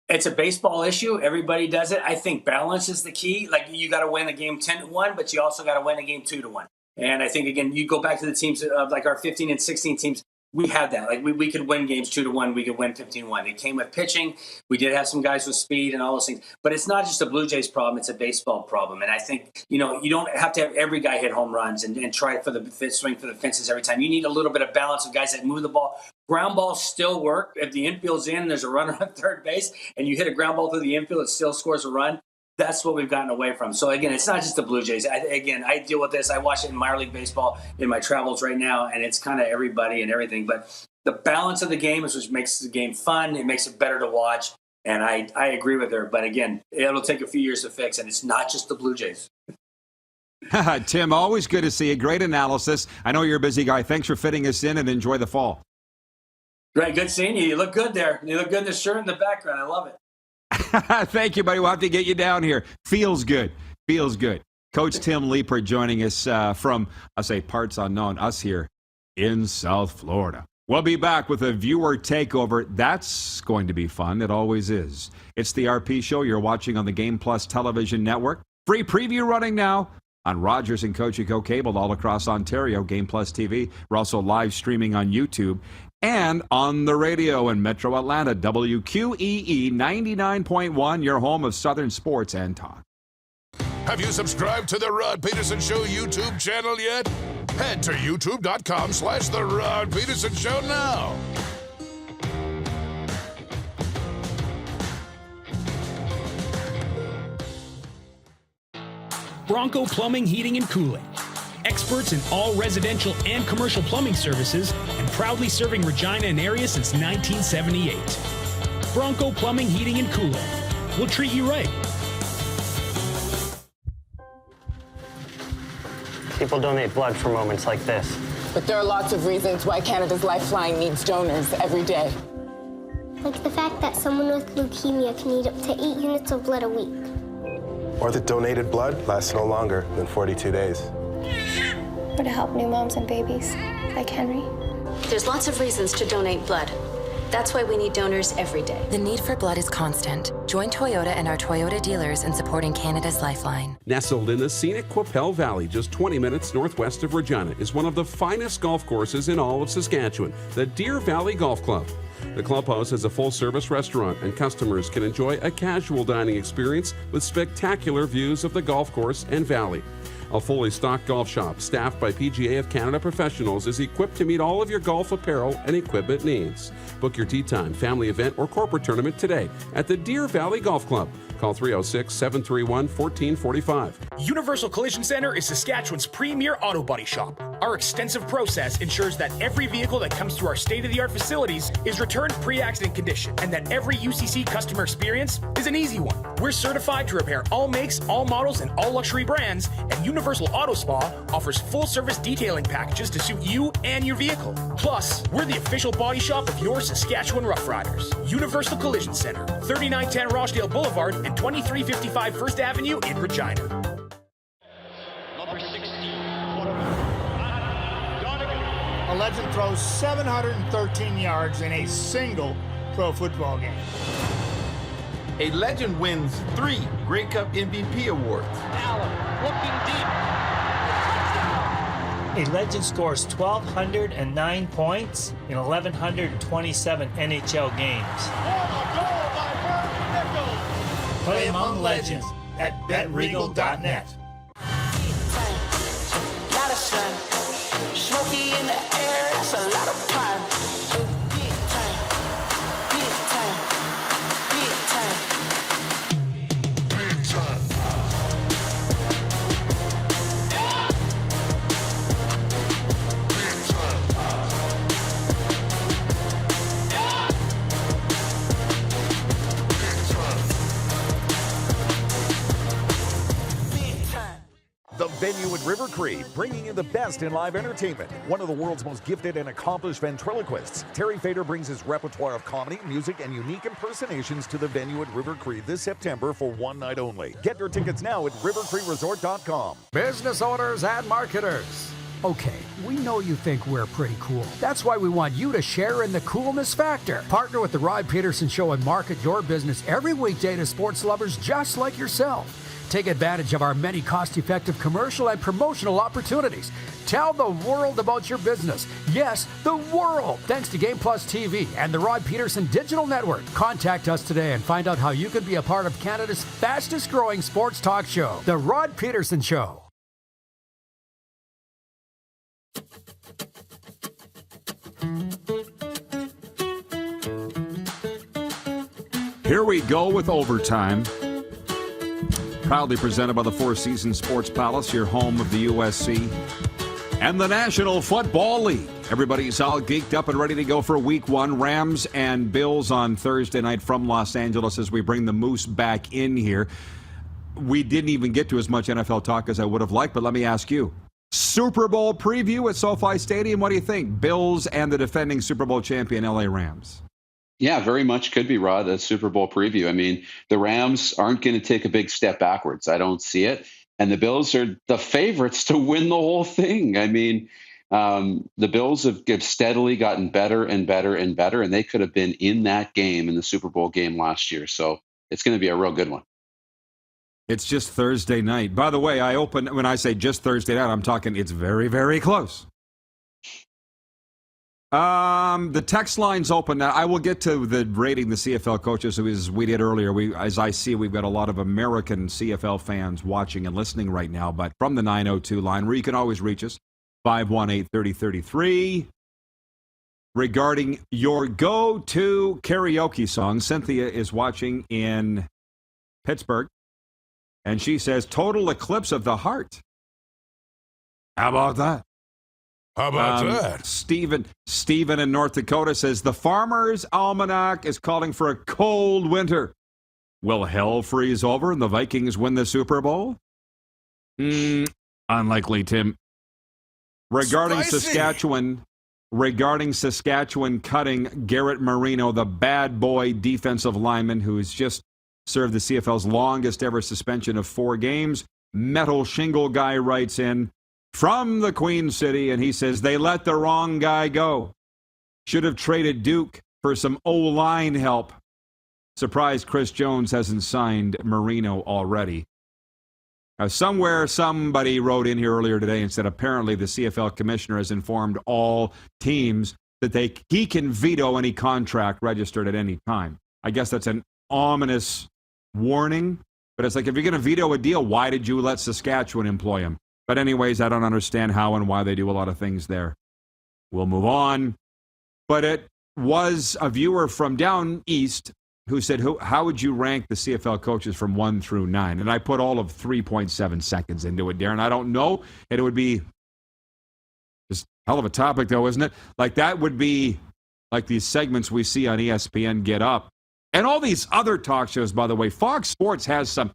It's a baseball issue. Everybody does it. I think balance is the key. Like, you got to win a game 10-1, but you also got to win a game 2-1. And I think, again, you go back to the teams of like our 15 and 16 teams. We had that. Like, we could win games 2-1. We could win 15-1. It came with pitching. We did have some guys with speed and all those things. But it's not just a Blue Jays problem. It's a baseball problem. And I think, you don't have to have every guy hit home runs and try for the swing for the fences every time. You need a little bit of balance of guys that move the ball. Ground balls still work. If the infield's in, there's a runner on third base, and you hit a ground ball through the infield, it still scores a run. That's what we've gotten away from. So, again, it's not just the Blue Jays. I deal with this. I watch it in minor league baseball in my travels right now, and it's kind of everybody and everything. But the balance of the game is what makes the game fun. It makes it better to watch, and I agree with her. But, again, it'll take a few years to fix, and it's not just the Blue Jays. Tim, always good to see you. Great analysis. I know you're a busy guy. Thanks for fitting us in, and enjoy the fall. Great. Good seeing you. You look good there. You look good in the shirt in the background. I love it. Thank you, buddy. We'll have to get you down here. Feels good. Feels good. Coach Tim Leeper joining us from, I'll say, parts unknown, us here in South Florida. We'll be back with a viewer takeover. That's going to be fun. It always is. It's the RP Show you're watching on the Game Plus television network. Free preview running now on Rogers and Cogeco Cable all across Ontario, Game Plus TV. We're also live streaming on YouTube and on the radio in Metro Atlanta, WQEE 99.1, your home of Southern sports and talk. Have you subscribed to the Rod Pedersen Show YouTube channel yet? Head to youtube.com/The Rod Pedersen Show now. Bronco Plumbing, Heating, and Cooling. Experts in all residential and commercial plumbing services, and proudly serving Regina and area since 1978. Bronco Plumbing, Heating, and Cooling. We'll treat you right. People donate blood for moments like this. But there are lots of reasons why Canada's Lifeline needs donors every day. Like the fact that someone with leukemia can need up to 8 units of blood a week. Or that donated blood lasts no longer than 42 days. Or to help new moms and babies, like Henry. There's lots of reasons to donate blood. That's why we need donors every day. The need for blood is constant. Join Toyota and our Toyota dealers in supporting Canada's Lifeline. Nestled in the scenic Qu'Appelle Valley, just 20 minutes northwest of Regina, is one of the finest golf courses in all of Saskatchewan, the Deer Valley Golf Club. The clubhouse has a full-service restaurant, and customers can enjoy a casual dining experience with spectacular views of the golf course and valley. A fully stocked golf shop staffed by PGA of Canada professionals is equipped to meet all of your golf apparel and equipment needs. Book your tee time, family event, or corporate tournament today at the Deer Valley Golf Club. Call 306-731-1445. Universal Collision Center is Saskatchewan's premier auto body shop. Our extensive process ensures that every vehicle that comes through our state-of-the-art facilities is returned pre-accident condition, and that every UCC customer experience is an easy one. We're certified to repair all makes, all models, and all luxury brands, and Universal Auto Spa offers full-service detailing packages to suit you and your vehicle. Plus, we're the official body shop of your Saskatchewan Rough Riders. Universal Collision Center, 3910 Rochdale Boulevard and 2355 First Avenue in Regina. Number 16, a legend throws 713 yards in a single pro football game. A legend wins 3 Grey Cup MVP awards. Allen looking deep. A legend scores 1,209 points in 1,127 NHL games. Play among legends at betregal.net. Lot of sun, smoky in the air, that's a lot of fun. Big time, big time, big time, big time. The Venue at River Cree, bringing you the best in live entertainment. One of the world's most gifted and accomplished ventriloquists, Terry Fader brings his repertoire of comedy, music, and unique impersonations to the Venue at River Cree this September for one night only. Get your tickets now at rivercreeresort.com. Business owners and marketers. Okay, we know you think we're pretty cool. That's why we want you to share in the coolness factor. Partner with the Rod Pedersen Show and market your business every weekday to sports lovers just like yourself. Take advantage of our many cost-effective commercial and promotional opportunities. Tell the world about your business. Yes, the world. Thanks to Game Plus TV and the Rod Pedersen Digital Network. Contact us today and find out how you can be a part of Canada's fastest-growing sports talk show, The Rod Pedersen Show. Here we go with overtime. Proudly presented by the Four Seasons Sports Palace, your home of the USC and the National Football League. Everybody's all geeked up and ready to go for week one. Rams and Bills on Thursday night from Los Angeles as we bring the Moose back in here. We didn't even get to as much NFL talk as I would have liked, but let me ask you. Super Bowl preview at SoFi Stadium. What do you think? Bills and the defending Super Bowl champion LA Rams. Yeah, very much could be, Rod, a Super Bowl preview. I mean, the Rams aren't going to take a big step backwards. I don't see it. And the Bills are the favorites to win the whole thing. I mean, the Bills have steadily gotten better and better and better, and they could have been in that game, in the Super Bowl game last year. So it's going to be a real good one. It's just Thursday night. By the way, when I say just Thursday night, I'm talking it's very, very close. The text line's open now. I will get to the rating the CFL coaches, as we did earlier. As I see, we've got a lot of American CFL fans watching and listening right now. But from the 902 line, where you can always reach us, 518-3033. Regarding your go-to karaoke song, Cynthia is watching in Pittsburgh, and she says, "Total Eclipse of the Heart." How about that? How about that? Stephen in North Dakota says, "The Farmer's Almanac is calling for a cold winter. Will hell freeze over and the Vikings win the Super Bowl?" Unlikely, Tim. Regarding Saskatchewan cutting Garrett Marino, the bad boy defensive lineman who's just served the CFL's longest ever suspension of 4 games, Metal Shingle Guy writes in from the Queen City, and he says, "They let the wrong guy go. Should have traded Duke for some O-line help. Surprised Chris Jones hasn't signed Marino already." Somewhere, somebody wrote in here earlier today and said apparently the CFL commissioner has informed all teams that he can veto any contract registered at any time. I guess that's an ominous warning, but it's like, if you're going to veto a deal, why did you let Saskatchewan employ him? But anyways, I don't understand how and why they do a lot of things there. We'll move on. But it was a viewer from down east who said, how would you rank the CFL coaches from 1 through 9? And I put all of 3.7 seconds into it, Darren. I don't know. And it would be Hell of a topic, though, isn't it? Like, that would be like these segments we see on ESPN Get Up. And all these other talk shows, by the way. Fox Sports has some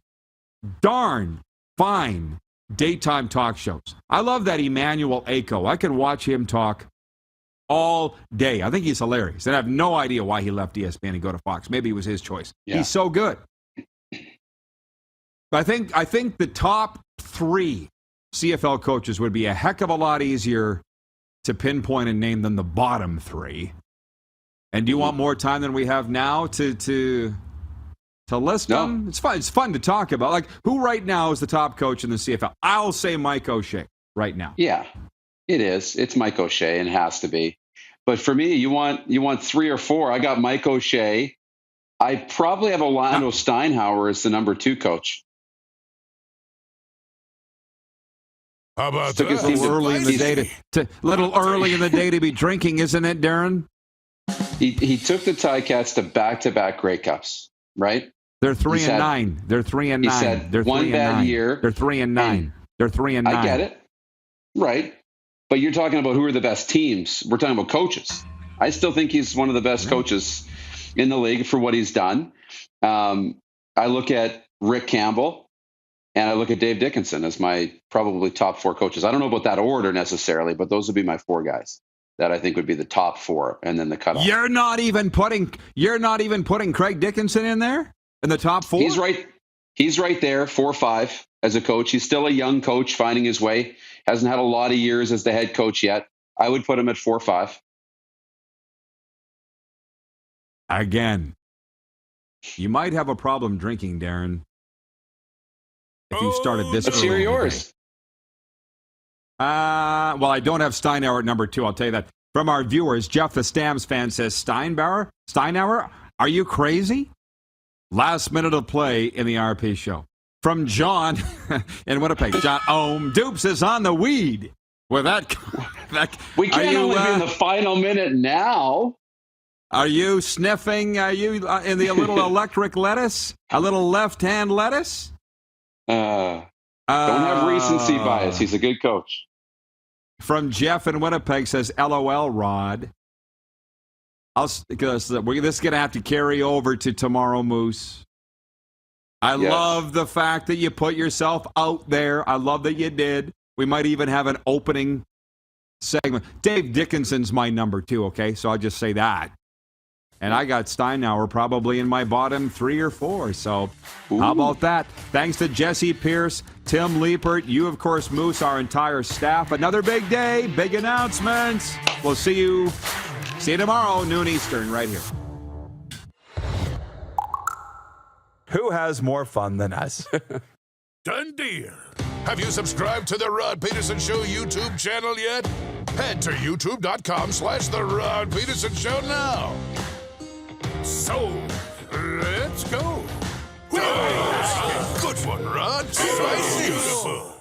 darn fine daytime talk shows. I love that Emmanuel Aiko. I can watch him talk all day. I think he's hilarious. And I have no idea why he left ESPN and go to Fox. Maybe it was his choice. Yeah. He's so good. But I think the top 3 CFL coaches would be a heck of a lot easier to pinpoint and name than the bottom 3. And do you want more time than we have now to list them? It's fun. It's fun to talk about. Like, who right now is the top coach in the CFL? I'll say Mike O'Shea right now. Yeah, it is. It's Mike O'Shea, and it has to be. But for me, you want 3 or 4. I got Mike O'Shea. I probably have Orlando Steinhauer as the number 2 coach. How about that? A little early in the day to be drinking, isn't it, Darren? He took the Ticats to back-to-back Grey Cups, right? They're 3-9. They're 3-9. He said They're one bad year. They're 3-9. They're 3-9. I get it, right? But you're talking about who are the best teams. We're talking about coaches. I still think he's one of the best coaches in the league for what he's done. I look at Rick Campbell. And I look at Dave Dickinson as my probably top 4 coaches. I don't know about that order necessarily, but those would be my 4 guys that I think would be the top 4, and then the cutoff. You're not even putting Craig Dickinson in there in the top 4. He's right there, 4 or 5 as a coach. He's still a young coach finding his way. Hasn't had a lot of years as the head coach yet. I would put him at 4 or 5. Again, you might have a problem drinking, Darren. If you started this let's hear yours. Well, I don't have Steinauer at number 2. I'll tell you that. From our viewers, Jeff the Stamps fan says, Steinauer? Are you crazy? Last minute of play in the RP show. From John in Winnipeg. John Dupes is on the weed. With that we can't only be in the final minute now. Are you sniffing? Are you in the little electric lettuce? A little left-hand lettuce? Don't have recency bias. He's a good coach. From Jeff in Winnipeg says, LOL, Rod. This is going to have to carry over to tomorrow, Moose. I love the fact that you put yourself out there. I love that you did. We might even have an opening segment. Dave Dickinson's my number 2, okay? So I'll just say that. And I got Steinauer probably in my bottom 3 or 4. So how about that? Thanks to Jessi Pierce, Tim Liepert, you, of course, Moose, our entire staff. Another big day, big announcements. We'll see you tomorrow, noon Eastern, right here. Who has more fun than us? Done deal. Have you subscribed to the Rod Pedersen Show YouTube channel yet? Head to youtube.com/The Rod Pedersen Show now. So, let's go. Good one, Rod. So beautiful.